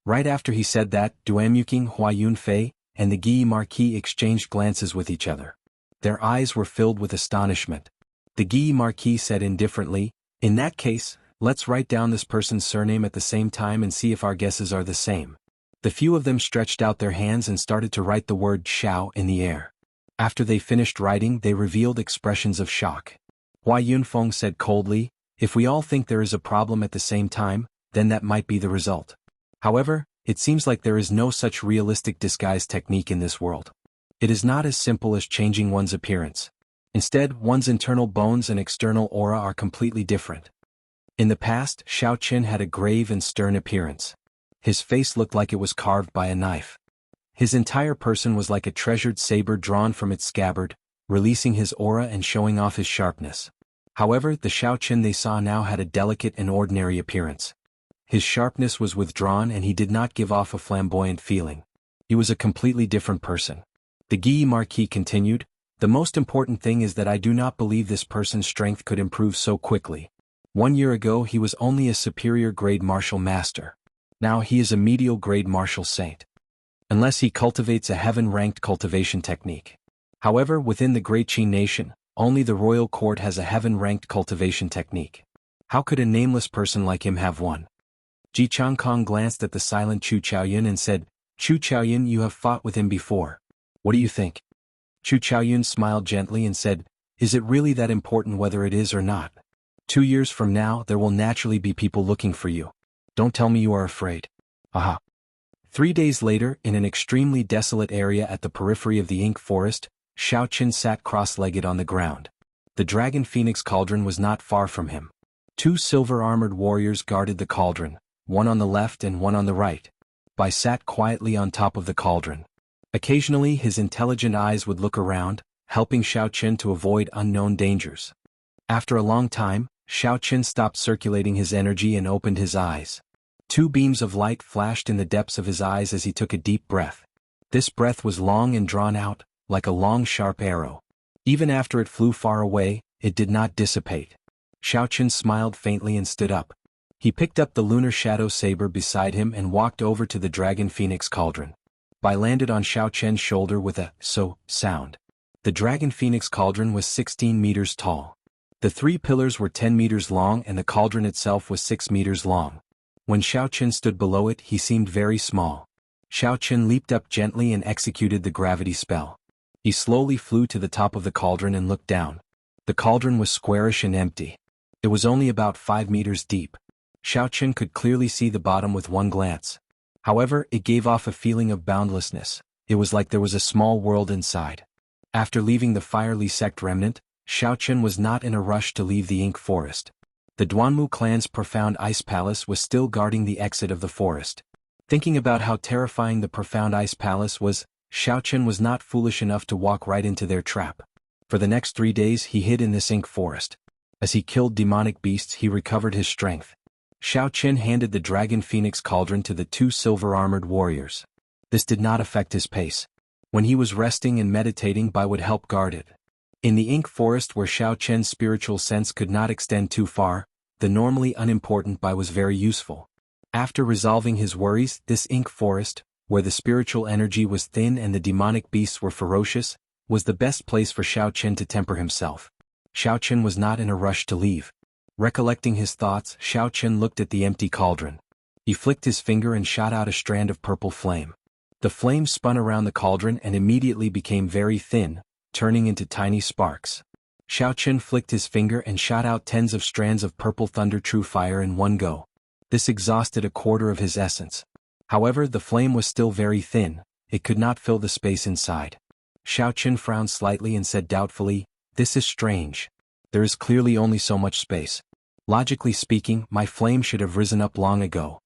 Right after he said that, Duamuking, Hua Yunfei, and the Guyi Marquis exchanged glances with each other. Their eyes were filled with astonishment. The Guyi Marquis said indifferently, "In that case, let's write down this person's surname at the same time and see if our guesses are the same." The few of them stretched out their hands and started to write the word Xiao in the air. After they finished writing, they revealed expressions of shock. Hua Yunfeng said coldly, "If we all think there is a problem at the same time, then that might be the result. However, it seems like there is no such realistic disguise technique in this world. It is not as simple as changing one's appearance. Instead, one's internal bones and external aura are completely different." In the past, Xiao Qin had a grave and stern appearance. His face looked like it was carved by a knife. His entire person was like a treasured saber drawn from its scabbard, releasing his aura and showing off his sharpness. However, the Xiao Qin they saw now had a delicate and ordinary appearance. His sharpness was withdrawn and he did not give off a flamboyant feeling. He was a completely different person. The Guyi Marquis continued, "The most important thing is that I do not believe this person's strength could improve so quickly. 1 year ago he was only a superior grade martial master. Now he is a medial grade martial saint. Unless he cultivates a heaven-ranked cultivation technique. However, within the Great Qin nation, only the royal court has a heaven-ranked cultivation technique. How could a nameless person like him have one?" Ji Changkong glanced at the silent Chu Chaoyun and said, "Chu Chaoyun, you have fought with him before. What do you think?" Chu Chaoyun smiled gently and said, "Is it really that important whether it is or not? 2 years from now there will naturally be people looking for you. Don't tell me you are afraid." Aha. 3 days later, in an extremely desolate area at the periphery of the ink forest, Xiao Qin sat cross-legged on the ground. The dragon phoenix cauldron was not far from him. 2 silver-armored warriors guarded the cauldron, one on the left and one on the right. Bai sat quietly on top of the cauldron. Occasionally his intelligent eyes would look around, helping Xiao Qin to avoid unknown dangers. After a long time, Xiao Qin stopped circulating his energy and opened his eyes. 2 beams of light flashed in the depths of his eyes as he took a deep breath. This breath was long and drawn out, like a long sharp arrow. Even after it flew far away, it did not dissipate. Xiao Qin smiled faintly and stood up. He picked up the lunar shadow saber beside him and walked over to the dragon phoenix cauldron. Bai landed on Xiao Qin's shoulder with a "so" sound. The dragon phoenix cauldron was 16 meters tall. The 3 pillars were 10 meters long and the cauldron itself was 6 meters long. When Xiao Qin stood below it, he seemed very small. Xiao Qin leaped up gently and executed the gravity spell. He slowly flew to the top of the cauldron and looked down. The cauldron was squarish and empty. It was only about 5 meters deep. Xiao Qin could clearly see the bottom with one glance. However, it gave off a feeling of boundlessness. It was like there was a small world inside. After leaving the fiery sect remnant, Xiao Qin was not in a rush to leave the ink forest. The Duanmu clan's profound ice palace was still guarding the exit of the forest. Thinking about how terrifying the profound ice palace was, Xiao Qin was not foolish enough to walk right into their trap. For the next 3 days he hid in this ink forest. As he killed demonic beasts he recovered his strength. Xiao Qin handed the dragon phoenix cauldron to the 2 silver-armored warriors. This did not affect his pace. When he was resting and meditating, Bai would help guard it. In the ink forest where Xiao Qin's spiritual sense could not extend too far, the normally unimportant Bai was very useful. After resolving his worries, this ink forest, where the spiritual energy was thin and the demonic beasts were ferocious, was the best place for Xiao Qin to temper himself. Xiao Qin was not in a rush to leave. Recollecting his thoughts, Xiao Qin looked at the empty cauldron. He flicked his finger and shot out a strand of purple flame. The flame spun around the cauldron and immediately became very thin, turning into tiny sparks. Xiaochen flicked his finger and shot out tens of strands of purple thunder true fire in one go. This exhausted a quarter of his essence. However, the flame was still very thin, it could not fill the space inside. Xiaochen frowned slightly and said doubtfully, "This is strange. There is clearly only so much space. Logically speaking, my flame should have risen up long ago."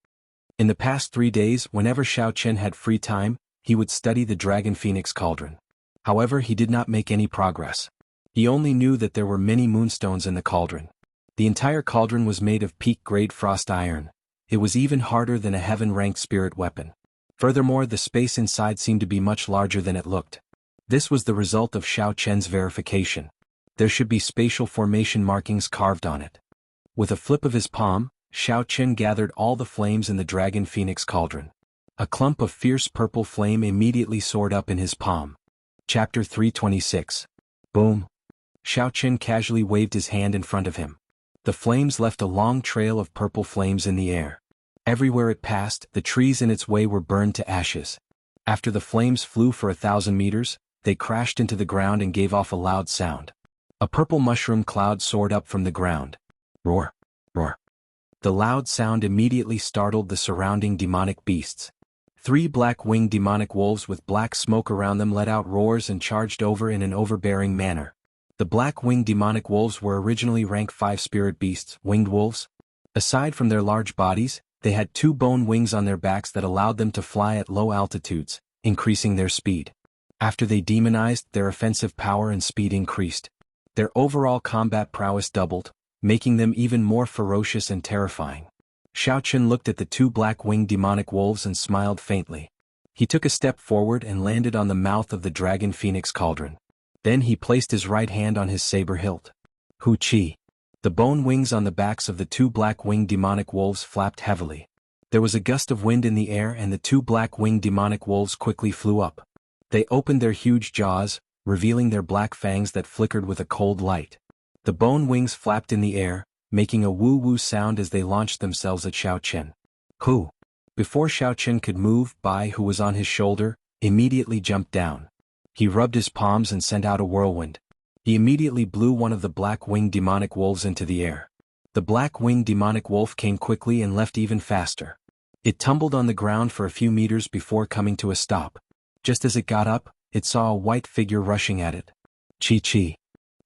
In the past 3 days, whenever Xiaochen had free time, he would study the Dragon Phoenix Cauldron. However, he did not make any progress. He only knew that there were many moonstones in the cauldron. The entire cauldron was made of peak-grade frost iron. It was even harder than a heaven-ranked spirit weapon. Furthermore, the space inside seemed to be much larger than it looked. This was the result of Xiaochen's verification. There should be spatial formation markings carved on it. With a flip of his palm, Xiaochen gathered all the flames in the Dragon Phoenix Cauldron. A clump of fierce purple flame immediately soared up in his palm. Chapter 326. Boom. Xiaochen casually waved his hand in front of him. The flames left a long trail of purple flames in the air. Everywhere it passed, the trees in its way were burned to ashes. After the flames flew for 1,000 meters, they crashed into the ground and gave off a loud sound. A purple mushroom cloud soared up from the ground. Roar, roar. The loud sound immediately startled the surrounding demonic beasts. 3 black-winged demonic wolves with black smoke around them let out roars and charged over in an overbearing manner. The black-winged demonic wolves were originally rank 5 spirit beasts, winged wolves. Aside from their large bodies, they had 2 bone wings on their backs that allowed them to fly at low altitudes, increasing their speed. After they demonized, their offensive power and speed increased. Their overall combat prowess doubled, making them even more ferocious and terrifying. Xiaochen looked at the 2 black-winged demonic wolves and smiled faintly. He took a step forward and landed on the mouth of the Dragon Phoenix Cauldron. Then he placed his right hand on his saber hilt. Hu Qi. The bone wings on the backs of the 2 black-winged demonic wolves flapped heavily. There was a gust of wind in the air and the 2 black-winged demonic wolves quickly flew up. They opened their huge jaws, revealing their black fangs that flickered with a cold light. The bone wings flapped in the air, making a woo-woo sound as they launched themselves at Xiaochen. Hu. Before Xiaochen could move, Bai, who was on his shoulder, immediately jumped down. He rubbed his palms and sent out a whirlwind. He immediately blew one of the black-winged demonic wolves into the air. The black-winged demonic wolf came quickly and left even faster. It tumbled on the ground for a few meters before coming to a stop. Just as it got up, it saw a white figure rushing at it. Chi.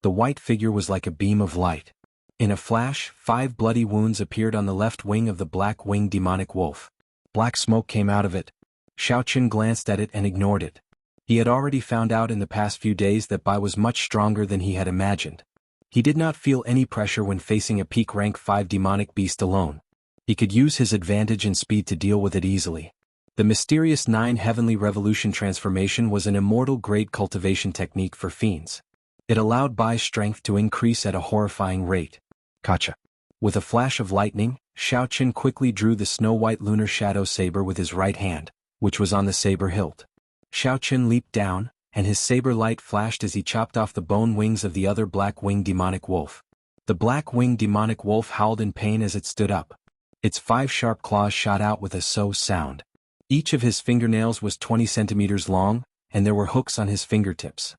The white figure was like a beam of light. In a flash, 5 bloody wounds appeared on the left wing of the black-winged demonic wolf. Black smoke came out of it. Xiaochen glanced at it and ignored it. He had already found out in the past few days that Bai was much stronger than he had imagined. He did not feel any pressure when facing a peak rank 5 demonic beast alone. He could use his advantage and speed to deal with it easily. The mysterious 9 Heavenly Revolution transformation was an immortal grade cultivation technique for fiends. It allowed Bai's strength to increase at a horrifying rate. Kacha. With a flash of lightning, Xiaochen quickly drew the snow-white lunar shadow saber with his right hand, which was on the saber hilt. Xiaochen leaped down, and his saber light flashed as he chopped off the bone wings of the other black-winged demonic wolf. The black-winged demonic wolf howled in pain as it stood up. Its 5 sharp claws shot out with a "so" sound. Each of his fingernails was 20 centimeters long, and there were hooks on his fingertips.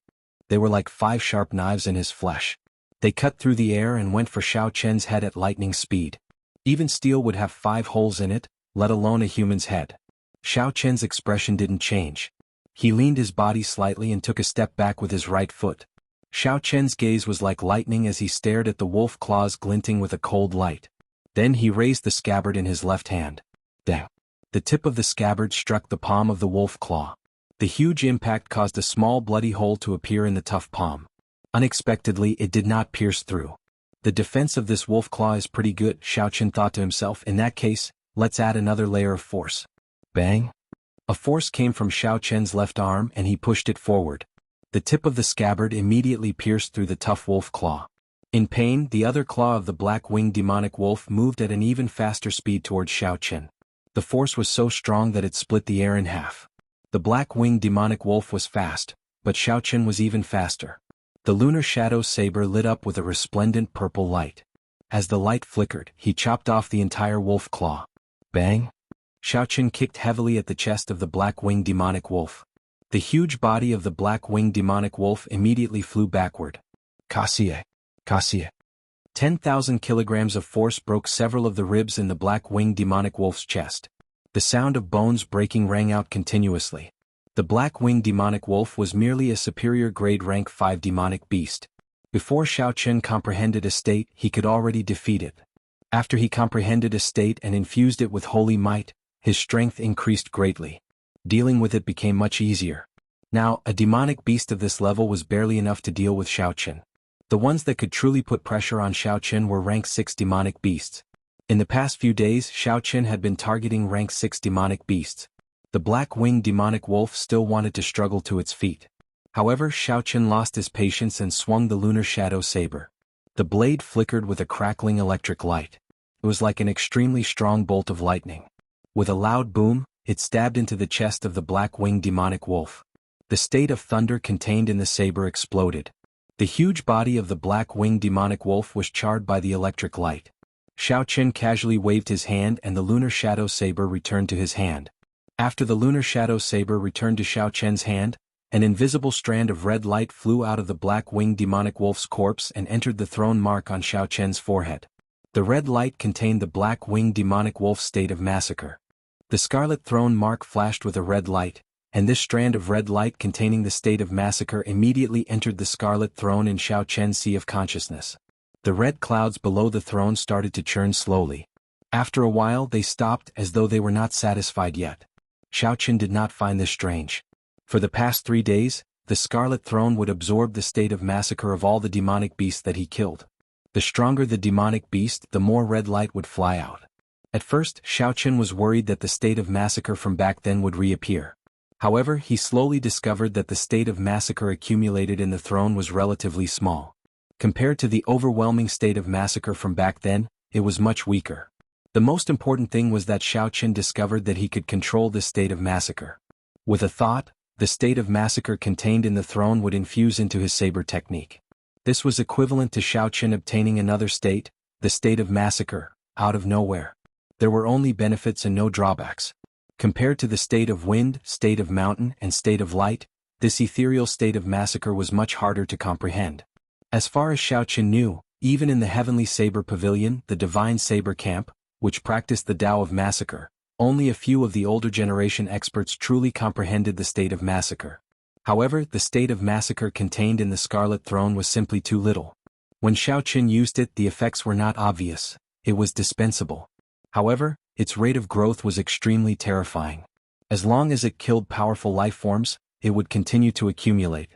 They were like 5 sharp knives in his flesh. They cut through the air and went for Xiaochen's head at lightning speed. Even steel would have 5 holes in it, let alone a human's head. Xiaochen's expression didn't change. He leaned his body slightly and took a step back with his right foot. Xiaochen's gaze was like lightning as he stared at the wolf claws glinting with a cold light. Then he raised the scabbard in his left hand. Dang! The tip of the scabbard struck the palm of the wolf claw. The huge impact caused a small bloody hole to appear in the tough palm. Unexpectedly, it did not pierce through. The defense of this wolf claw is pretty good, Xiaochen thought to himself. In that case, let's add another layer of force. Bang! A force came from Xiaochen's left arm and he pushed it forward. The tip of the scabbard immediately pierced through the tough wolf claw. In pain, the other claw of the black-winged demonic wolf moved at an even faster speed towards Xiaochen. The force was so strong that it split the air in half. The black-winged demonic wolf was fast, but Xiaochen was even faster. The lunar shadow saber lit up with a resplendent purple light. As the light flickered, he chopped off the entire wolf claw. Bang! Xiaoqin kicked heavily at the chest of the black-winged demonic wolf. The huge body of the black-winged demonic wolf immediately flew backward. Kasia. Kasia. 10,000 kilograms of force broke several of the ribs in the black-winged demonic wolf's chest. The sound of bones breaking rang out continuously. The black-winged demonic wolf was merely a superior grade rank 5 demonic beast. Before Xiaoqin comprehended a state, he could already defeat it. After he comprehended a state and infused it with holy might, his strength increased greatly. Dealing with it became much easier. Now, a demonic beast of this level was barely enough to deal with Xiaoqin. The ones that could truly put pressure on Xiaoqin were rank 6 demonic beasts. In the past few days, Xiaoqin had been targeting rank 6 demonic beasts. The black-winged demonic wolf still wanted to struggle to its feet. However, Xiaoqin lost his patience and swung the lunar shadow saber. The blade flickered with a crackling electric light. It was like an extremely strong bolt of lightning. With a loud boom, it stabbed into the chest of the black-winged demonic wolf. The state of thunder contained in the saber exploded. The huge body of the black-winged demonic wolf was charred by the electric light. Xiaoqin casually waved his hand and the lunar shadow saber returned to his hand. After the lunar shadow saber returned to Xiaoqin's hand, an invisible strand of red light flew out of the black-winged demonic wolf's corpse and entered the throne mark on Xiaoqin's forehead. The red light contained the black-winged demonic wolf's state of massacre. The scarlet throne mark flashed with a red light, and this strand of red light containing the state of massacre immediately entered the scarlet throne in Xiaoqin's sea of consciousness. The red clouds below the throne started to churn slowly. After a while they stopped as though they were not satisfied yet. Xiaoqin did not find this strange. For the past 3 days, the scarlet throne would absorb the state of massacre of all the demonic beasts that he killed. The stronger the demonic beast, the more red light would fly out. At first, Xiaoqin was worried that the state of massacre from back then would reappear. However, he slowly discovered that the state of massacre accumulated in the throne was relatively small. Compared to the overwhelming state of massacre from back then, it was much weaker. The most important thing was that Xiaoqin discovered that he could control the state of massacre. With a thought, the state of massacre contained in the throne would infuse into his saber technique. This was equivalent to Xiaoqin obtaining another state, the state of massacre, out of nowhere. There were only benefits and no drawbacks. Compared to the state of wind, state of mountain, and state of light, this ethereal state of massacre was much harder to comprehend. As far as Xiaoqin knew, even in the heavenly saber pavilion, the divine saber camp, which practiced the Tao of massacre, only a few of the older generation experts truly comprehended the state of massacre. However, the state of massacre contained in the Scarlet Throne was simply too little. When Xiaoqin used it, the effects were not obvious. It was dispensable. However, its rate of growth was extremely terrifying. As long as it killed powerful life forms, it would continue to accumulate.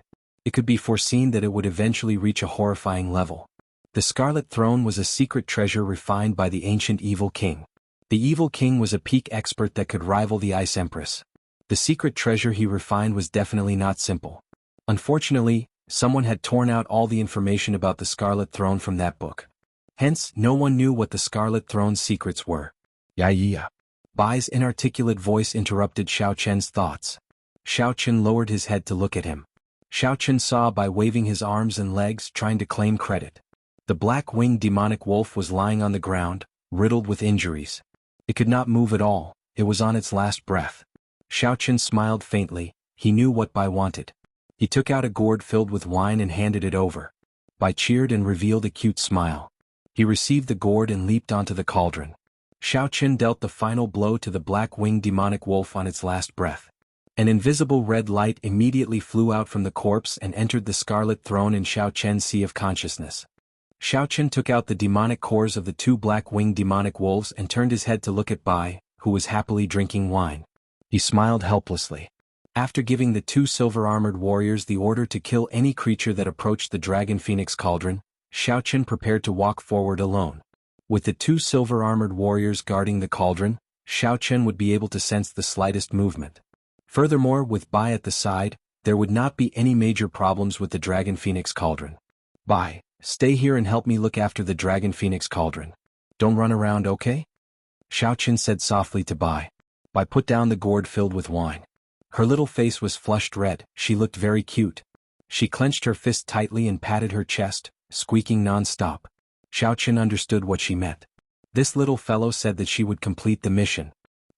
It could be foreseen that it would eventually reach a horrifying level. The Scarlet Throne was a secret treasure refined by the ancient Evil King. The Evil King was a peak expert that could rival the Ice Empress. The secret treasure he refined was definitely not simple. Unfortunately, someone had torn out all the information about the Scarlet Throne from that book. Hence, no one knew what the Scarlet Throne's secrets were. Yeah. Bai's inarticulate voice interrupted Xiaoqin's thoughts. Xiaoqin lowered his head to look at him. Xiaoqin saw Bai waving his arms and legs, trying to claim credit. The black-winged demonic wolf was lying on the ground, riddled with injuries. It could not move at all, it was on its last breath. Xiaoqin smiled faintly, he knew what Bai wanted. He took out a gourd filled with wine and handed it over. Bai cheered and revealed a cute smile. He received the gourd and leaped onto the cauldron. Xiaoqin dealt the final blow to the black-winged demonic wolf on its last breath. An invisible red light immediately flew out from the corpse and entered the Scarlet Throne in Xiaoqin's sea of consciousness. Xiaoqin took out the demonic cores of the 2 black-winged demonic wolves and turned his head to look at Bai, who was happily drinking wine. He smiled helplessly. After giving the 2 silver-armored warriors the order to kill any creature that approached the Dragon Phoenix Cauldron, Xiaoqin prepared to walk forward alone. With the 2 silver-armored warriors guarding the cauldron, Xiaoqin would be able to sense the slightest movement. Furthermore, with Bai at the side, there would not be any major problems with the Dragon Phoenix Cauldron. Bai, stay here and help me look after the Dragon Phoenix Cauldron. Don't run around, okay? Xiaoqin said softly to Bai. Bai put down the gourd filled with wine. Her little face was flushed red, she looked very cute. She clenched her fist tightly and patted her chest, squeaking non-stop. Xiaoqin understood what she meant. This little fellow said that she would complete the mission.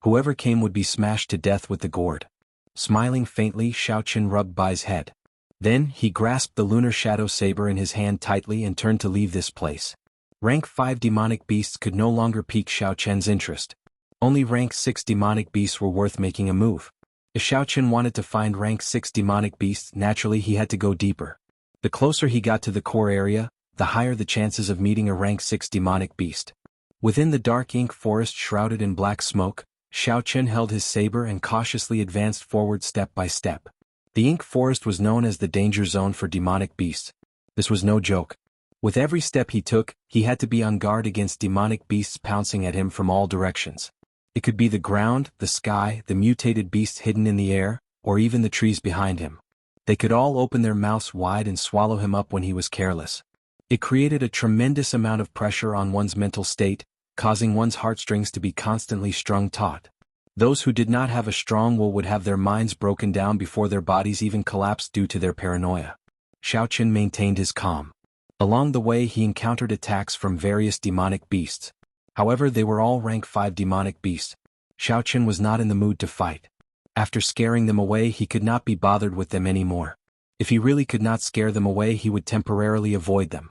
Whoever came would be smashed to death with the gourd. Smiling faintly, Xiaochen rubbed Bai's head. Then, he grasped the lunar shadow saber in his hand tightly and turned to leave this place. Rank 5 demonic beasts could no longer pique Xiaochen's interest. Only rank 6 demonic beasts were worth making a move. If Xiaochen wanted to find rank 6 demonic beasts, naturally he had to go deeper. The closer he got to the core area, the higher the chances of meeting a rank 6 demonic beast. Within the dark ink forest shrouded in black smoke, Xiaochen held his saber and cautiously advanced forward step by step. The ink forest was known as the danger zone for demonic beasts. This was no joke. With every step he took, he had to be on guard against demonic beasts pouncing at him from all directions. It could be the ground, the sky, the mutated beasts hidden in the air, or even the trees behind him. They could all open their mouths wide and swallow him up when he was careless. It created a tremendous amount of pressure on one's mental state, causing one's heartstrings to be constantly strung taut. Those who did not have a strong will would have their minds broken down before their bodies even collapsed due to their paranoia. Xiaochen maintained his calm. Along the way he encountered attacks from various demonic beasts. However, they were all rank 5 demonic beasts. Xiaochen was not in the mood to fight. After scaring them away, he could not be bothered with them anymore. If he really could not scare them away, he would temporarily avoid them.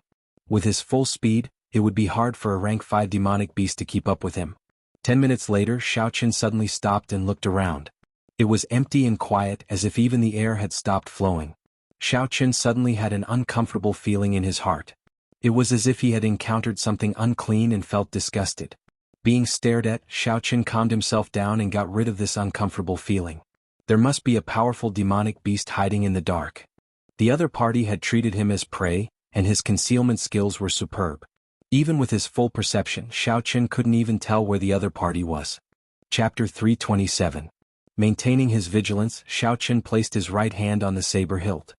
With his full speed, it would be hard for a rank 5 demonic beast to keep up with him. 10 minutes later, Xiaochen suddenly stopped and looked around. It was empty and quiet, as if even the air had stopped flowing. Xiaochen suddenly had an uncomfortable feeling in his heart. It was as if he had encountered something unclean and felt disgusted. Being stared at, Xiaochen calmed himself down and got rid of this uncomfortable feeling. There must be a powerful demonic beast hiding in the dark. The other party had treated him as prey, and his concealment skills were superb. Even with his full perception, Xiaochen couldn't even tell where the other party was. Chapter 327. Maintaining his vigilance, Xiaochen placed his right hand on the saber hilt.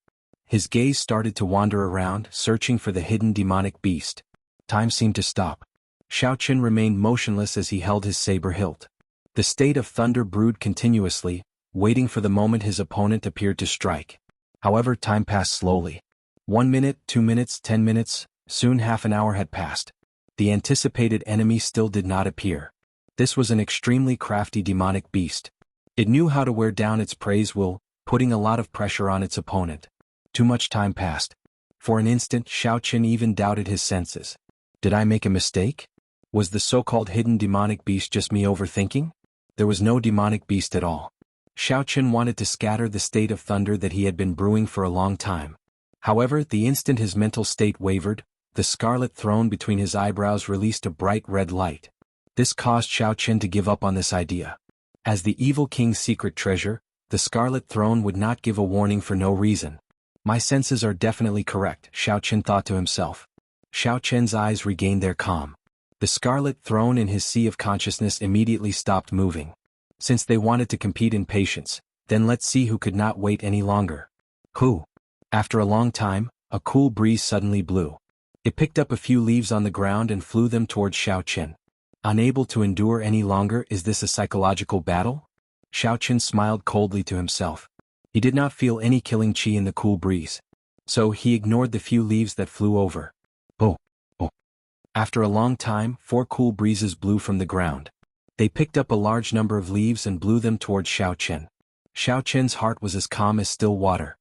His gaze started to wander around, searching for the hidden demonic beast. Time seemed to stop. Xiaochen remained motionless as he held his saber hilt. The state of thunder brewed continuously, waiting for the moment his opponent appeared to strike. However, time passed slowly. 1 minute, 2 minutes, 10 minutes, soon half an hour had passed. The anticipated enemy still did not appear. This was an extremely crafty demonic beast. It knew how to wear down its prey's will, putting a lot of pressure on its opponent. Too much time passed. For an instant, Xiaochen even doubted his senses. Did I make a mistake? Was the so-called hidden demonic beast just me overthinking? There was no demonic beast at all. Xiaochen wanted to scatter the state of thunder that he had been brewing for a long time. However, the instant his mental state wavered, the scarlet throne between his eyebrows released a bright red light. This caused Xiaochen to give up on this idea. As the evil king's secret treasure, the scarlet throne would not give a warning for no reason. My senses are definitely correct, Xiaochen thought to himself. Xiaochen's eyes regained their calm. The scarlet throne in his sea of consciousness immediately stopped moving. Since they wanted to compete in patience, then let's see who could not wait any longer. Who? After a long time, a cool breeze suddenly blew. It picked up a few leaves on the ground and flew them towards Xiaochen. Unable to endure any longer, is this a psychological battle? Xiaochen smiled coldly to himself. He did not feel any killing chi in the cool breeze. So he ignored the few leaves that flew over. Oh. After a long time, 4 cool breezes blew from the ground. They picked up a large number of leaves and blew them towards Xiaochen. Xiaochen's heart was as calm as still water.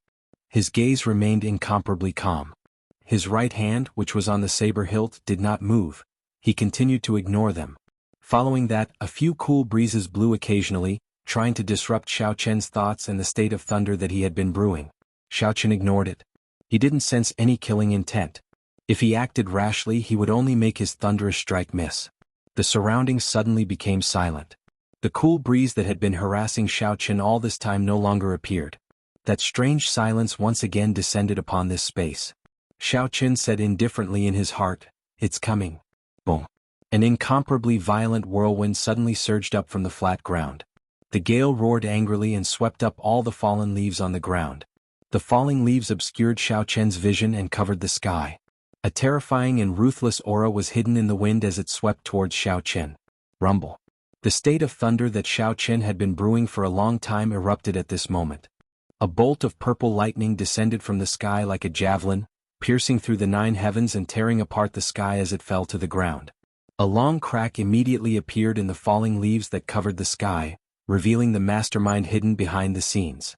His gaze remained incomparably calm. His right hand, which was on the saber hilt, did not move. He continued to ignore them. Following that, a few cool breezes blew occasionally, trying to disrupt Xiaochen's thoughts and the state of thunder that he had been brewing. Xiaochen ignored it. He didn't sense any killing intent. If he acted rashly, he would only make his thunderous strike miss. The surroundings suddenly became silent. The cool breeze that had been harassing Xiaochen all this time no longer appeared. That strange silence once again descended upon this space. Xiaochen said indifferently in his heart, "It's coming." Boom. An incomparably violent whirlwind suddenly surged up from the flat ground. The gale roared angrily and swept up all the fallen leaves on the ground. The falling leaves obscured Xiaochen's vision and covered the sky. A terrifying and ruthless aura was hidden in the wind as it swept towards Xiaochen. Rumble. The state of thunder that Xiaochen had been brewing for a long time erupted at this moment. A bolt of purple lightning descended from the sky like a javelin, piercing through the 9 heavens and tearing apart the sky as it fell to the ground. A long crack immediately appeared in the falling leaves that covered the sky, revealing the mastermind hidden behind the scenes.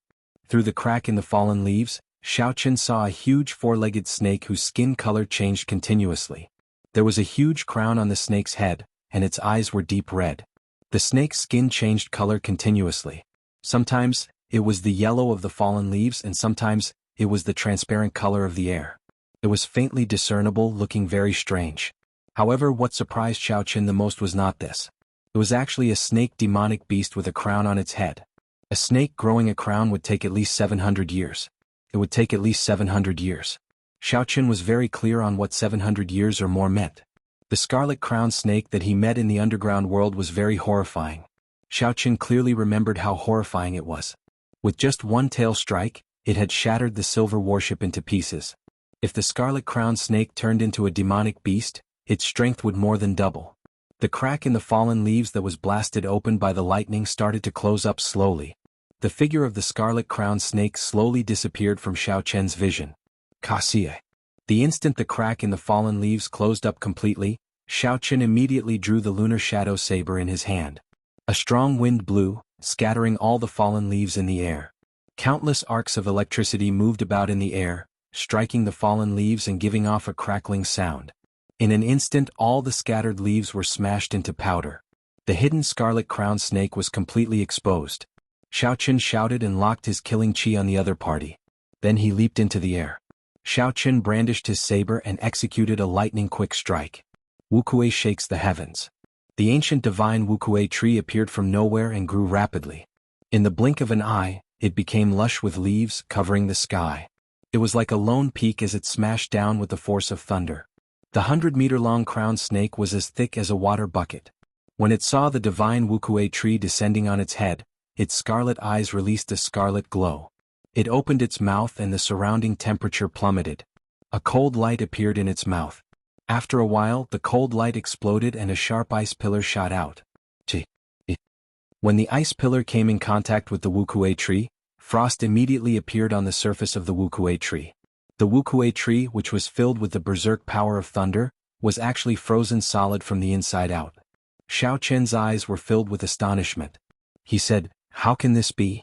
Through the crack in the fallen leaves, Xiaochen saw a huge four-legged snake whose skin color changed continuously. There was a huge crown on the snake's head, and its eyes were deep red. The snake's skin changed color continuously. Sometimes, it was the yellow of the fallen leaves, and sometimes, it was the transparent color of the air. It was faintly discernible, looking very strange. However, what surprised Xiaochen the most was not this. It was actually a snake demonic beast with a crown on its head. A snake growing a crown would take at least 700 years. It would take at least 700 years. Xiaochen was very clear on what 700 years or more meant. The scarlet crown snake that he met in the underground world was very horrifying. Xiaochen clearly remembered how horrifying it was. With just one tail strike, it had shattered the silver warship into pieces. If the scarlet crown snake turned into a demonic beast, its strength would more than double. The crack in the fallen leaves that was blasted open by the lightning started to close up slowly. The figure of the scarlet crown snake slowly disappeared from Xiaochen's vision. Xianxia. The instant the crack in the fallen leaves closed up completely, Xiaochen immediately drew the lunar shadow saber in his hand. A strong wind blew, scattering all the fallen leaves in the air. Countless arcs of electricity moved about in the air, striking the fallen leaves and giving off a crackling sound. In an instant, all the scattered leaves were smashed into powder. The hidden scarlet crown snake was completely exposed. Xiaochen shouted and locked his killing chi on the other party. Then he leaped into the air. Xiaochen brandished his saber and executed a lightning-quick strike. Wuxia shakes the heavens. The ancient divine wuxia tree appeared from nowhere and grew rapidly. In the blink of an eye, it became lush with leaves covering the sky. It was like a lone peak as it smashed down with the force of thunder. The 100-meter-long crown snake was as thick as a water bucket. When it saw the divine wuxia tree descending on its head, its scarlet eyes released a scarlet glow. It opened its mouth and the surrounding temperature plummeted. A cold light appeared in its mouth. After a while, the cold light exploded and a sharp ice pillar shot out. When the ice pillar came in contact with the wuxia tree, frost immediately appeared on the surface of the wuxia tree. The wuxia tree, which was filled with the berserk power of thunder, was actually frozen solid from the inside out. Xiaochen's eyes were filled with astonishment. He said, "How can this be?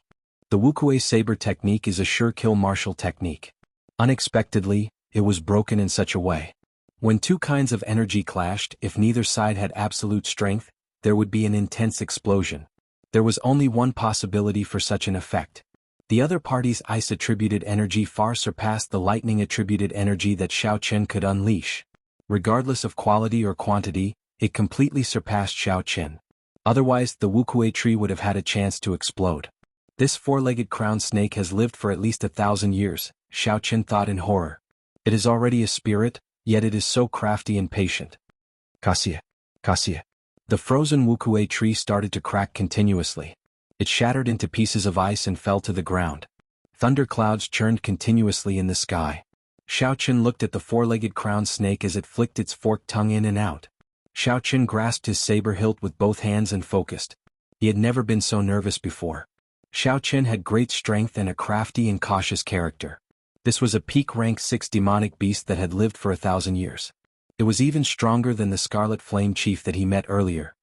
The wuxia saber technique is a sure-kill martial technique." Unexpectedly, it was broken in such a way. When two kinds of energy clashed, if neither side had absolute strength, there would be an intense explosion. There was only one possibility for such an effect. The other party's ice-attributed energy far surpassed the lightning-attributed energy that Xiaochen could unleash. Regardless of quality or quantity, it completely surpassed Xiaochen. Otherwise, the wuxia tree would have had a chance to explode. This four-legged crown snake has lived for at least 1,000 years, Xiaochen thought in horror. It is already a spirit, yet it is so crafty and patient. Xianxia. The frozen wuxia tree started to crack continuously. It shattered into pieces of ice and fell to the ground. Thunderclouds churned continuously in the sky. Xiaochen looked at the four-legged crown snake as it flicked its forked tongue in and out. Xiaochen grasped his saber hilt with both hands and focused. He had never been so nervous before. Xiaochen had great strength and a crafty and cautious character. This was a peak rank 6 demonic beast that had lived for 1,000 years. It was even stronger than the Scarlet Flame Chief that he met earlier.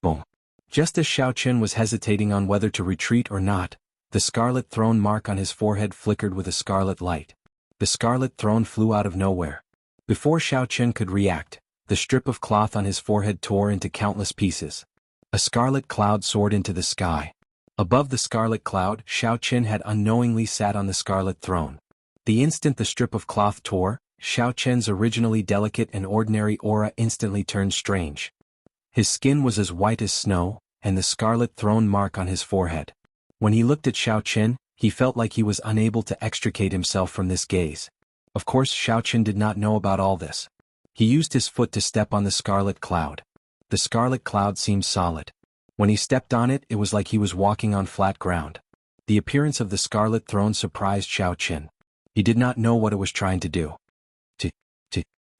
Boom. Just as Xiaochen was hesitating on whether to retreat or not, the scarlet throne mark on his forehead flickered with a scarlet light. The scarlet throne flew out of nowhere. Before Xiaochen could react, the strip of cloth on his forehead tore into countless pieces. A scarlet cloud soared into the sky. Above the scarlet cloud, Xiaochen had unknowingly sat on the scarlet throne. The instant the strip of cloth tore, Xiaochen's originally delicate and ordinary aura instantly turned strange. His skin was as white as snow, and the scarlet throne mark on his forehead. When he looked at Xiaochen, he felt like he was unable to extricate himself from this gaze. Of course, Xiaochen did not know about all this. He used his foot to step on the scarlet cloud. The scarlet cloud seemed solid. When he stepped on it, it was like he was walking on flat ground. The appearance of the scarlet throne surprised Xiaochen. He did not know what it was trying to do.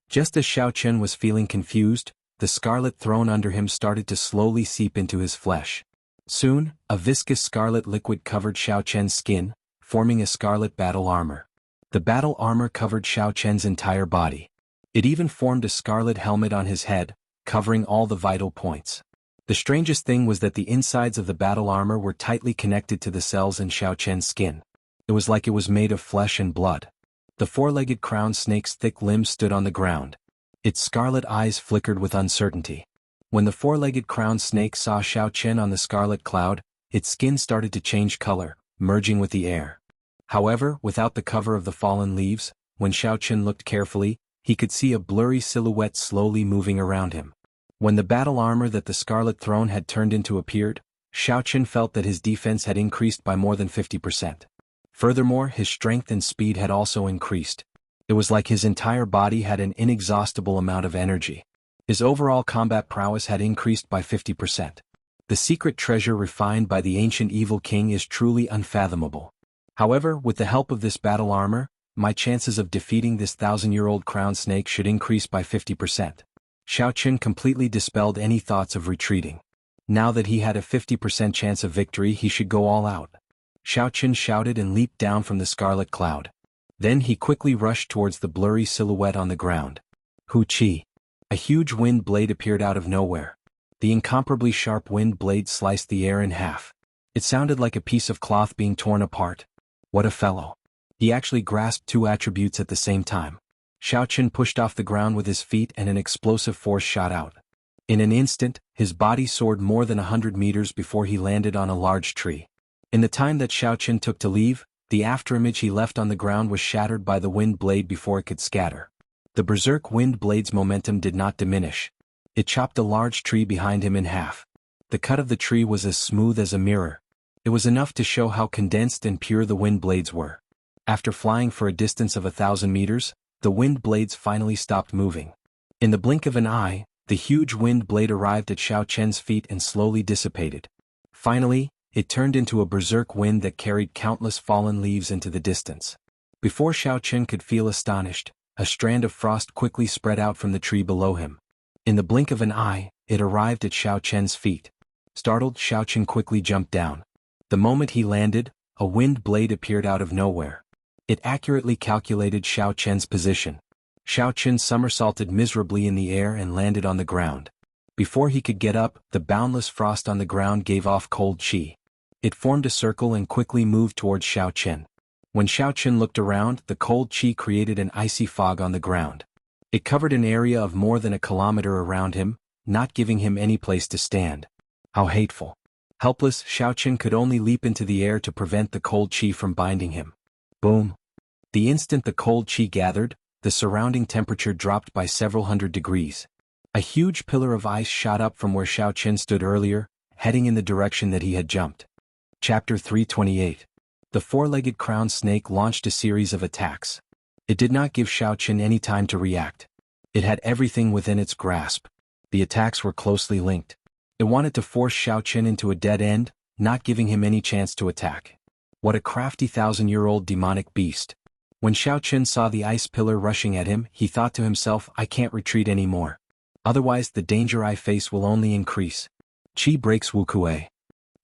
Just as Xiaochen was feeling confused, the scarlet throne under him started to slowly seep into his flesh. Soon, a viscous scarlet liquid covered Xiaochen's skin, forming a scarlet battle armor. The battle armor covered Xiaochen's entire body. It even formed a scarlet helmet on his head, covering all the vital points. The strangest thing was that the insides of the battle armor were tightly connected to the cells in Xiaoqian's skin. It was like it was made of flesh and blood. The four-legged crowned snake's thick limbs stood on the ground. Its scarlet eyes flickered with uncertainty. When the four-legged crowned snake saw Xiaoqian on the scarlet cloud, its skin started to change color, merging with the air. However, without the cover of the fallen leaves, when Xiaoqian looked carefully, he could see a blurry silhouette slowly moving around him. When the battle armor that the Scarlet Throne had turned into appeared, Xiaoqian felt that his defense had increased by more than 50%. Furthermore, his strength and speed had also increased. It was like his entire body had an inexhaustible amount of energy. His overall combat prowess had increased by 50%. The secret treasure refined by the ancient evil king is truly unfathomable. However, with the help of this battle armor, my chances of defeating this 1,000-year-old crowned snake should increase by 50%. Xiaoqian completely dispelled any thoughts of retreating. Now that he had a 50% chance of victory, he should go all out. Xiaoqian shouted and leaped down from the scarlet cloud. Then he quickly rushed towards the blurry silhouette on the ground. Hu Qi. A huge wind blade appeared out of nowhere. The incomparably sharp wind blade sliced the air in half. It sounded like a piece of cloth being torn apart. What a fellow. He actually grasped two attributes at the same time. Xiaoqian pushed off the ground with his feet and an explosive force shot out. In an instant, his body soared more than 100 meters before he landed on a large tree. In the time that Xiaoqian took to leave, the afterimage he left on the ground was shattered by the wind blade before it could scatter. The berserk wind blade's momentum did not diminish. It chopped a large tree behind him in half. The cut of the tree was as smooth as a mirror. It was enough to show how condensed and pure the wind blades were. After flying for a distance of 1,000 meters, the wind blades finally stopped moving. In the blink of an eye, the huge wind blade arrived at Xiaoqian's feet and slowly dissipated. Finally, it turned into a berserk wind that carried countless fallen leaves into the distance. Before Xiaoqian could feel astonished, a strand of frost quickly spread out from the tree below him. In the blink of an eye, it arrived at Xiaoqian's feet. Startled, Xiaoqian quickly jumped down. The moment he landed, a wind blade appeared out of nowhere. It accurately calculated Xiaoqian's position. Xiaoqian somersaulted miserably in the air and landed on the ground. Before he could get up, the boundless frost on the ground gave off cold qi. It formed a circle and quickly moved towards Xiaoqian. When Xiaoqian looked around, the cold qi created an icy fog on the ground. It covered an area of more than a kilometer around him, not giving him any place to stand. How hateful. Helpless, Xiaoqian could only leap into the air to prevent the cold qi from binding him. Boom. The instant the cold qi gathered, the surrounding temperature dropped by several hundred degrees. A huge pillar of ice shot up from where Xiaoqian stood earlier, heading in the direction that he had jumped. Chapter 328. The four-legged crowned snake launched a series of attacks. It did not give Xiaoqian any time to react. It had everything within its grasp. The attacks were closely linked. It wanted to force Xiaoqian into a dead end, not giving him any chance to attack. What a crafty 1,000-year-old demonic beast. When Xiaoqian saw the ice pillar rushing at him, he thought to himself, I can't retreat anymore. Otherwise the danger I face will only increase. Qi breaks wuxia.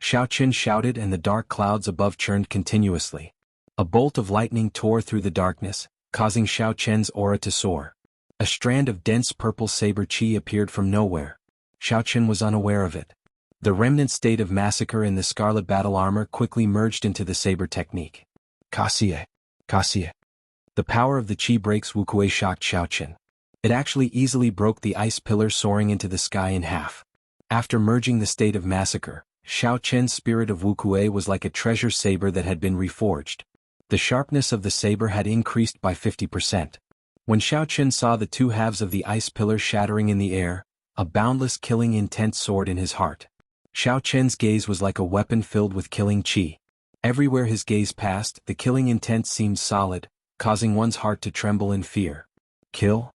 Xiaoqian shouted and the dark clouds above churned continuously. A bolt of lightning tore through the darkness, causing Xiaoqian's aura to soar. A strand of dense purple saber qi appeared from nowhere. Xiaoqian was unaware of it. The remnant state of massacre in the scarlet battle armor quickly merged into the saber technique. Kaxie. Kaxie. The power of the qi breaks wuxia shocked Xiaoqian. It actually easily broke the ice pillar soaring into the sky in half. After merging the state of massacre, Xiaoqian's spirit of wuxia was like a treasure saber that had been reforged. The sharpness of the saber had increased by 50%. When Xiaoqian saw the two halves of the ice pillar shattering in the air, a boundless killing intent soared in his heart. Xiaoqian's gaze was like a weapon filled with killing qi. Everywhere his gaze passed, the killing intent seemed solid, causing one's heart to tremble in fear. Kill?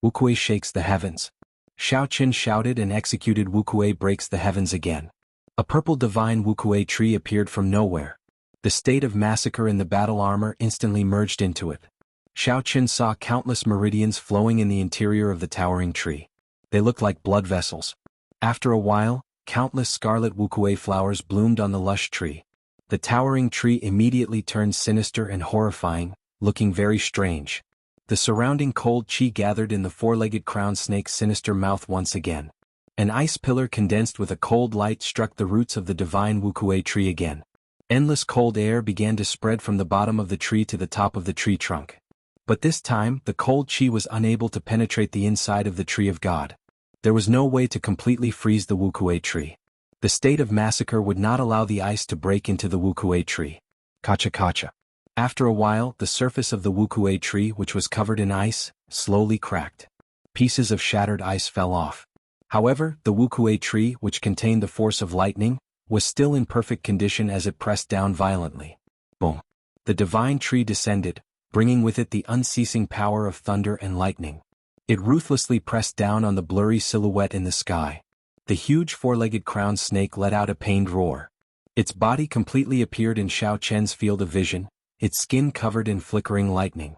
Wuxia shakes the heavens. Xiaoqian shouted and executed wuxia breaks the heavens again. A purple divine wuxia tree appeared from nowhere. The state of massacre in the battle armor instantly merged into it. Xiaoqian saw countless meridians flowing in the interior of the towering tree. They looked like blood vessels. After a while, countless scarlet wuxia flowers bloomed on the lush tree. The towering tree immediately turned sinister and horrifying, looking very strange. The surrounding cold chi gathered in the four-legged crowned snake's sinister mouth once again. An ice pillar condensed with a cold light struck the roots of the divine wuxia tree again. Endless cold air began to spread from the bottom of the tree to the top of the tree trunk. But this time, the cold chi was unable to penetrate the inside of the tree of God. There was no way to completely freeze the wuxia tree. The state of massacre would not allow the ice to break into the wuxia tree. Kacha kacha. After a while, the surface of the wuxia tree, which was covered in ice, slowly cracked. Pieces of shattered ice fell off. However, the wuxia tree, which contained the force of lightning, was still in perfect condition as it pressed down violently. Boom. The divine tree descended, bringing with it the unceasing power of thunder and lightning. It ruthlessly pressed down on the blurry silhouette in the sky. The huge four-legged crowned snake let out a pained roar. Its body completely appeared in Xiao Chen's field of vision, its skin covered in flickering lightning.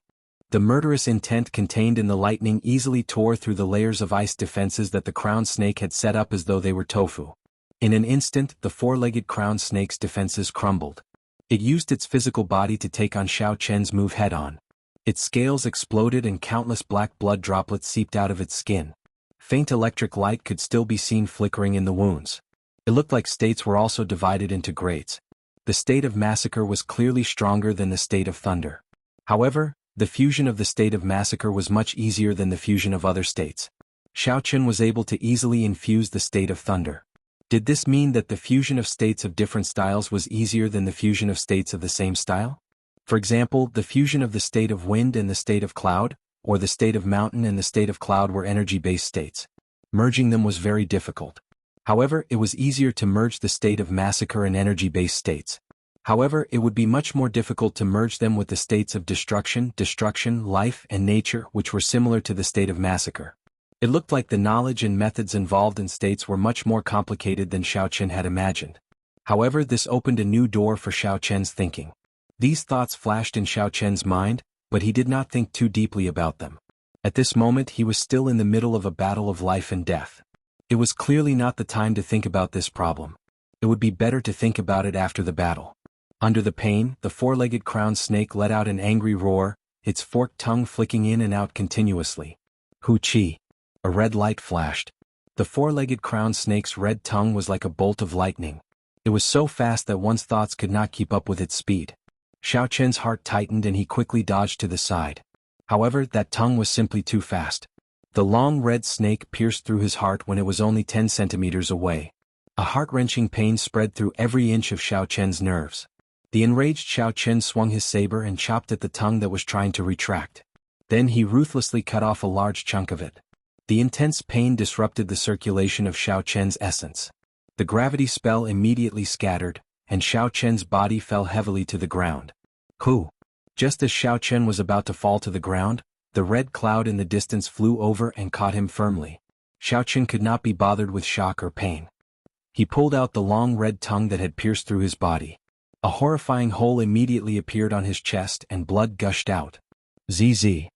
The murderous intent contained in the lightning easily tore through the layers of ice defenses that the crowned snake had set up as though they were tofu. In an instant, the four-legged crowned snake's defenses crumbled. It used its physical body to take on Xiao Chen's move head-on. Its scales exploded and countless black blood droplets seeped out of its skin. Faint electric light could still be seen flickering in the wounds. It looked like states were also divided into grades. The state of massacre was clearly stronger than the state of thunder. However, the fusion of the state of massacre was much easier than the fusion of other states. Xiao Chen was able to easily infuse the state of thunder. Did this mean that the fusion of states of different styles was easier than the fusion of states of the same style? For example, the fusion of the state of wind and the state of cloud, or the state of mountain and the state of cloud were energy-based states. Merging them was very difficult. However, it was easier to merge the state of massacre and energy-based states. However, it would be much more difficult to merge them with the states of destruction, life, and nature, which were similar to the state of massacre. It looked like the knowledge and methods involved in states were much more complicated than Xiao Chen had imagined. However, this opened a new door for Xiao Chen's thinking. These thoughts flashed in Xiao Chen's mind, but he did not think too deeply about them. At this moment he was still in the middle of a battle of life and death. It was clearly not the time to think about this problem. It would be better to think about it after the battle. Under the pain, the four-legged crowned snake let out an angry roar, its forked tongue flicking in and out continuously. Hu Chi. A red light flashed. The four-legged crowned snake's red tongue was like a bolt of lightning. It was so fast that one's thoughts could not keep up with its speed. Xiao Chen's heart tightened and he quickly dodged to the side. However, that tongue was simply too fast. The long red snake pierced through his heart when it was only 10 centimeters away. A heart-wrenching pain spread through every inch of Xiao Chen's nerves. The enraged Xiao Chen swung his saber and chopped at the tongue that was trying to retract. Then he ruthlessly cut off a large chunk of it. The intense pain disrupted the circulation of Xiao Chen's essence. The gravity spell immediately scattered, and Xiao Chen's body fell heavily to the ground. Hu! Just as Xiao Chen was about to fall to the ground, the red cloud in the distance flew over and caught him firmly. Xiao Chen could not be bothered with shock or pain. He pulled out the long red tongue that had pierced through his body. A horrifying hole immediately appeared on his chest and blood gushed out. ZZ.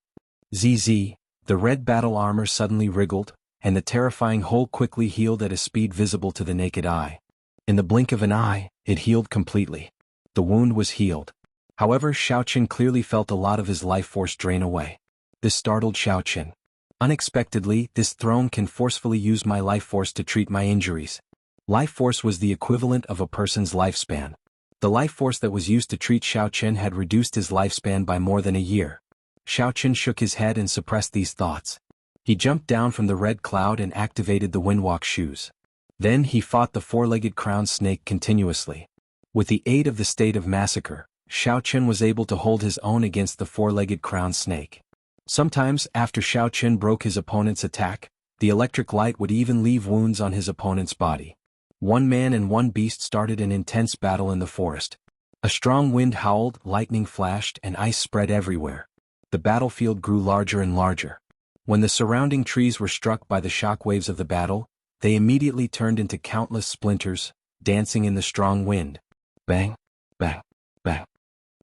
ZZ. The red battle armor suddenly wriggled, and the terrifying hole quickly healed at a speed visible to the naked eye. In the blink of an eye, it healed completely. The wound was healed. However, Xiao Chen clearly felt a lot of his life force drain away. This startled Xiao Chen. Unexpectedly, this throne can forcefully use my life force to treat my injuries. Life force was the equivalent of a person's lifespan. The life force that was used to treat Xiao Chen had reduced his lifespan by more than a year. Xiao Chen shook his head and suppressed these thoughts. He jumped down from the red cloud and activated the windwalk shoes. Then he fought the four-legged crowned snake continuously. With the aid of the state of massacre, Xiao Chen was able to hold his own against the four-legged crowned snake. Sometimes, after Xiao Chen broke his opponent's attack, the electric light would even leave wounds on his opponent's body. One man and one beast started an intense battle in the forest. A strong wind howled, lightning flashed, and ice spread everywhere. The battlefield grew larger and larger. When the surrounding trees were struck by the shock waves of the battle, they immediately turned into countless splinters, dancing in the strong wind. Bang, bang, bang.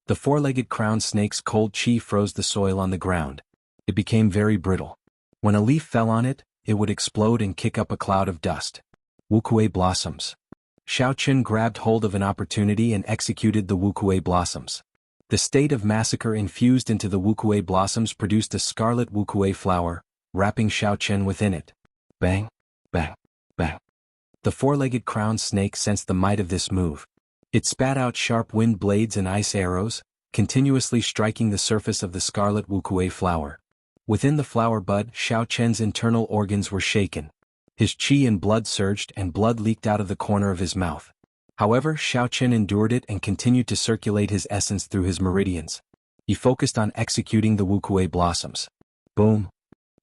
The four-legged crowned snake's cold chi froze the soil on the ground. It became very brittle. When a leaf fell on it, it would explode and kick up a cloud of dust. Wuxia blossoms. Xiao Chen grabbed hold of an opportunity and executed the wuxia blossoms. The state of massacre infused into the wuxia blossoms produced a scarlet wuxia flower, wrapping Xiaochen within it. Bang, bang, bang. The four-legged crowned snake sensed the might of this move. It spat out sharp wind blades and ice arrows, continuously striking the surface of the scarlet wuxia flower. Within the flower bud, Xiaochen's internal organs were shaken. His qi and blood surged and blood leaked out of the corner of his mouth. However, Xiaochen endured it and continued to circulate his essence through his meridians. He focused on executing the wuxia blossoms. Boom!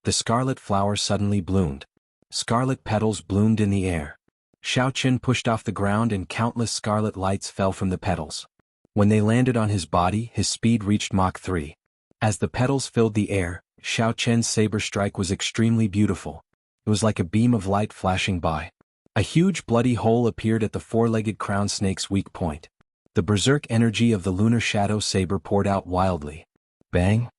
The scarlet flower suddenly bloomed. Scarlet petals bloomed in the air. Xiaochen pushed off the ground and countless scarlet lights fell from the petals. When they landed on his body, his speed reached Mach 3. As the petals filled the air, Xiaochen's saber strike was extremely beautiful. It was like a beam of light flashing by. A huge bloody hole appeared at the four-legged crown snake's weak point. The berserk energy of the lunar shadow saber poured out wildly. Bang!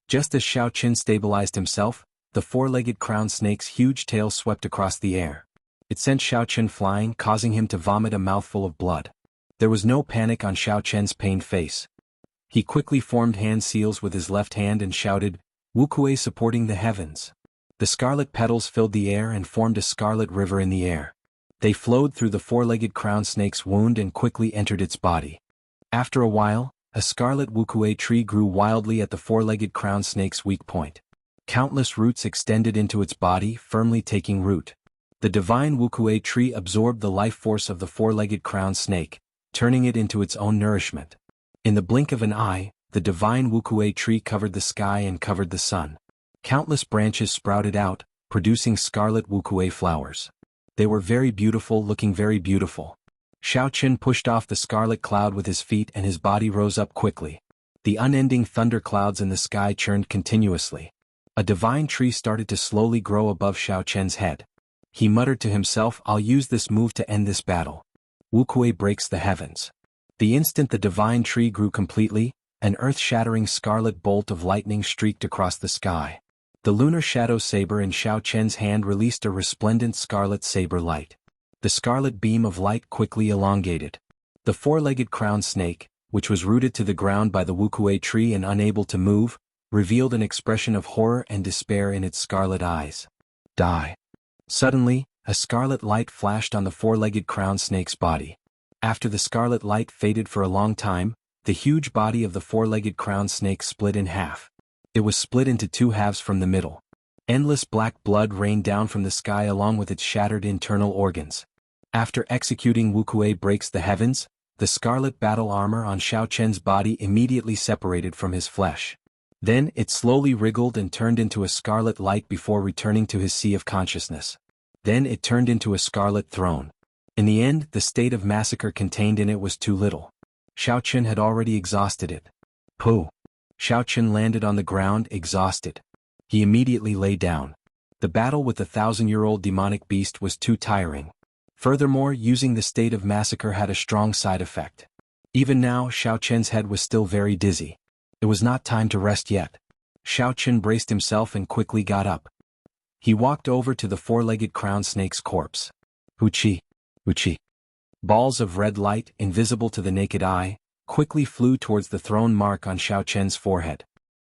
Just as Xiaochen stabilized himself, the four-legged crown snake's huge tail swept across the air. It sent Xiaochen flying, causing him to vomit a mouthful of blood. There was no panic on Xiaochen's pained face. He quickly formed hand seals with his left hand and shouted, "Wuxia supporting the heavens." The scarlet petals filled the air and formed a scarlet river in the air. They flowed through the four-legged crown snake's wound and quickly entered its body. After a while, a scarlet wuxia tree grew wildly at the four-legged crown snake's weak point. Countless roots extended into its body, firmly taking root. The divine wuxia tree absorbed the life force of the four-legged crown snake, turning it into its own nourishment. In the blink of an eye, the divine wuxia tree covered the sky and covered the sun. Countless branches sprouted out, producing scarlet wuxia flowers. They were very beautiful, looking very beautiful. Xiaochen pushed off the scarlet cloud with his feet and his body rose up quickly. The unending thunder clouds in the sky churned continuously. A divine tree started to slowly grow above Xiaochen's head. He muttered to himself, "I'll use this move to end this battle." Wuxia breaks the heavens. The instant the divine tree grew completely, an earth-shattering scarlet bolt of lightning streaked across the sky. The lunar shadow saber in Xiaochen's hand released a resplendent scarlet saber light. The scarlet beam of light quickly elongated. The four-legged crown snake, which was rooted to the ground by the wuxia tree and unable to move, revealed an expression of horror and despair in its scarlet eyes. Die. Suddenly, a scarlet light flashed on the four-legged crown snake's body. After the scarlet light faded for a long time, the huge body of the four-legged crown snake split in half. It was split into two halves from the middle. Endless black blood rained down from the sky along with its shattered internal organs. After executing wuxia breaks the heavens, the scarlet battle armor on Xiaochen's body immediately separated from his flesh. Then it slowly wriggled and turned into a scarlet light before returning to his sea of consciousness. Then it turned into a scarlet throne. In the end, the state of massacre contained in it was too little. Xiaochen had already exhausted it. Pooh! Xiaochen landed on the ground, exhausted. He immediately lay down. The battle with the 1,000-year-old demonic beast was too tiring. Furthermore, using the state of massacre had a strong side effect. Even now, Xiaochen's head was still very dizzy. It was not time to rest yet. Xiaochen braced himself and quickly got up. He walked over to the four-legged crown snake's corpse. Uchi, uchi. Balls of red light, invisible to the naked eye, quickly flew towards the thrown mark on Xiaochen's forehead.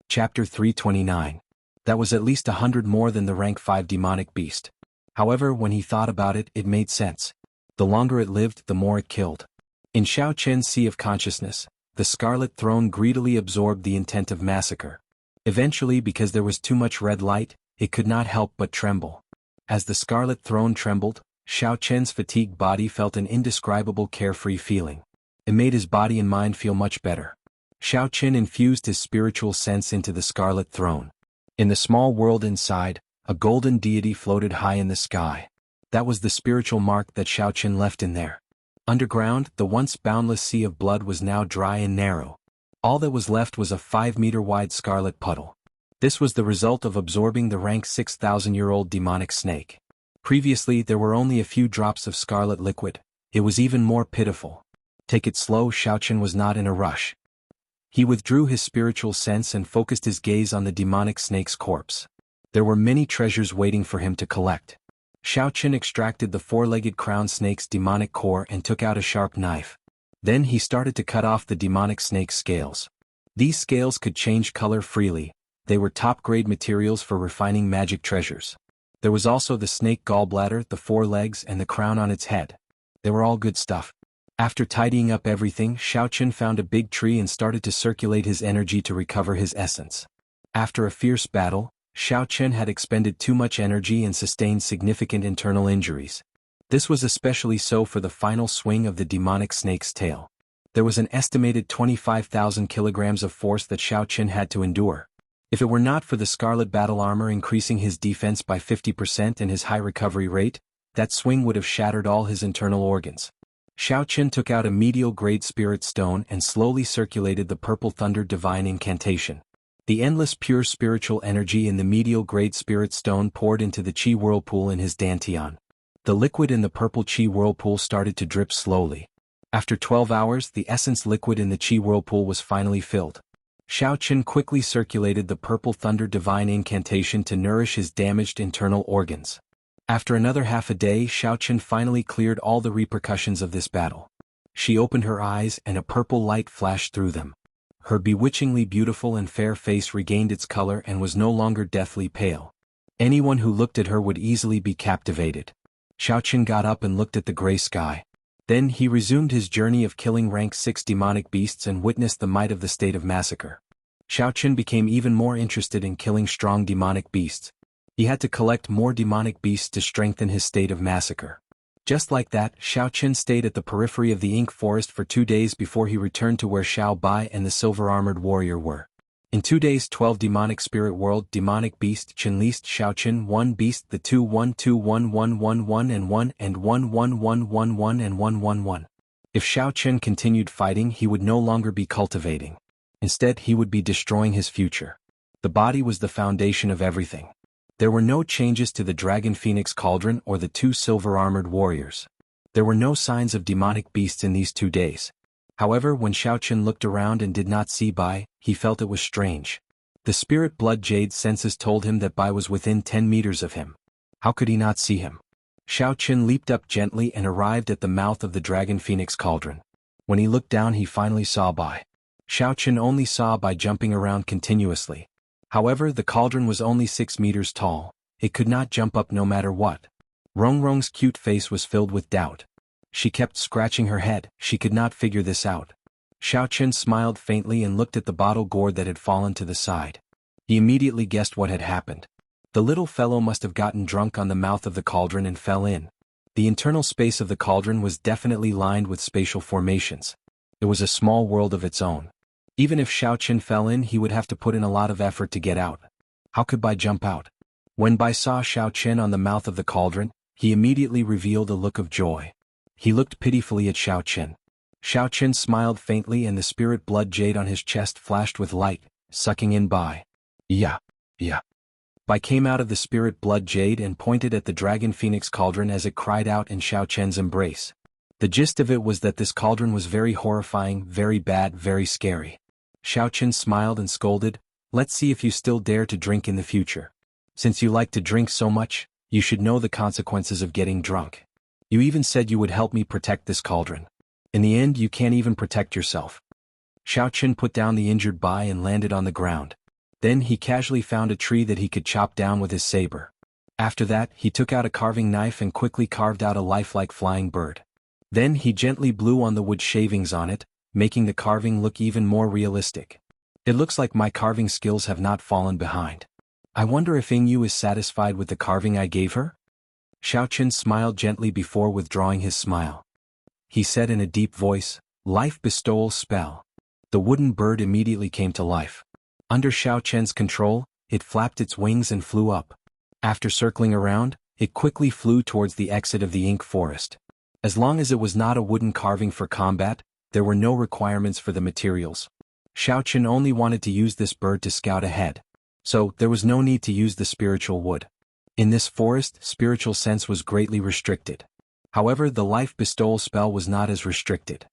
Chapter 329. That was at least 100 more than the rank 5 demonic beast. However, when he thought about it, it made sense. The longer it lived, the more it killed. In Xiaochen's sea of consciousness, the scarlet throne greedily absorbed the intent of massacre. Eventually, because there was too much red light, it could not help but tremble. As the scarlet throne trembled, Xiaochen's fatigued body felt an indescribable carefree feeling. It made his body and mind feel much better. Xiaochen infused his spiritual sense into the scarlet throne. In the small world inside, a golden deity floated high in the sky. That was the spiritual mark that Xiaochen left in there. Underground, the once boundless sea of blood was now dry and narrow. All that was left was a 5-meter-wide scarlet puddle. This was the result of absorbing the rank 6,000-year-old demonic snake. Previously, there were only a few drops of scarlet liquid. It was even more pitiful. Take it slow. Xiaochen was not in a rush. He withdrew his spiritual sense and focused his gaze on the demonic snake's corpse. There were many treasures waiting for him to collect. Xiaochen extracted the four-legged crown snake's demonic core and took out a sharp knife. Then he started to cut off the demonic snake's scales. These scales could change color freely. They were top-grade materials for refining magic treasures. There was also the snake gallbladder, the 4 legs, and the crown on its head. They were all good stuff. After tidying up everything, Xiaoqun found a big tree and started to circulate his energy to recover his essence. After a fierce battle, Xiaoqun had expended too much energy and sustained significant internal injuries. This was especially so for the final swing of the demonic snake's tail. There was an estimated 25,000 kilograms of force that Xiaoqun had to endure. If it were not for the scarlet battle armor increasing his defense by 50% and his high recovery rate, that swing would have shattered all his internal organs. Xiaoqun took out a medial-grade spirit stone and slowly circulated the purple thunder divine incantation. The endless pure spiritual energy in the medial-grade spirit stone poured into the qi whirlpool in his dantian. The liquid in the purple qi whirlpool started to drip slowly. After 12 hours, the essence liquid in the qi whirlpool was finally filled. Xiaoqun quickly circulated the purple thunder divine incantation to nourish his damaged internal organs. After another half a day, Xiaoqun finally cleared all the repercussions of this battle. She opened her eyes and a purple light flashed through them. Her bewitchingly beautiful and fair face regained its color and was no longer deathly pale. Anyone who looked at her would easily be captivated. Xiaoqun got up and looked at the gray sky. Then he resumed his journey of killing rank 6 demonic beasts and witnessed the might of the state of massacre. Xiaoqun became even more interested in killing strong demonic beasts. He had to collect more demonic beasts to strengthen his state of massacre. Just like that, Xiaoqun stayed at the periphery of the ink forest for 2 days before he returned to where Xiao Bai and the silver-armored warrior were. In 2 days, 12 demonic spirit world demonic beast Chenlist Xiaoqun 1 beast the 2 1 2 1 1 1 1 and 1 and 1 1 1 1 1 and 1 1 1. If Xiaoqun continued fighting, he would no longer be cultivating. Instead, he would be destroying his future. The body was the foundation of everything. There were no changes to the Dragon Phoenix Cauldron or the 2 silver-armored warriors. There were no signs of demonic beasts in these 2 days. However, when Xiaoqun looked around and did not see Bai, he felt it was strange. The spirit blood jade senses told him that Bai was within 10 meters of him. How could he not see him? Xiaoqun leaped up gently and arrived at the mouth of the Dragon Phoenix Cauldron. When he looked down, he finally saw Bai. Xiaoqun only saw Bai jumping around continuously. However, the cauldron was only 6 meters tall. It could not jump up no matter what. Rongrong's cute face was filled with doubt. She kept scratching her head. She could not figure this out. Xiaoqun smiled faintly and looked at the bottle gourd that had fallen to the side. He immediately guessed what had happened. The little fellow must have gotten drunk on the mouth of the cauldron and fell in. The internal space of the cauldron was definitely lined with spatial formations. It was a small world of its own. Even if Xiaoqun fell in, he would have to put in a lot of effort to get out. How could Bai jump out? When Bai saw Xiaoqun on the mouth of the cauldron, he immediately revealed a look of joy. He looked pitifully at Xiaoqun. Xiaoqun smiled faintly and the spirit blood jade on his chest flashed with light, sucking in Bai. Yeah. Bai came out of the spirit blood jade and pointed at the Dragon Phoenix Cauldron as it cried out in Xiaoqun's embrace. The gist of it was that this cauldron was very horrifying, very bad, very scary. Xiaoqun smiled and scolded, "Let's see if you still dare to drink in the future. Since you like to drink so much, you should know the consequences of getting drunk. You even said you would help me protect this cauldron. In the end, you can't even protect yourself." Xiaoqun put down the injured Bai and landed on the ground. Then he casually found a tree that he could chop down with his saber. After that, he took out a carving knife and quickly carved out a lifelike flying bird. Then he gently blew on the wood shavings on it, making the carving look even more realistic. "It looks like my carving skills have not fallen behind. I wonder if Yingyu is satisfied with the carving I gave her?" Xiaoqun smiled gently before withdrawing his smile. He said in a deep voice, "Life bestowal spell." The wooden bird immediately came to life. Under Xiaoqun's control, it flapped its wings and flew up. After circling around, it quickly flew towards the exit of the ink forest. As long as it was not a wooden carving for combat, there were no requirements for the materials. Xiaoqun only wanted to use this bird to scout ahead. So, there was no need to use the spiritual wood. In this forest, spiritual sense was greatly restricted. However, the life bestowal spell was not as restricted.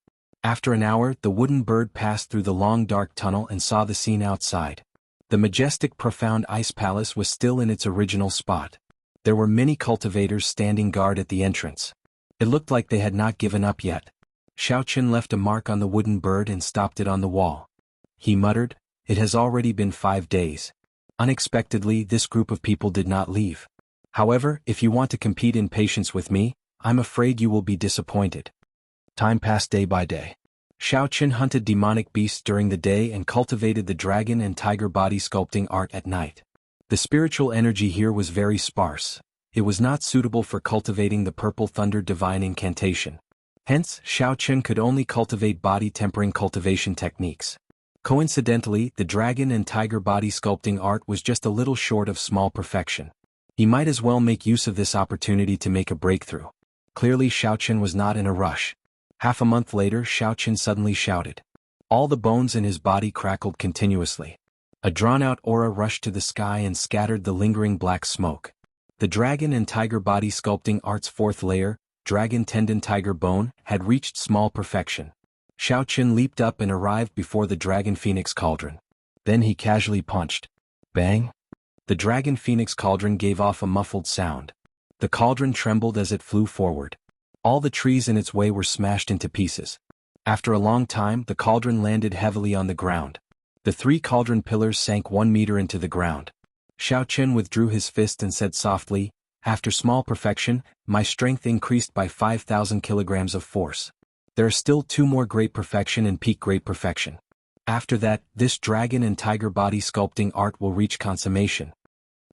After an hour, the wooden bird passed through the long dark tunnel and saw the scene outside. The majestic profound ice palace was still in its original spot. There were many cultivators standing guard at the entrance. It looked like they had not given up yet. Xiaoqun left a mark on the wooden bird and stopped it on the wall. he muttered. It has already been 5 days. Unexpectedly, this group of people did not leave. However, if you want to compete in patience with me, I'm afraid you will be disappointed. Time passed day by day. Xiaoqin hunted demonic beasts during the day and cultivated the dragon and tiger body sculpting art at night. The spiritual energy here was very sparse. It was not suitable for cultivating the purple thunder divine incantation. Hence, Xiaoqin could only cultivate body tempering cultivation techniques. Coincidentally, the dragon and tiger body sculpting art was just a little short of small perfection. He might as well make use of this opportunity to make a breakthrough. Clearly, Xiaoqin was not in a rush. Half a month later, Xiaoqin suddenly shouted. All the bones in his body crackled continuously. A drawn-out aura rushed to the sky and scattered the lingering black smoke. The dragon and tiger body sculpting art's fourth layer, dragon tendon tiger bone, had reached small perfection. Xiaoqin leaped up and arrived before the dragon phoenix cauldron. Then he casually punched. Bang! The dragon phoenix cauldron gave off a muffled sound. The cauldron trembled as it flew forward. All the trees in its way were smashed into pieces. After a long time, the cauldron landed heavily on the ground. The 3 cauldron pillars sank 1 meter into the ground. Xiaoqin withdrew his fist and said softly, after small perfection, my strength increased by 5,000 kilograms of force. There are still 2 more great perfection and peak great perfection. After that, this dragon and tiger body sculpting art will reach consummation.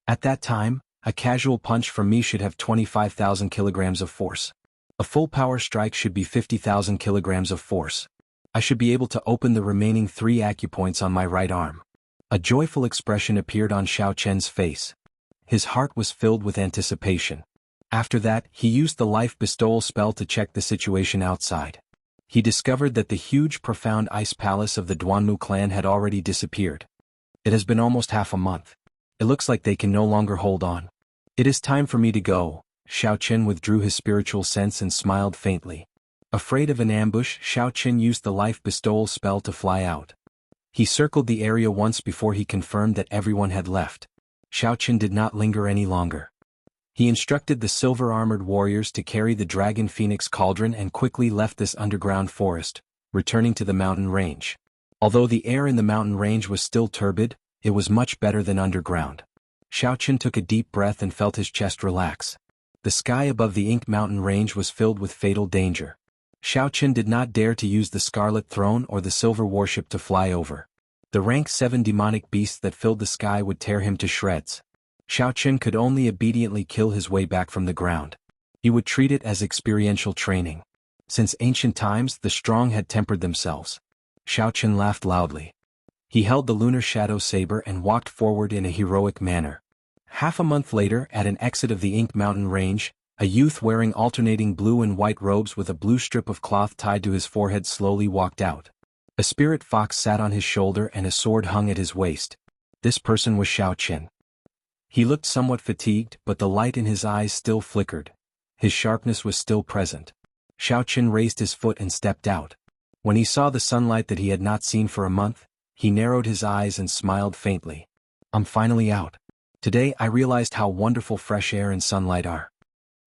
At that time, a casual punch from me should have 25,000 kilograms of force. A full power strike should be 50,000 kilograms of force. I should be able to open the remaining 3 acupoints on my right arm. A joyful expression appeared on Xiaoqian's face. His heart was filled with anticipation. After that, he used the life bestowal spell to check the situation outside. He discovered that the huge profound ice palace of the Duanmu clan had already disappeared. It has been almost half a month. It looks like they can no longer hold on. It is time for me to go. Xiaoqin withdrew his spiritual sense and smiled faintly. Afraid of an ambush, Xiaoqin used the life bestowal spell to fly out. He circled the area once before he confirmed that everyone had left. Xiaoqin did not linger any longer. He instructed the silver-armored warriors to carry the dragon phoenix cauldron and quickly left this underground forest, returning to the mountain range. Although the air in the mountain range was still turbid, it was much better than underground. Xiaoqin took a deep breath and felt his chest relax. The sky above the Ink Mountain range was filled with fatal danger. Xiaoqin did not dare to use the Scarlet Throne or the Silver Warship to fly over. The rank 7 demonic beasts that filled the sky would tear him to shreds. Xiaoqin could only obediently kill his way back from the ground. He would treat it as experiential training. Since ancient times, the strong had tempered themselves. Xiaoqin laughed loudly. He held the lunar shadow saber and walked forward in a heroic manner. Half a month later, at an exit of the Ink Mountain range, a youth wearing alternating blue and white robes with a blue strip of cloth tied to his forehead slowly walked out. A spirit fox sat on his shoulder and a sword hung at his waist. This person was Xiaoqin. He looked somewhat fatigued, but the light in his eyes still flickered. His sharpness was still present. Xiaoqin raised his foot and stepped out. When he saw the sunlight that he had not seen for a month, he narrowed his eyes and smiled faintly. I'm finally out. Today I realized how wonderful fresh air and sunlight are.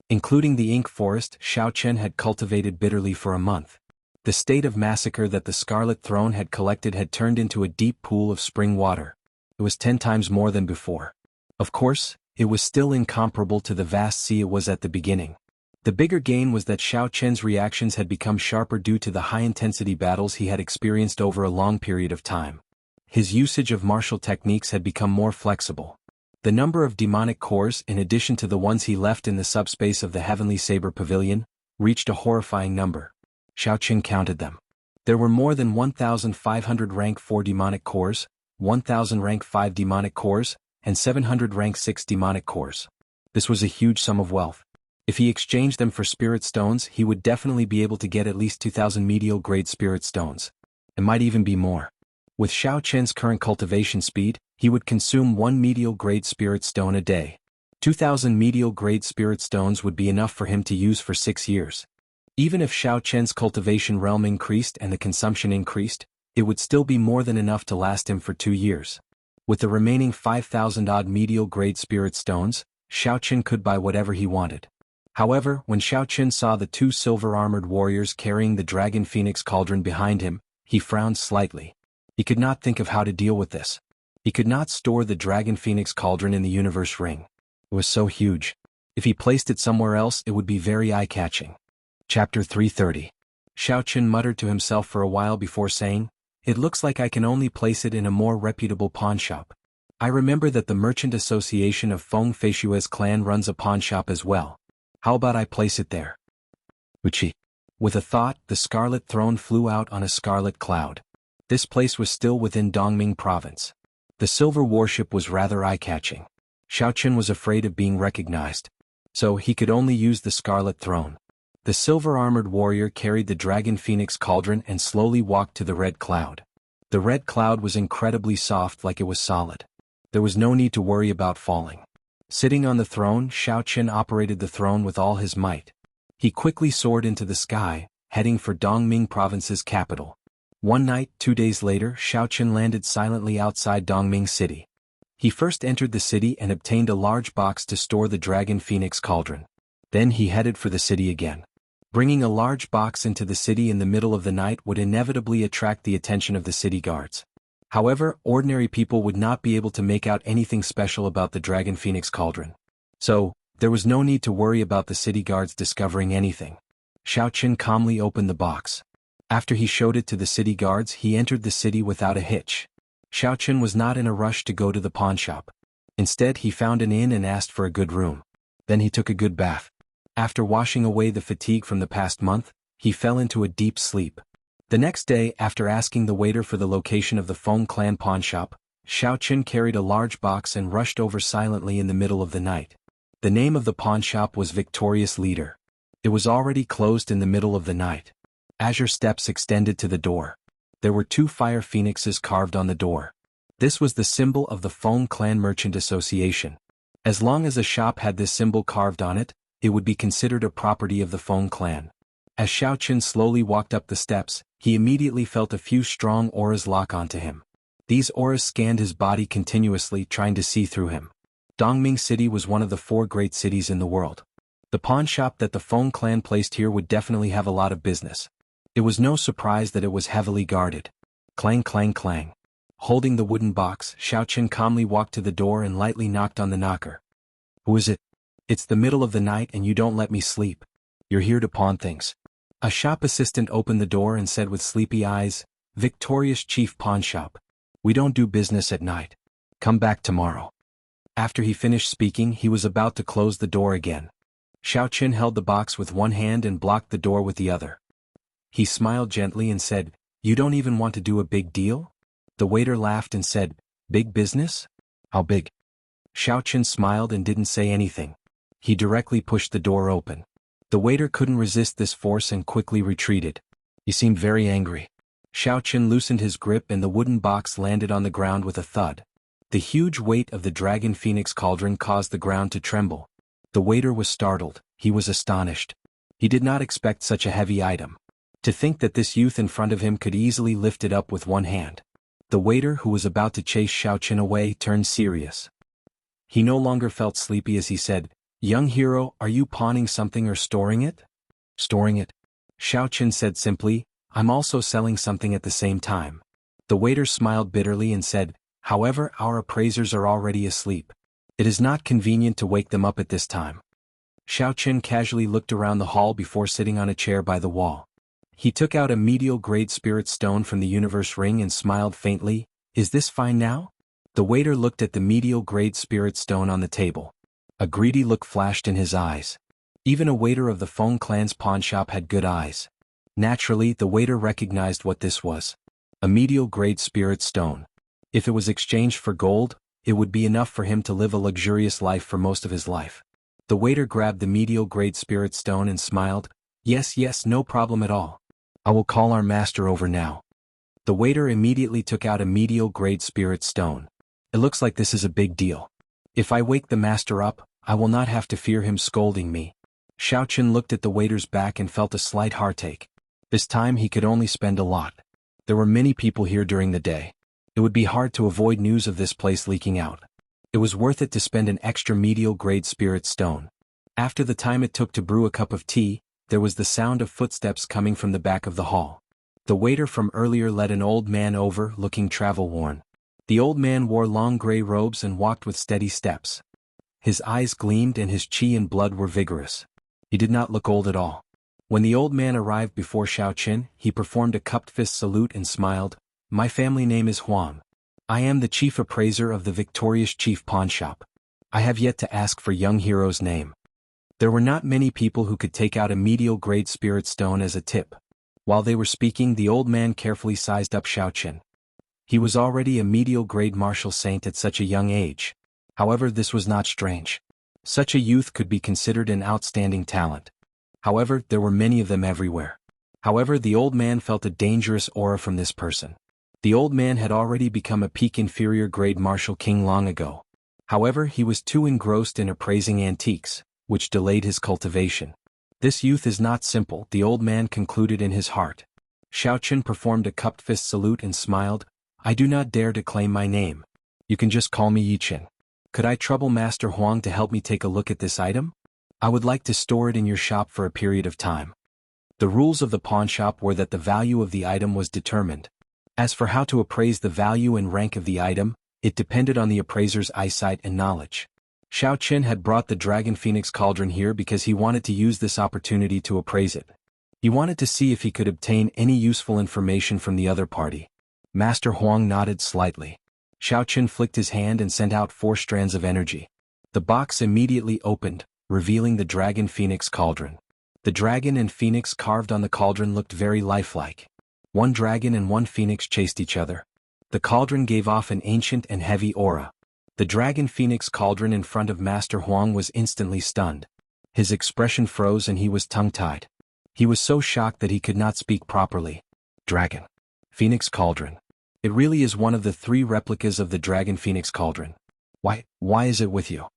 Including the ink forest Xiaoqin had cultivated bitterly for a month. The state of massacre that the Scarlet Throne had collected had turned into a deep pool of spring water. It was 10 times more than before. Of course, it was still incomparable to the vast sea it was at the beginning. The bigger gain was that Xiaoqin's reactions had become sharper due to the high-intensity battles he had experienced over a long period of time. His usage of martial techniques had become more flexible. The number of demonic cores, in addition to the ones he left in the subspace of the Heavenly Saber Pavilion, reached a horrifying number. Xiaoqin counted them. There were more than 1,500 rank 4 demonic cores, 1,000 rank 5 demonic cores, and 700 rank 6 demonic cores. This was a huge sum of wealth. If he exchanged them for spirit stones, he would definitely be able to get at least 2,000 medial grade spirit stones. It might even be more. With Xiaoqin's current cultivation speed, he would consume 1 medial grade spirit stone a day. 2,000 medial grade spirit stones would be enough for him to use for 6 years. Even if Xiaoqin's cultivation realm increased and the consumption increased, it would still be more than enough to last him for 2 years. With the remaining 5,000-odd medial grade spirit stones, Xiaoqin could buy whatever he wanted. However, when Xiaoqin saw the 2 silver-armored warriors carrying the dragon phoenix cauldron behind him, he frowned slightly. He could not think of how to deal with this. He could not store the Dragon Phoenix cauldron in the universe ring. It was so huge. If he placed it somewhere else, it would be very eye-catching. Chapter 330. Xiaoqun muttered to himself for a while before saying, "It looks like I can only place it in a more reputable pawnshop. I remember that the Merchant Association of Feng Feishue's clan runs a pawnshop as well. How about I place it there?" Wuxi. With a thought, the scarlet throne flew out on a scarlet cloud. This place was still within Dongming province. The silver warship was rather eye-catching. Xiaoqun was afraid of being recognized, so he could only use the scarlet throne. The silver-armored warrior carried the Dragon Phoenix cauldron and slowly walked to the red cloud. The red cloud was incredibly soft, like it was solid. There was no need to worry about falling. Sitting on the throne, Xiaoqun operated the throne with all his might. He quickly soared into the sky, heading for Dongming province's capital. One night, 2 days later, Xiaoqun landed silently outside Dongming city. He first entered the city and obtained a large box to store the Dragon Phoenix cauldron. Then he headed for the city again. Bringing a large box into the city in the middle of the night would inevitably attract the attention of the city guards. However, ordinary people would not be able to make out anything special about the Dragon Phoenix cauldron. So, there was no need to worry about the city guards discovering anything. Xiaoqun calmly opened the box. After he showed it to the city guards, he entered the city without a hitch. Xiaoqun was not in a rush to go to the pawnshop. Instead, he found an inn and asked for a good room. Then he took a good bath. After washing away the fatigue from the past month, he fell into a deep sleep. The next day, after asking the waiter for the location of the Feng clan pawnshop, Xiaoqun carried a large box and rushed over silently in the middle of the night. The name of the pawnshop was Victorious Leader. It was already closed in the middle of the night. Azure steps extended to the door. There were 2 fire phoenixes carved on the door. This was the symbol of the Feng Clan Merchant Association. As long as a shop had this symbol carved on it, it would be considered a property of the Feng clan. As Xiaoqun slowly walked up the steps, he immediately felt a few strong auras lock onto him. These auras scanned his body continuously, trying to see through him. Dongming City was one of the 4 great cities in the world. The pawnshop that the Feng clan placed here would definitely have a lot of business. It was no surprise that it was heavily guarded. Clang clang clang. Holding the wooden box, Xiaoqun calmly walked to the door and lightly knocked on the knocker. "Who is it?" "It's the middle of the night and you don't let me sleep. You're here to pawn things." A shop assistant opened the door and said with sleepy eyes, "Victorious Chief Pawnshop. We don't do business at night. Come back tomorrow." After he finished speaking, he was about to close the door again. Xiaoqun held the box with one hand and blocked the door with the other. He smiled gently and said, "You don't even want to do a big deal?" The waiter laughed and said, "Big business? How big?" Xiaoqun smiled and didn't say anything. He directly pushed the door open. The waiter couldn't resist this force and quickly retreated. He seemed very angry. Xiaoqun loosened his grip and the wooden box landed on the ground with a thud. The huge weight of the Dragon Phoenix cauldron caused the ground to tremble. The waiter was startled. He was astonished. He did not expect such a heavy item. To think that this youth in front of him could easily lift it up with one hand. The waiter, who was about to chase Xiaoqun away, turned serious. He no longer felt sleepy as he said, "Young hero, are you pawning something or storing it?" "Storing it," Xiaoqun said simply. "I'm also selling something at the same time." The waiter smiled bitterly and said, "However, our appraisers are already asleep. It is not convenient to wake them up at this time." Xiaoqun casually looked around the hall before sitting on a chair by the wall. He took out a medial-grade spirit stone from the universe ring and smiled faintly. "Is this fine now?" The waiter looked at the medial-grade spirit stone on the table. A greedy look flashed in his eyes. Even a waiter of the Feng clan's pawnshop had good eyes. Naturally, the waiter recognized what this was. A medial-grade spirit stone. If it was exchanged for gold, it would be enough for him to live a luxurious life for most of his life. The waiter grabbed the medial-grade spirit stone and smiled. Yes, no problem at all. I will call our master over now." The waiter immediately took out a medial-grade spirit stone. "It looks like this is a big deal. If I wake the master up, I will not have to fear him scolding me." Xiaoqun looked at the waiter's back and felt a slight heartache. This time he could only spend a lot. There were many people here during the day. It would be hard to avoid news of this place leaking out. It was worth it to spend an extra medial-grade spirit stone. After the time it took to brew a cup of tea, there was the sound of footsteps coming from the back of the hall. The waiter from earlier led an old man over, looking travel-worn. The old man wore long gray robes and walked with steady steps. His eyes gleamed and his qi and blood were vigorous. He did not look old at all. When the old man arrived before Xiaoqin, he performed a cupped fist salute and smiled. "My family name is Huang. I am the chief appraiser of the victorious chief pawnshop. I have yet to ask for young hero's name." There were not many people who could take out a medial grade spirit stone as a tip. While they were speaking, the old man carefully sized up Xiaoqin. He was already a medial grade martial saint at such a young age. However, this was not strange. Such a youth could be considered an outstanding talent. However, there were many of them everywhere. However, the old man felt a dangerous aura from this person. The old man had already become a peak inferior grade martial king long ago. However, he was too engrossed in appraising antiques, which delayed his cultivation. "This youth is not simple," the old man concluded in his heart. Xiaoqin performed a cupped fist salute and smiled. "I do not dare to claim my name. You can just call me Yiqin. Could I trouble Master Huang to help me take a look at this item? I would like to store it in your shop for a period of time." The rules of the pawnshop were that the value of the item was determined. As for how to appraise the value and rank of the item, it depended on the appraiser's eyesight and knowledge. Xiaoqin had brought the Dragon Phoenix Cauldron here because he wanted to use this opportunity to appraise it. He wanted to see if he could obtain any useful information from the other party. Master Huang nodded slightly. Xiaoqin flicked his hand and sent out 4 strands of energy. The box immediately opened, revealing the Dragon Phoenix Cauldron. The dragon and phoenix carved on the cauldron looked very lifelike. One dragon and one phoenix chased each other. The cauldron gave off an ancient and heavy aura. The Dragon Phoenix Cauldron in front of Master Huang was instantly stunned. His expression froze and he was tongue-tied. He was so shocked that he could not speak properly. Dragon Phoenix Cauldron. It really is one of the 3 replicas of the Dragon Phoenix Cauldron. Why is it with you?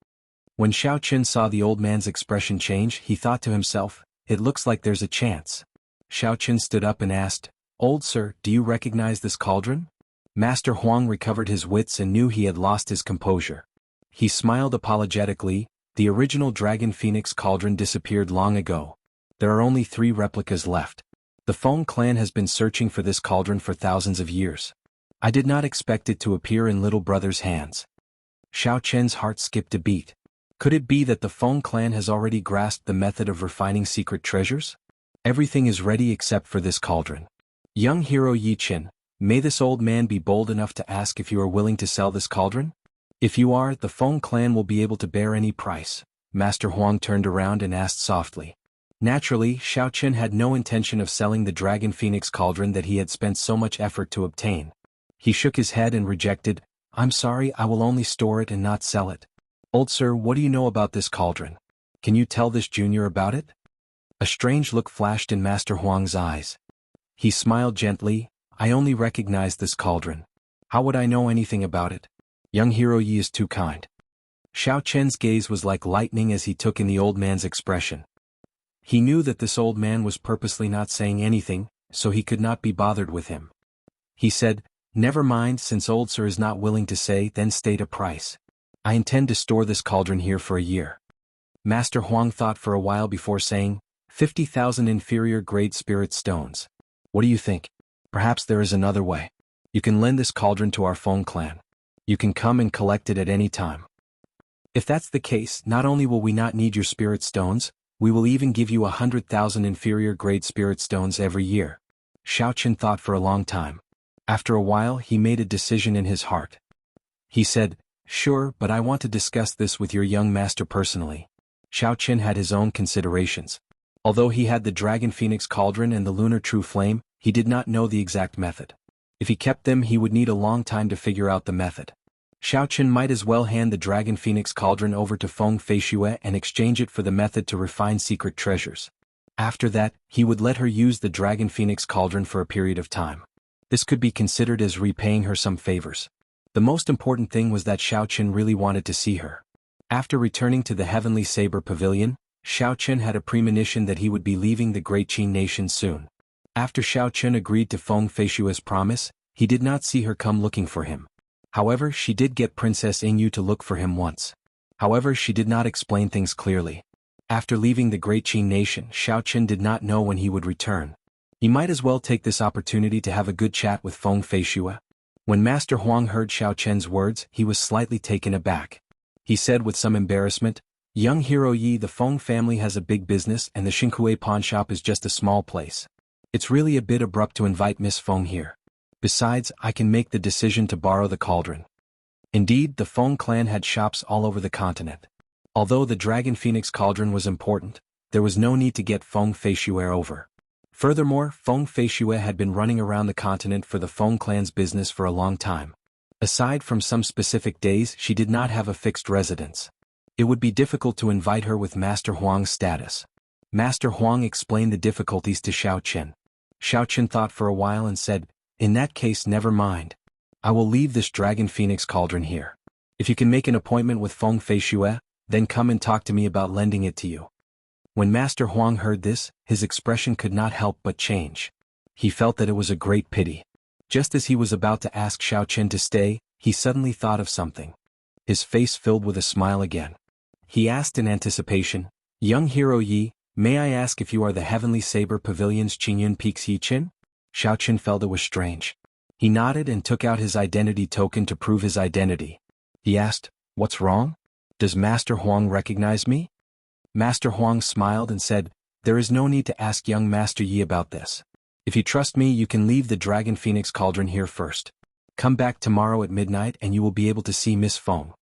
When Xiaoqin saw the old man's expression change, he thought to himself, "It looks like there's a chance." Xiaoqin stood up and asked, "Old sir, do you recognize this cauldron?" Master Huang recovered his wits and knew he had lost his composure. He smiled apologetically. The original Dragon Phoenix Cauldron disappeared long ago. There are only 3 replicas left. The Feng clan has been searching for this cauldron for thousands of years. I did not expect it to appear in little brother's hands. Xiaoqin's heart skipped a beat. Could it be that the Feng clan has already grasped the method of refining secret treasures? Everything is ready except for this cauldron. Young hero Yiqin, may this old man be bold enough to ask if you are willing to sell this cauldron? If you are, the Feng clan will be able to bear any price. Master Huang turned around and asked softly. Naturally, Xiaoqin had no intention of selling the Dragon Phoenix Cauldron that he had spent so much effort to obtain. He shook his head and rejected, "I'm sorry, I will only store it and not sell it." "Old sir, what do you know about this cauldron? Can you tell this junior about it?" A strange look flashed in Master Huang's eyes. He smiled gently. "I only recognize this cauldron. How would I know anything about it? Young hero Yi is too kind." Xiaoqin's gaze was like lightning as he took in the old man's expression. He knew that this old man was purposely not saying anything, so he could not be bothered with him. He said, "Never mind, since old sir is not willing to say, then state a price. I intend to store this cauldron here for a year." Master Huang thought for a while before saying, 50,000 inferior grade spirit stones. What do you think? Perhaps there is another way. You can lend this cauldron to our Feng clan. You can come and collect it at any time. If that's the case, not only will we not need your spirit stones, we will even give you 100,000 inferior grade spirit stones every year. Xiaoqin thought for a long time. After a while, he made a decision in his heart. He said, "Sure, but I want to discuss this with your young master personally." Xiaoqin had his own considerations. Although he had the Dragon Phoenix Cauldron and the Lunar True Flame, he did not know the exact method. If he kept them, he would need a long time to figure out the method. Xiaoqin might as well hand the Dragon Phoenix Cauldron over to Feng Feishue and exchange it for the method to refine secret treasures. After that, he would let her use the Dragon Phoenix Cauldron for a period of time. This could be considered as repaying her some favors. The most important thing was that Xiaoqin really wanted to see her. After returning to the Heavenly Saber Pavilion, Xiaoqin had a premonition that he would be leaving the Great Qin nation soon. After Xiaoqin agreed to Feng Feishue's promise, he did not see her come looking for him. However, she did get Princess Yingyu to look for him once. However, she did not explain things clearly. After leaving the Great Qin nation, Xiaoqin did not know when he would return. He might as well take this opportunity to have a good chat with Feng Feishue. When Master Huang heard Xiao Chen's words, he was slightly taken aback. He said with some embarrassment, "Young hero Yi, the Feng family has a big business and the Xinhui pawn shop is just a small place. It's really a bit abrupt to invite Miss Feng here. Besides, I can make the decision to borrow the cauldron." Indeed, the Feng clan had shops all over the continent. Although the Dragon Phoenix cauldron was important, there was no need to get Feng Feishue over. Furthermore, Feng Feishue had been running around the continent for the Feng clan's business for a long time. Aside from some specific days, she did not have a fixed residence. It would be difficult to invite her with Master Huang's status. Master Huang explained the difficulties to Xiao Chen. Xiao Chen thought for a while and said, "In that case, never mind. I will leave this Dragon Phoenix cauldron here. If you can make an appointment with Feng Feishue, then come and talk to me about lending it to you." When Master Huang heard this, his expression could not help but change. He felt that it was a great pity. Just as he was about to ask Xiao Chen to stay, he suddenly thought of something. His face filled with a smile again. He asked in anticipation, "Young hero Yi, may I ask if you are the Heavenly Saber Pavilion's Qingyun Peaks Yi Chen?" Xiao Chen felt it was strange. He nodded and took out his identity token to prove his identity. He asked, "What's wrong? Does Master Huang recognize me?" Master Huang smiled and said, "There is no need to ask young Master Yi about this. If you trust me, you can leave the Dragon Phoenix cauldron here first. Come back tomorrow at midnight and you will be able to see Miss Feng.